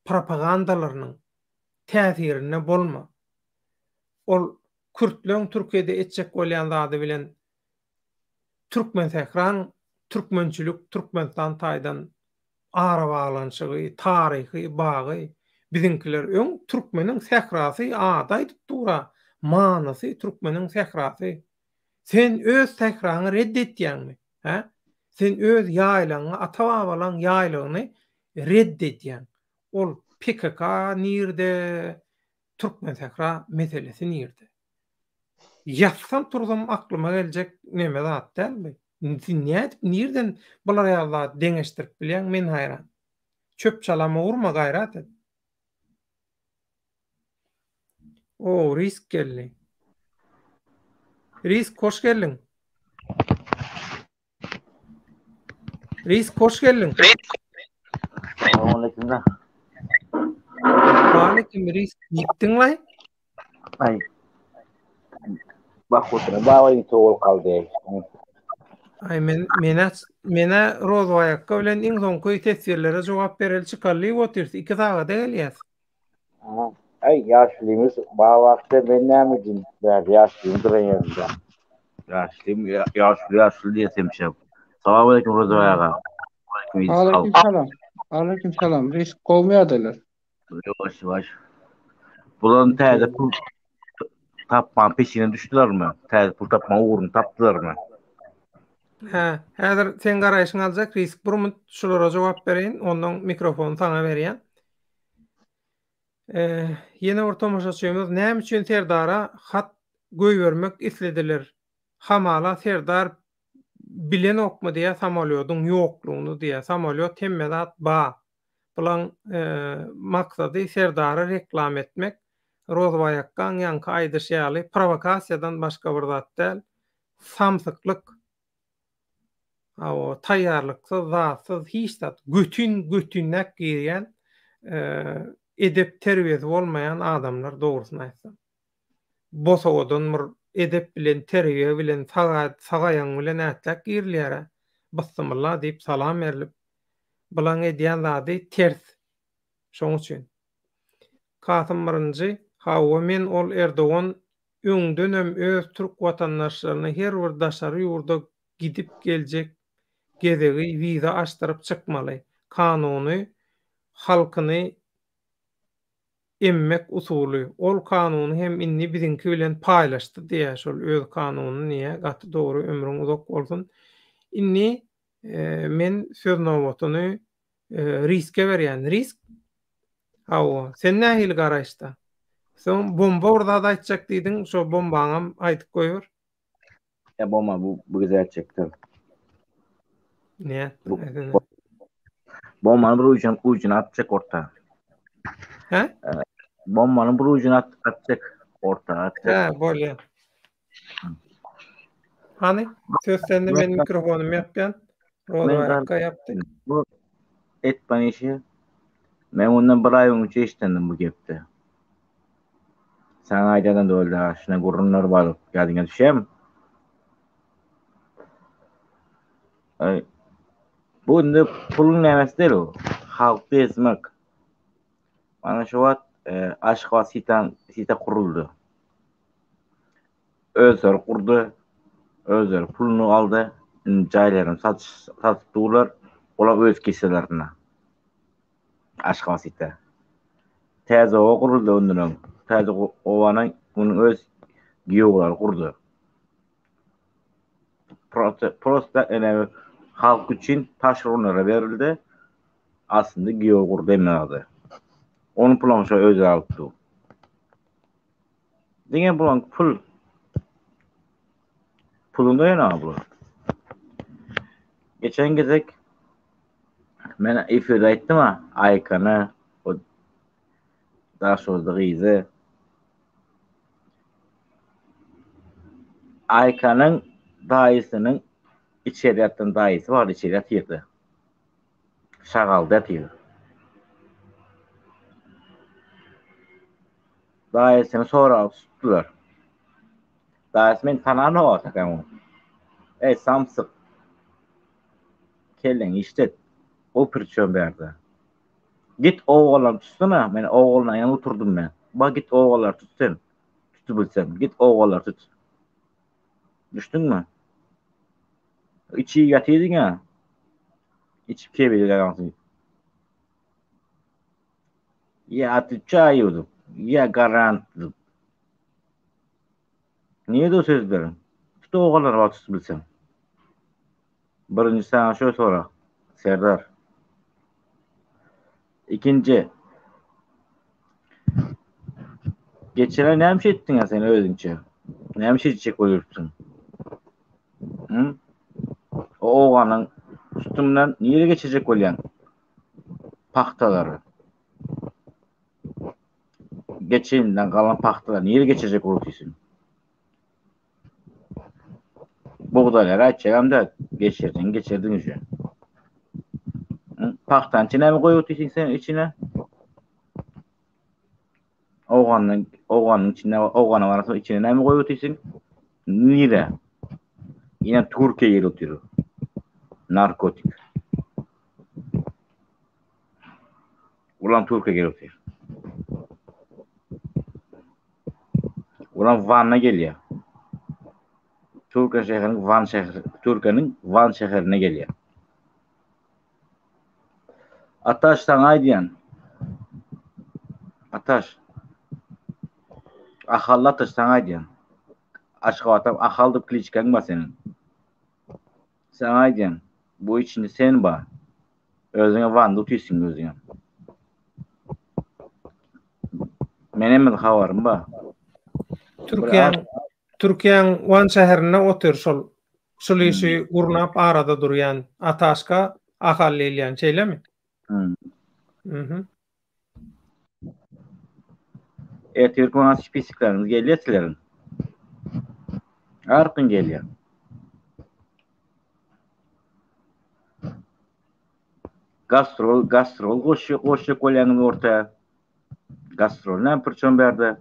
propagandalarynyň täsirine bolma. Ol Kürtlüň Türkiýede etjek bolýan zady bilen türkmen sähran, türkmençilik, Türkmenistan taýdan ara baglanşygy, taryhy, bagy bizimkiler öň türkmeniň sährasy adaý dura, manasy türkmeniň sährasy. Sen öz sährany reddetýänmi? Ha? Sen öz ýaýlaňy, ata-babalaň ýaýlagyny reddetýän. Ol PKK nirde, türkmen sähra meselesi nirde? Ýatsam tursam aklyma geljek neme zat dälmi? Nirden bular ýaly deňeşdirip bilýän men haýran. Çöp çalama urma gaýrat et. O risk geldi. Risk hoş geldin. Risk hoş geldin. Selamünaleyküm. Aleyküm risk. Gittin lay? Ay. Bak otur. Bağlayın toğul kaldı. Ay mene rozwayakka bilen iň soňky tesirlere jogap bereli çykarly oturdy. 2 sagata gelýär. Ay yaşlıymış. Bağlakta ben näme der yaşlıyım duran yerinde. Yaşlıyım yaşlı diýesemşem. Selamünaleyküm Rozwayaga. Aleyküm selam. Risk gowmaýadylar. Yavaş. Bulan täze pul tapman peşine düşdüler mi? Täze pul tapma uğrunu tapdylar mı? Häzir sen garaýşyň aljak risk burmut şolara jogap bereýin, ondan mikrofonu taňa berýän. Ýene bir tomoşaçymyz näme üçin Serdara hat göýbermek islediler. Hamala Serdar bilen okmy diýe samolyotyň ýoklugyny diýe samolyot temmedat ba. Bulan maksady Serdara reklam etmek, rozwayakkan ýanky aýdyşýaly provokasiýadan başga bir zat däl. Samsyklyk, o taýýarlyksyz, zatsyz hiç zat götünnek giýen edep terbiyesi bolmayan adamlar doğrusunu aýtsam. Bosogodan bir edep bilen terbiýe bilen sagaýan bilen ätlek girlýär. Bismillah diýip salam berilip bulan edýän zady ters. Şoň üçin Kasym 1-nji hawa men ol Erdogan öňden öz türk watandaşlaryny her bir daşary ýurda gidip geljek gezegi wiza açdyryp çykmaly. Kanuny halkyny emmek usuly. Ol kanuny hem inni biziňki bilen paýlaşdy diýär şol öz kanunyny niýe gaty dogry ömrüň uzak bolsun. Inni men söz nowatyny riske berýän. Risk hawa sen nähili garaşda? Sen bomba orada da aýtjak diýdiň, şo bombaňam aýtyp goýur. Ya bomba bu güzel çekti. Ne? Bombanın bir ucuna atacak orta. He? Bombanın bir ucuna atacak orta. Atacak. He, bolýar. Hani? Söz sende, men mikrofonum ýapýan. Rodawaka yapdy. Bu etmen işi. Men ondan bir ay önce iştendim bu gepte. Sen aydadan da öldü. Şuna gurrunlar var. Geldiğine düşeyim. Bu indi pulun nämäsi değil o. Halkı ezmek. Bana şu wat aşk ve sita kuruldu. Özler kurdu. Özler pulunu aldı. Caylarını sattılar. Ola öz keselerine. Aşk ve sita. Teze o kuruldu ondan. Teze ovanın bunun öz giyoğlar kurdu. Prospekt önemli. Halk için taşeronlara verildi. Aslında giyoğur demedi. Onu planşa özel aldı. Diye bulan pulunda yana bu. Geçen gezek ben ifade ettim ha Aykan'a o daha sonra gize Aykan'ın dayısının içeriyattan dayısı var, içeriyat yedi. Şagalda yatıyor. Dayısını sonra tuttular. Dayısı men tananı o takamı. Samsık. Kellen işte o pırçön berdi. Git oğlan tutsana. Men oğluna yan oturdum ben. Bak git oğlanlar tutsun. Tutubilsem. Git oğlanlar tut. Düştün mü? İçi yatıyordun ya. İçip kebeliler yansın. Ya atı çayıyordum. Ya garantıyordum. Niye de o sözlerin? Tut oğlanlar var tutubilsem. Birinci sana şöyle sonra. Serdar. İkinci. Geçene ne bir şey ettin ya sen öldünce? Ne bir şey çiçek oluyorsun? Hı? O oğlanın üstümden niye geçecek olayan? Pahtaları. Geçeğinden kalan pahtalar niye geçecek oluyorsun? Buğdayları açacağım da geçirdin işte. Pahtanın içine mi koyuyorsun sen içine? Oğlanın içine, oğlanın arasında içine ne mi koyuyorsun? Nire? Yine Türkiye yer oturuyor. Narkotik. Ulan Türkiye yer oturuyor. Ulan Van'a geliyor. Türkiye'nin Van şehrine geliyor. Ataş sana diyen. Ataş. Ahallı ataş sana diyen. Aşkı atam ahaldı kliçken var senin. Sana diyen. Bu içinde sen var. Özüne Van'da tutuyorsun özüne. Menem havarım var. Türkiye'nin Van şäherine otur şol işi gurnap arada durýan Ataşka ahally elýän şeýlemi? Türkmen spisikleriniz gelýärsilerin. Arpın gelýär. Gastrol goşu kolyanın ortaya. Gastrol ne pırçon berdi?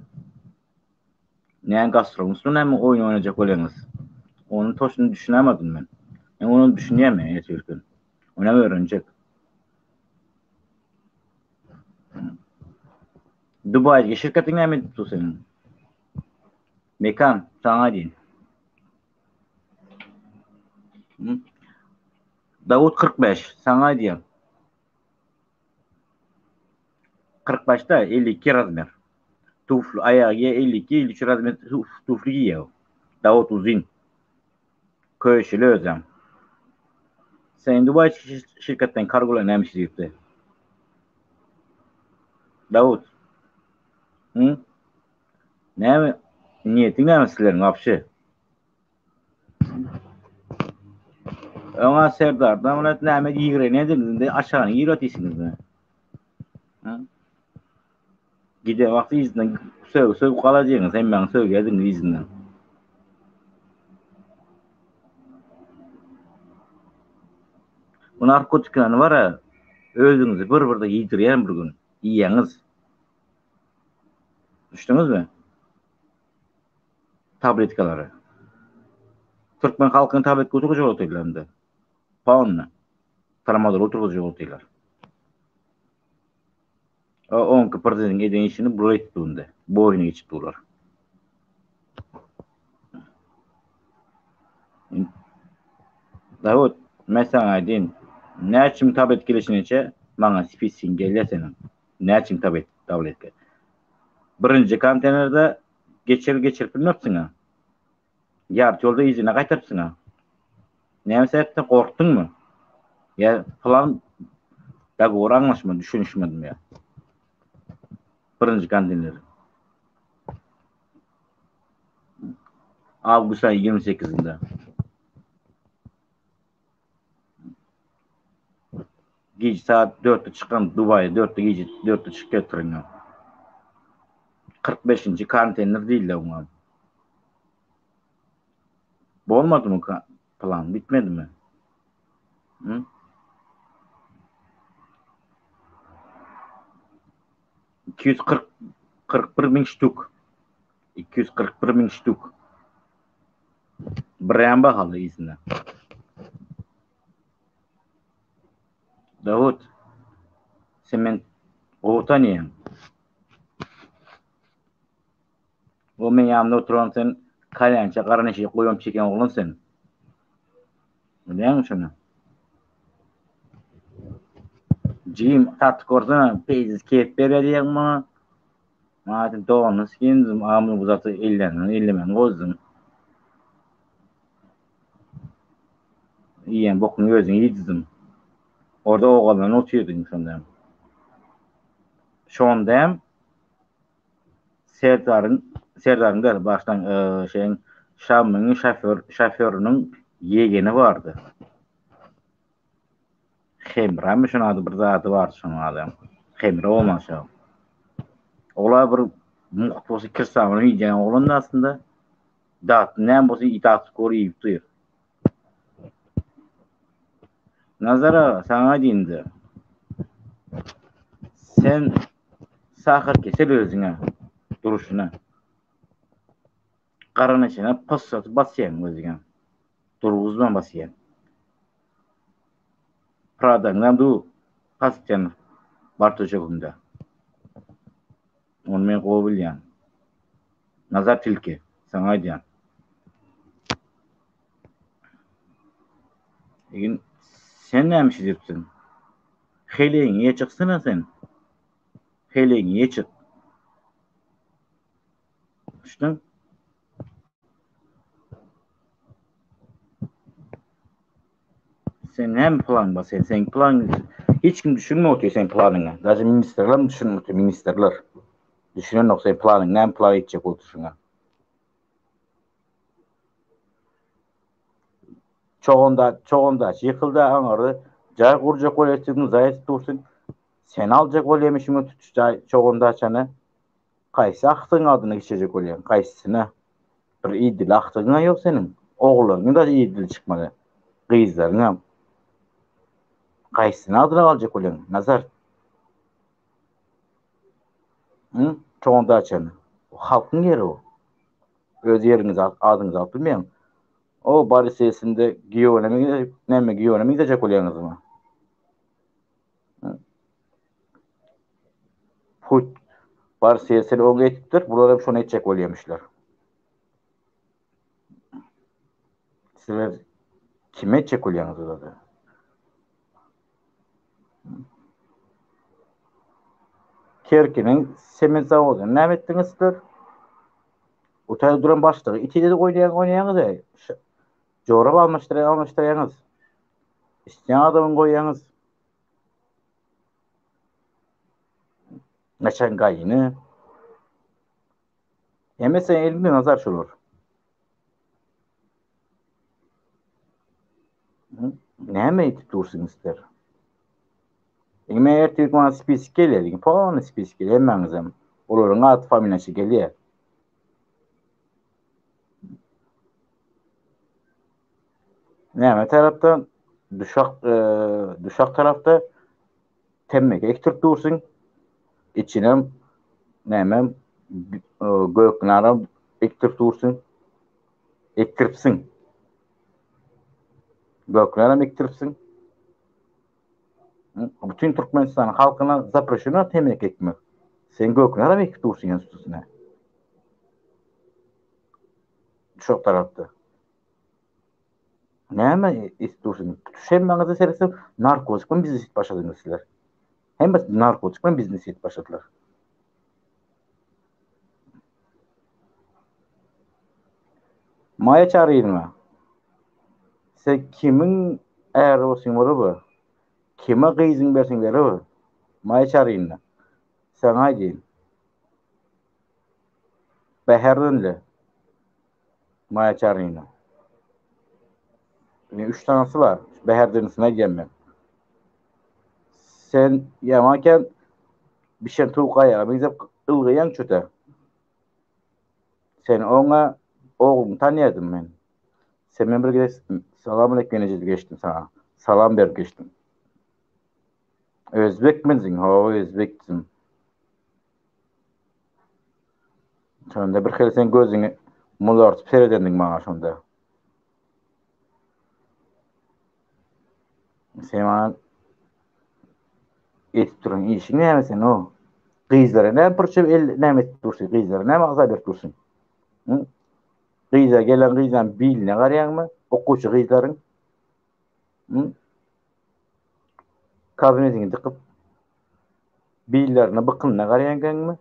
Ne gastrolun üstüne mi oyun oynayacak olyanız? Onun toşunu düşünemedim ben. Onu düşüneyemem Türk'ün. Ona öğrenecek. Dubai'deki şirketin ne mi tuttu senin? Mekan, sana diyeyim. Davut 45, sana diyeyim. 45'ta 52 razmer. Tuflu ayağı 52 53 razmer tuflu giyiyor. Davut Uzun. Köşeli özem. Sen Dubai şirketten kargola neymiş deyipti? Davut. Hı? Ne niyetin ne sizlerin apşı? Ona Serdar'dan ona näme giýire ne dediniz? Aşağıya giýretýsiniz mi? Ha? Gide wagty izinden söw galajagyňyz, hem men söw geldim izinden. Bu narkotikany bara özüňizi bir-birde ýitirýän bir gün iýeňiz. Düşdüňizmi? Tabletkalary. Türkmen halkyny tabletka oturgujy bolýardy. Paunna. Tramadol oturgujy bolýar. O onky prezident eden işini bura etdiğinde boyuna geçip durlar. Davut, mesela aydın, näçim tablet gelişince bana spisin gelýär senin. Näçim tabletka. Birinci konteynerde geçirip bilmepsiňa. Ýarty ýolda izine gaýtarypsyňa. Näme sebäpden korktuňmy? Ya falan da doğru anlaşma düşünüşmedim ya. Birinci konteyner. Ağustos ayı 28'inde. Gece saat 4'te çıkan Dubai'ye 4'te gece 4'te çık götürün. 45. konteyner değil de umarım. Bu olmadı mı plan? Bitmedi mi? Hı? $241.000 ştuk. 241.000 ştuk. Birden bahalı izine. Davut, sen otanıyım. O men yanımda oturan sen kalyança karanışı koyuyorum çeken oğlun sen. Biliyor musun? Jim tat korsana peyziz kep berediyen mi? Madem doğanız kendim amını buzatı ellemen bozdum. Yiyen bokunu gözünü yedizdim. Orada oğlanı oturuyordum şundayım. Şondayım. Serdar'ın da baştan Şam'ın şoförünün yegeni vardı. Hemra mı şunun adı bir zatı vardı şunun adı. Hemra olmaz şu. Ola bir muhtosu kırsamını yiyeceğin oğlun da aslında dağıtı nem bozu itaat skoru yiyip duyur. Nazara sana deyindi. Sen sahır kesel özüne duruşuna. Karanışına pasatı basıyan özüne. Durğuzman basıyan. Prada'ndan du pasıyan Bartoşev'unda. Onu men qow bilýän. Nazar tilki, sana aýdýan. Egin sen näme diýipsin? Heleň ýe çyksyna sen. Heleň ýe çık. Düşdün? Sen hem plan bas, sen plan hiç kim düşünmüyor sen planını. Gazi ministerler mi düşünmüyor? Ministerler. Düşünen noksa planın, näme plan edecek oturşuna. Çoğunda yıkıldı anarı. Jay kuracak kolektini zayet dursun. Sen alacak olemişimi tutuşta çoğunda açanı. Kaysi aktığın adını geçecek oleyen. Kaysisine. Bir idil aktığına yok senin. Oğullarının da idil çıkmadı. Kıyızlarına. Kaysisine adını alacak oleyen. Nazar. Hı? Çoğunda açanı. O halkın yeri o. Öz yeriniz adınız alıp bilmiyorum. O bari sesinde giyonemine gidecek oleyeniniz mi? Put var siyasal oğlu etiptir. Buralar hep şunu edecek oluyormuşlar. Sizler kime edecek oluyorsunuz orada? Kerkinin sement zavodunu näme etdiňizler? Otay duran başlygy itide de oynaýaňyz. Jorap almaşdyraýaňyz. İsteýän adamyň goýaňyz. Näçen gaýyny. Emese elinde nazar şolar. Näme etip dursunuzlar? Eňme ertip bana spesik gelýär, pony spesik gelýär meňizem. Olaryň at familiýasy gelýär. Näme tarapdan düşak tarapda temmek ektirip dursun. İçinem näme göknara ektirip dursun. Ektiripsin. Göknara ektiripsin. Bütün Türkmenistan halkyna zaproşyna temmek ekmek. Sen göknara ektirip dursun ýa-da çok tarapda. Näme istursun? Şemmaňyza sersem narkotik bilen biznes başladyňyz sizler. Hem narkotik bilen biznes et başladylar. Maya çarýyňmy? Sen kimin äri bolsaň bolary? Kime gyzyň bersiň berýär? Maya çarýyňmy? Sen aýdyn. Beherdinle. Maya çarýyňmy? 3 tanesi var. Beherdin'sine gelmem. Sen yamaken bir şey tuğaya, bize ılgıyan çöte. Sen ona oğlum tanıyadım ben. Sen ben bir selamünaleyküm geçtim sana. Salam ver geçtim. Özbek misin? Ha, Özbek'tim. Sonra bir kere sen gözünü mulartıp seyredendin bana şunda. Sen bana etip duran işin näme sen o? Gyzlara näme pırçıp näme etip dursun? Gyzlara näme azap berip dursun? Gyza gelen gyzan biline garaýanmy? Okuwçy gyzlaryň? Kabinetiňe dıkyp billerini bıkynyna garaýanmy?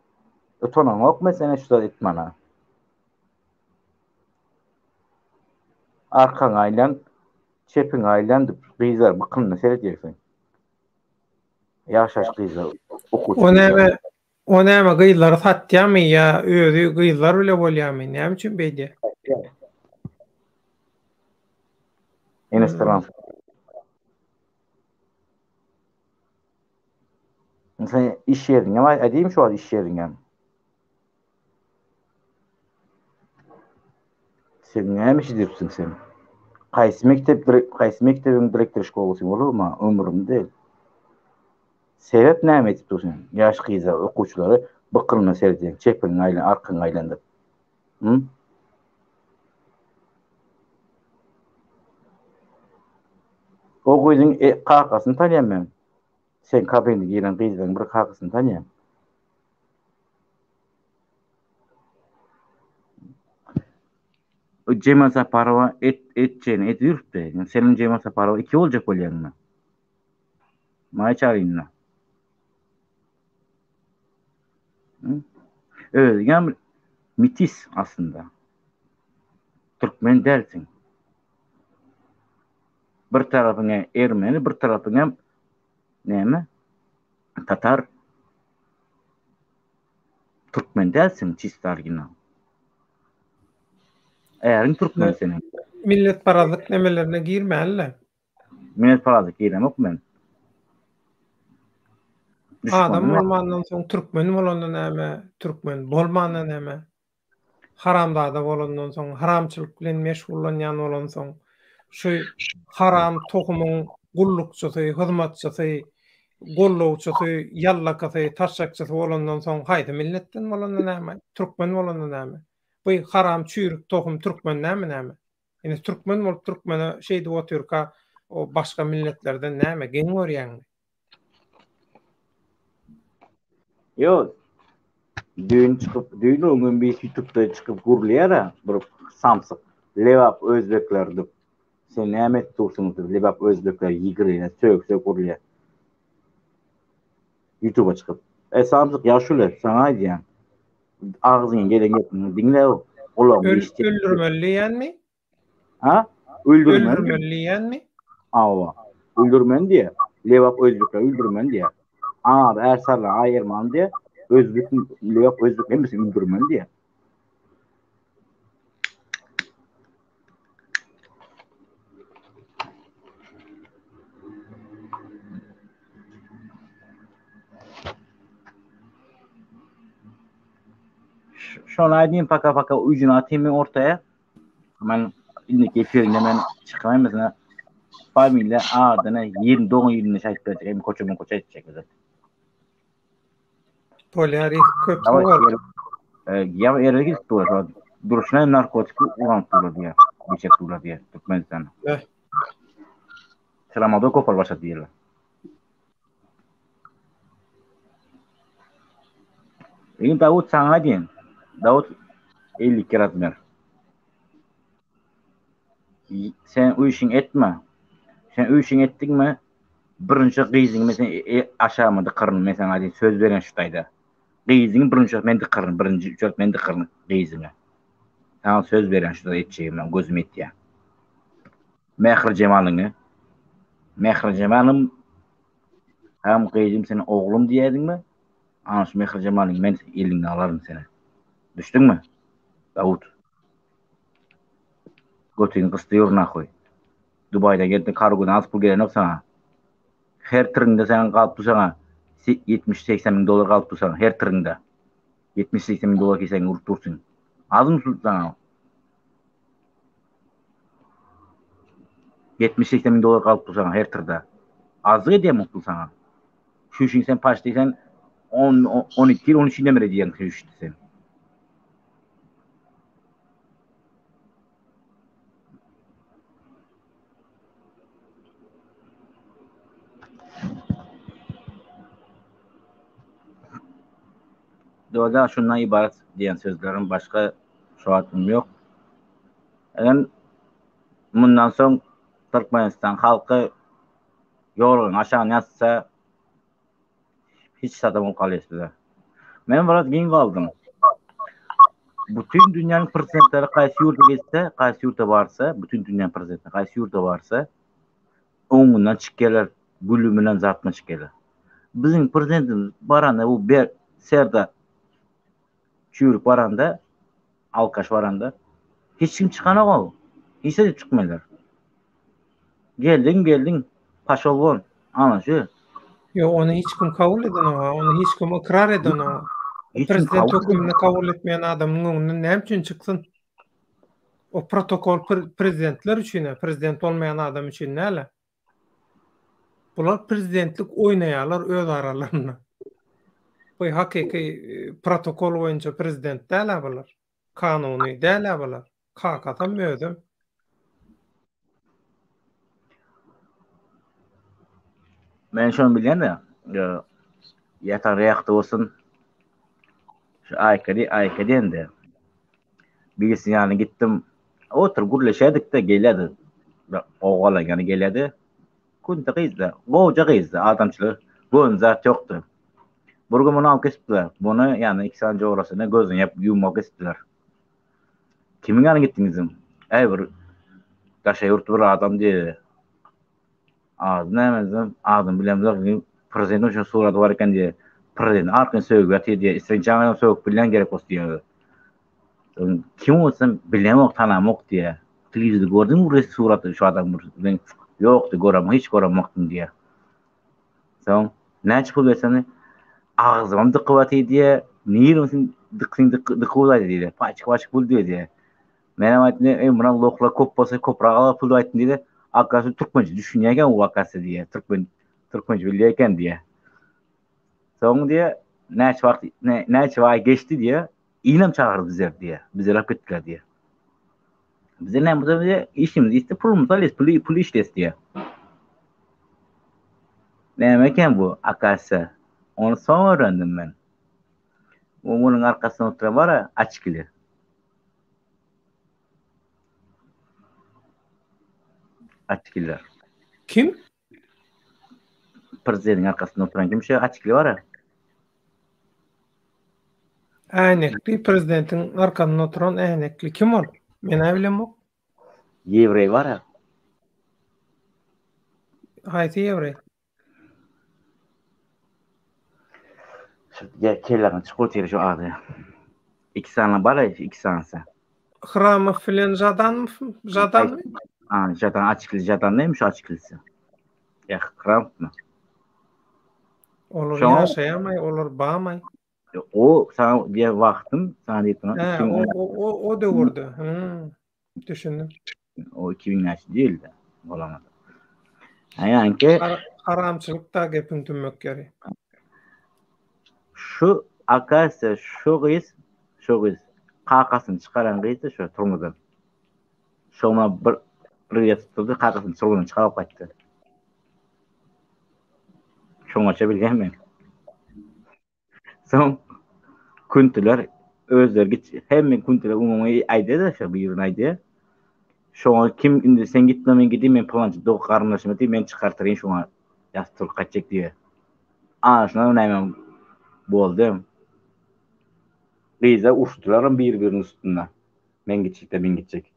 Ötonaň okma sen şu etmana. Arkaň aýlan, çepiň aýlandyp gyzlar bıkynyna seredýärsiň. Ýaşaş gyzlar okuwçy. O näme gyzlary satýarmy ýa özü gyzlar bile bolýarmy? Näme üçin beýdi? Instagram. Sen iş yerine ama edeyim şu an iş yerine. Sen näme iş edipsin sen? Kaysy mektebiň direktor şkolasyň bolurmy? Ömrümde değil. Sebep näme etip dursun? Ýaş gyza okuwçylary bıkynyna seredýär, çepini aýlan, arkaň aýlandyp. O gyzyň kakasyny tanýam ben. Sen kabinede giren gyzyň bir kakasyny tanýam. O Cemal Saparova etçeni edýärdi. Senin Cemal Saparova 2 boljak bolýarmy? Maya çarýyňmy? Yani mitis aslında. Türkmen dersin. Bir tarafına Ermeni, bir tarafına näme? Tatar. Türkmen dersin çistargina. Eğerin Türkmen senin. Millet parazlık nemelerine girmeli. Millet parazlık giremek men. Adam bolmandan soň Türkmen bolandan näme? Türkmen bolmandan näme? Haramdada bolandan soň, haramçylyk bilen meşgullanýan bolan soň, şu haram tohumyň gullukçysy, hyzmatçysy, gollawçysy, ýallakysy, taşşakçysy bolandan soň haýdy milletden bolandan näme? Türkmen bolandan näme? Bu haram çüýrük tohum Türkmen näme? Ýani Türkmen bolup Türkmene şeýdi otyrka o başga milletlerden näme geň görýäňmi? Yo, düğün oğlum bir YouTube'da çıkıp gurlaya bir samsık Levap Özbeklerdi. Sen näme tursunuz Levap Özbekler yigirine sök gurlaya. YouTube'a çıkıp Samsyk ýaşuly sana diýen. Ağzyň gelen gepini dinle o. Ulamy işdi. Öldürmeliýänmi? Ha? Öldürmen diye. Öldürmeliýänmi? Awa. Öldürmen diye. Lewap özlükle öldürmen diye. Anar ersarla ayırman diye. Özlük lewap özlük emis öldürmen diye. Şonu aydın paka ucunu atayım ortaya. Ben indiki efirinde ben çıkamayım mesela. Familya ardına 20 doğum yılını şahit verecek. Hem koçumun koça edecek. Poliarif köpçe var. Ya yere git doğru. Duruşuna narkotik ulan tuğla diye. Geçek tuğla diye. Türkmenistan. Sıramada kopar başa diyelim. Ini Davut sana diyen. Davut 50 kere atmer. Sen o işin etme. Sen o işin ettin mi? Birinci gıyzin mesela aşağımada kırın. Mesela hadi söz veren şutayda. Gıyzin birinci men dıkırın. Birinci üçört men dıkırın gıyzine. Sana söz veren şutayda etçeyim ben. Gözüm etti ya. Mehri Cemal'ını. Mehri Cemal'ım hem gıyzim senin oğlum diyedin mi? Anış Mehri Cemal'ın men elini alarım seni. Düştün mü? Davut. Götüğün kıstı yoruna koy. Dubai'da geldin kargona az pul gelen yok sana. Her tırında sen kalıp sana 70-80 bin dolar kalıp sana her tırında. 70-80 bin dolar kesen vurup dursun. Az mı tut sana? 70-80 bin dolar kalıp sana her tırda. Azı ediyor mutlu sana. Şu işin sen paştıysan 12 yıl 13 yıl demir ediyorsun şu işte sen. Doğada şundan ibaret diyen sözlerin başka şuatım yok. Yani bundan sonra Türkmenistan halkı yolun aşağı yazsa hiç satamam kalesizler. Ben biraz gen kaldım. Bütün dünyanın prezidentleri qaysi yurda geçse, qaysi yurda varsa, bütün dünyanın prezidentleri qaysi yurda varsa, oňundan çykýarlar, gülümünden zatına çykýarlar. Bizim prezidentimiz baranda bu bir serda çürük baranda, alkaş baranda hiç kim çıkana ol. Hiç de çıkmaýlar. Geldin, paşolgon. Ana şu. Yo, onu hiç kim kabul eden o, onu hiç kim ikrar eden o. Prezident hükümini kabul etmeyen adamın öňünden näme üçin çyksyn? O protokol prezidentler üçin, prezident olmayan adam üçin näle? Bular prezidentlik oýnaýarlar öz aralarynda. Bu hakyky protokol boýunça prezident däl bular. Kanuny däl bular. Kakata mödüm. Men şonu bilýän-de, ýatan reýakda bolsun. Şu aýkady endi. Birisi ýany gitdim. Otur gürleşedik-de geledi. Oğala ýany geledi. Kunta gyzdy. Goja gyzdy adamçylyk. Bön zat ýokdy. Bir gün muny alyp kesipdiler. Muny ýany 2 saat jograsyna gözüni ýap ýummak kesipdiler. Kimin ýanyna gitdiňizim? Bir daşa ýurtda bir adam diýdi. Näme adam bilemzek prezident üçin surata bar eken diye prezident arkyny söýüp ýaty diye istinjaňa söýüp bilen gerek bolsa diýdi. Kim olsam bilemok tanamok diye. Televizde gördüm bu suraty şu adam ben ýokdy görem hiç göremektüm diye. Soň näçe pul bersene ağzymam dıkwaty diye niýesin dıkwaty diye. Paçk pul diye. Menem aýtdy munan lokla kop bolsa koprak pul aýtdy diye. Akasy türkmençe düşünýärken o akasy diye. Türkmençe bilýärken diye. Soň diye näçe wagt geçdi diye iňem çağırdı bizler diye. Bizler hak etdiler diye. Bizler näme bolsa diye işimiz iste pulumuz alys pul işles diye. Näme eken bu akasy? Onu soň öğrendim men. Onuň arkasynda oturan bara açkyly. Açkylar. Kim? Prezidentin arkasında oturan kim şey açıklı var ya. Ähnekli prezidentin arkanına oturan ähnekli kim ol? Men bilmem o. Yevrey var ya. Hayti Yevrey. Ya kellerin çıkıp yeri şu adı. 2 sene var ya, 2 senesi. Hramov filan jadan mı? Jadan mı? Jadan açıklı, jadan neymiş açıklısı? Ya Hramov mu? Olur Şoňa yaşayamay, olur bağmay. o sana bir vaktim sana deyip O döwürde. Düşündüm. o 2000 yaş değil de olamadı. Yani ki Haramçılıkta gepin tümmek geri. şu akasa şu kız kakasını çıkaran kız şu turmudan. Şoma bir yatırdı kakasını turmudan çıkarıp kaçtı. Şoňaça bilgenmen. Son kuntular özleri hemme kuntular umumy aýdy da şu bir aýdy. Şoňa kim indi sen gitme men gideyim men palancı dog garmlaşma diýip men çıkartyryn şoňa ýastyr kaçacak diýe. Şuna näme boldy? Bize uçtular birbirinin üstüne. Men gidecek.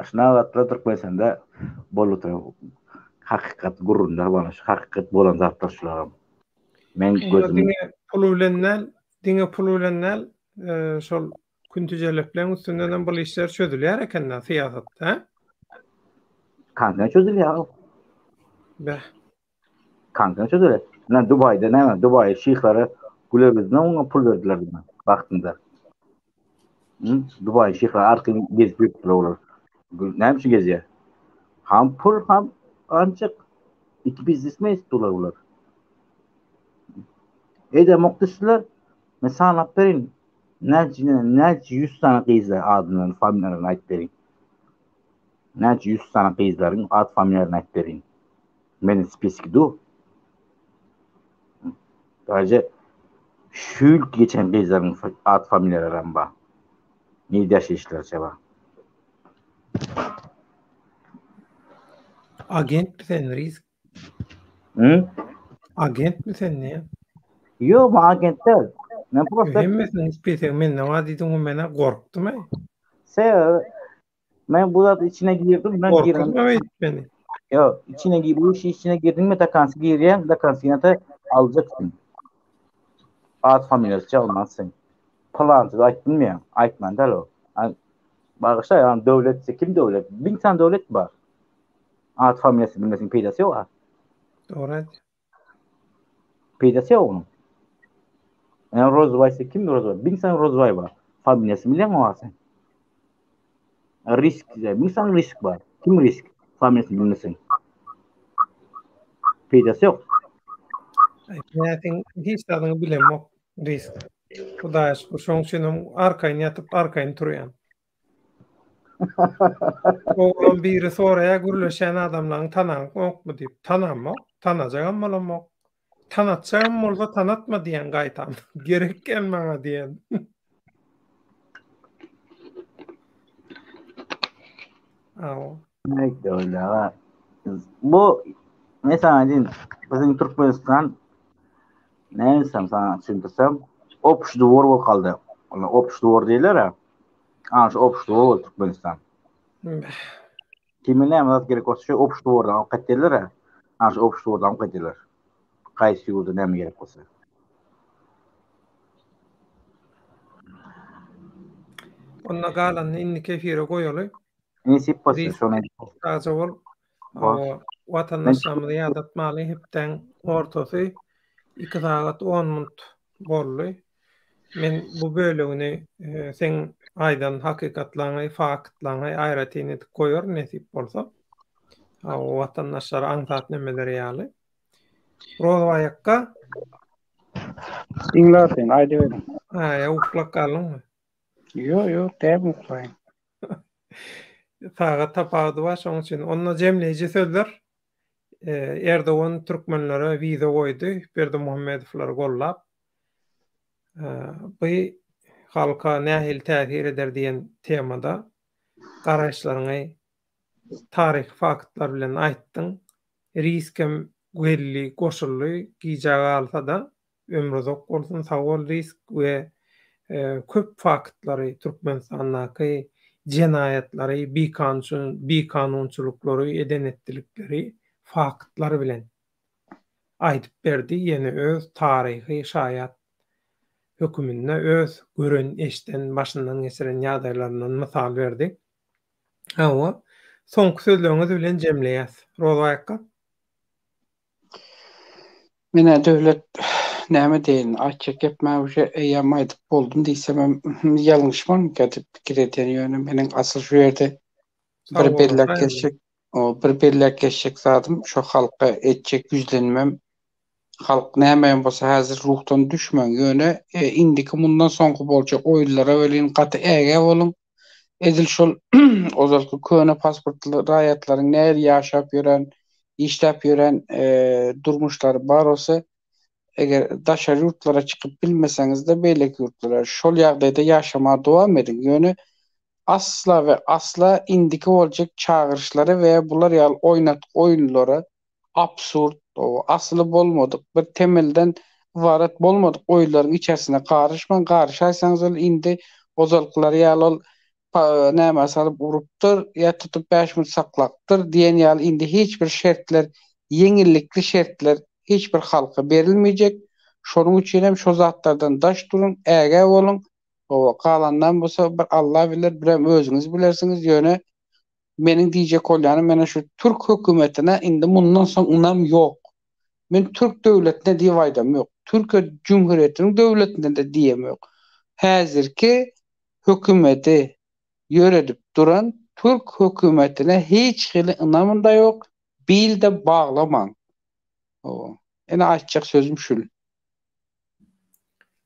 Şuna gatladyk mesende bolup hakikat gurrunlar bana şu hakikat bolan zatlar şular. Men gözüm Diňe pul bilen şol küntüjelepleň üstünden bu işler çözülýär eken siýasat, ha? kanka çözülýär. Bäh. Kanka çözülýär. Dubay'da näme? Dubai şyhlary gülebizden ona pul berdiler bana wagtynda. Dubai şyhlary arkaly gezip ýurtdylar. Näme şu gezýär? Ham pul ham ançyk iki biznesmen istiyorlar ular. Ede muhtisler mesela napperin Neci 100 tane kızlar adının familyalarına ait verin. Neci 100 tane kızların ad familyalarına ait verin. Benim spesifik du. Sadece şu geçen kızların ad familyalarına bak. Ne yaşayışlar acaba? Agent mi sen risk? Agent mi sen ne? Yo, bu agent değil. Ben prosta... Hemmesin spesifik men ne diýdiň o mene gorkdum. Ben bu da içine girdim. Ben girdim. Beni. Yo, içine gir, bu işi içine girdin mi takansı giriyen takansı alacaksın. Ad familyası olmazsın. Plantı da aytdın mı ya? Aytman da o. Bağışla yani devletse kim devlet? 1000 tane devlet var. Ad familyası bilmesin peydası yok ha. Doğru. Peydası yok onun. Yani Rozvay'sa kim Rozvay? 1000 tane Rozvay var. Familyası bilen mi var sen? Risk. 1000 tane risk var. Kim risk? Familyası bilmesin. Peydası yok. Ben hiç adını bilemem risk. Hudaýa şükür şoň üçin arkaýyn ýatyp arkaýyn turýan. Oğlan biri soraya gürleşen adamlaryň tananokmu diýip tananma, tanajagam bolanma. Tanatjagam bolsa tanatma diýen gaýtam. Gerek gelmeňe diýen. Neydi öyle. Bu mesela bizim Türkmenistan ne desem sana düşündürsem Opş duvar kaldı. Ona Opş duvar diýerler ha. Şu Opş duvar Türkmenistan. Kimin näme gerek bolsa şu Opş duvardan alqat diýerler ha. Şu Opş duvardan alqat diýerler. Gaýsy ýurda näme gerek bolsa. Onna galan inni kefire goýaly. Nesip bolsa şonu Taza bol. Watandaşlarymyzy ýadatmaly hepden ortasy 2 saat 10 minut bolly. Men bu bölegini sen aýdan hakykatlaryny, faktlaryny aýratyny goýar nesip bolsa. Watandaşlar aňsat nemeleri ýaly. Rozwaýakka Dinlätin, aýdy berin. Ya uklak galyňmy? Yo, täp uklaýyn. Saga tapady var, şoň üçin onda jemleýiji sözler Erdogan türkmenlere wiza goýdy, Berdimuhammedowlar gollap. Bu halka nähil täsir eder diýen temada garaşlaryny taryh faktlar bilen aýtdyň. Riskem gelli, goşully gijag alsa da ömrüzok bolsun, sag bol risk we köp faktlary Türkmenistanyňky jenayatlary, bikanunçylyklary, edenetdilikleri faktlary bilen aýdyp berdi. Ýene öz taryhy şaýat hökümünde öz gören, eşden, başyndan geçiren ýagdaýlaryndan mysal berdi. Hawa soňky sözleriňiz bilen jemleýäs. Rozaýka. Mene döwlet näme diýen, açyk gepmä uşa eýam aýdyp boldum diýsem ýalňyşmam getip kireten ýöne meniň asyl şu ýerde bir bellek geçecek zadım şu halka etjek güýzlenmem. Halk näme bolsa häzir ruhdan düşmän ýöne indiki mundan soňky boljak oýullara welin gaty äge bolun. Edil şol ozalky köne pasportly raýatlaryň näder ýaşap ýören, işläp ýören durmuşlary bar olsa, eger daşary ýurtlara çykyp bilmeseňiz de beýleki ýurtlara şol ýagdaýda ýaşamaga dowam edin. Ýöne asla we asla indiki boljak çağırışları we bular ýaly oýunlary absurd, asly bolmadyk bir temelden ibaret bolmadyk oýunlaryň içerisine garşman, garşaýsaňyz indi ozalkylar ýaly näme salyp urupdyr, ýa tutup 5 minut saklakdyr diýen ýaly indi hiç bir şertler, yeňillikli şertler hiç bir halka berilmeyecek. Şonuň üçin hem şo zatlardan daş durun, äge bolun. O kalandan bolsa bir Allah bilir, bir özüňiz bilersiňiz ýöne meniň diýjek bolýanym mene şu Türk hökümetine indi mundan soň unam ýok. Men Türk döwletine diýip aýdam ýok. Türkiýe Cumhuriyetiniň döwletine de diýem ýok. Häzirki hökümeti ýöredip duran Türk hökümetine hiç hili ynamym da ýok. Bil de baglaman. O. Ene açyk sözüm şul.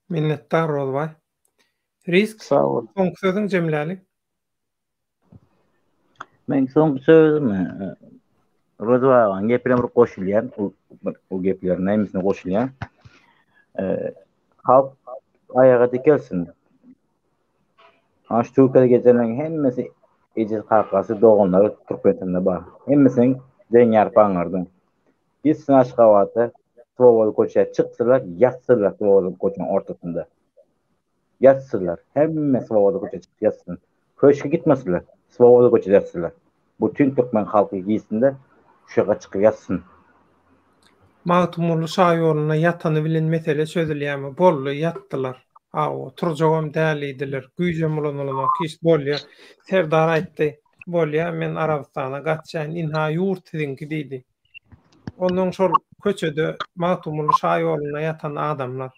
Minnettar Rozbay. Risk Sağ ol. soňky sözüň jemläli. Men soňky sözüm Rozbaýan gepine bir goşulýan, o gepler nämesin goşulýan. Halk ayağa dikelsin. Aş Türkiýede geçenlerin hemmesi ejiz kakasy doganlary Türkmenistanda bar. Hemmesiniň den ýarpaňardy. Biz sınaş gawaty Towal koçya çyksylar, ýatsylar Towal koçyň ortasynda. Ýatsylar, hemmesi Towal koçya çykyp ýatsyn. Köşke gitmesinler, Towal koçya ýatsylar. Bütün Türkmen halky giýsinde şoga çykyp ýatsyn. Magtumurly şaýoruna ýatany bilen mesele çözülýärmi? Bolly ýatdylar. O turjagam däl idiler. Güýjem bolanlar kiş bolýar. Serdar aýtdy. Bolýar men Arabistana gatşan inha ýurt diňki diýdi. Onuň şol köçede magtumurly şaýoruna ýatan adamlar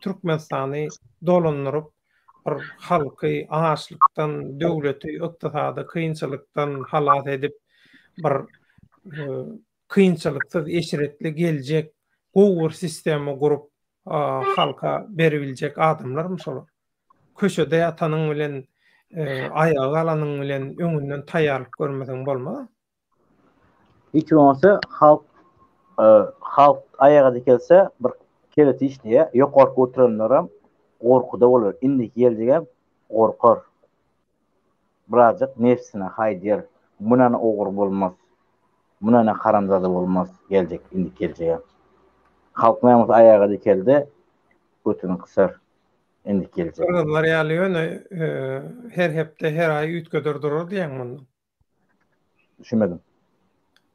Türkmenistany dolandyryp bir halky açlykdan, döwleti, ykdysady kynçylykdan halat edip bir kynçylyksız eşiretli geljek gowur sistemi gurup halka beribiljek adamlar şol. Köşede ýatanyň bilen ayağa alanyň bilen öňünden taýýarlyk görmeseň bolmaz. Hiç olmasa halk ayağa dikelse bir kelet işleýär, ýokarky oturanlaram gorkuda bolar. Indiki geljegem gorkar. Birazcık nefsine haýdýar. Munan ogur bolmaz. Munan haramzada bolmaz. Geljek indiki geljegem. Halk näme ayağa dikelde götüni kysar. Indiki geljek. Kırgızlar ýaly ýöne her hepde her ay ütgödür durur diýen mundan. Düşünmedim.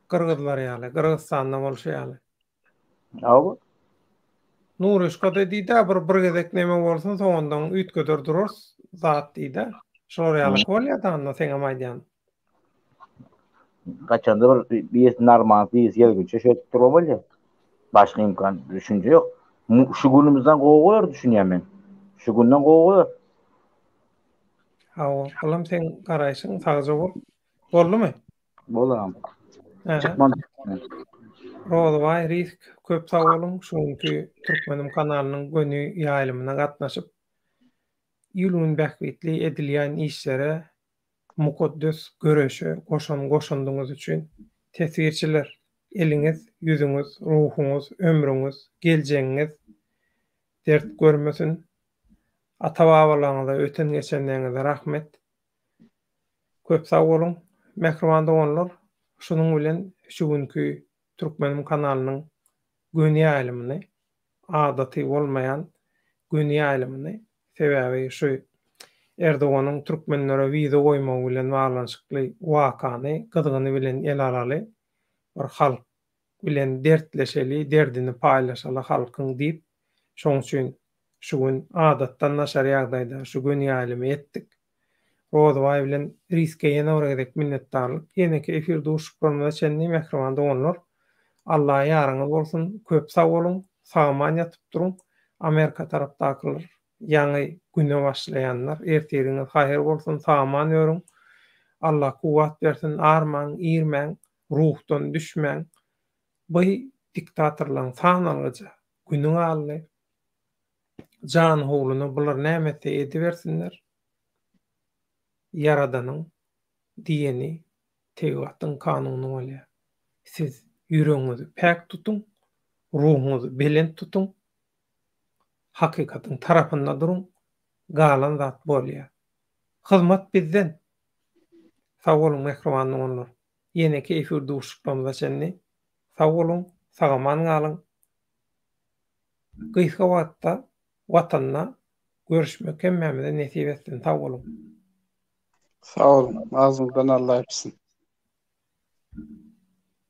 Kırgızlar ýaly, Kırgızstanda bolşy ýaly. Abu Nuruşkada diýdi, bir gezek näme bolsun soňondan ütgödür durur zat diýdi. Şol ýaly bolýar da onda seňe maýdan. Kaçandır bir normal bir gelgünçe şöyle durabilir. Başka imkan düşünce yok. Şu günümüzden goýar düşünýär men. Şu günden goýar. Olam sen garaýsyň sagja bol. Boldumy? Bolam. Çıkman. Rozbay risk köp sag bolun. Şuňky Türkmenim kanalynyň gönü ýaýlymyna gatnaşyp ýylgyn bähwetli edilýän işlere mukaddes göreşe goşandyňyz üçin tesirçiler, eliňiz, ýüzüňiz, ruhuňyz, ömrüňiz, geljegiňiz dert görmesin. Ata-babalaryňyza öten geçenleriňize rahmet. Köp sag bolun. Mehriban doganlar, şunuň bilen şu günkü Türkmenim kanalynyň güni aýlymyny, adaty bolmayan güni aýlymyny sebäbi şu Erdoganyň türkmenlere wiza goýmagy bilen baglanşykly wakany gyzygyny bilen el alaly, bir halk bilen dertleşeli, derdini paýlaşaly halkyň diýip, şoň üçin şu gün adatdan naşar ýagdaýda şu güni aýlymy etdik. Rodway bilen riske ýene öregek minnetdarlyk. Ýene-ki efir duşuklarynda çenli mehriban doganlar. Allah ýarňyz bolsun, köp sag bolun, sagman ýatyp durun. Amerika tarapdakylar, ýaňy güne başlaýanlar, ertiriňiz haýyr bolsun, sagman ýörüň. Allah kuwat bersin, arman, ýermen, ruhdan düşmäň. Bu diktatorlaryň sanalyja günüň aly. Jan howluny bular näme edibersinler. Yaradanyň diýeni Tewatyň kanuny bolýar. Siz ýüregiňizi päk tutun, ruhuňyzy belent tutun, hakykatyň tarapynda durun, galan zat bolýar. Hyzmat bizden. Sag bolun mehriban doganlar. Ýene-ki efir duşuklarymyza çenli. Sag bolun, sagaman galyň. Gysga wagtda watanda görüşmek hemmemize nesip etsin. Sag bolun. Sağ olun. Ağzınızdan Allah etsin.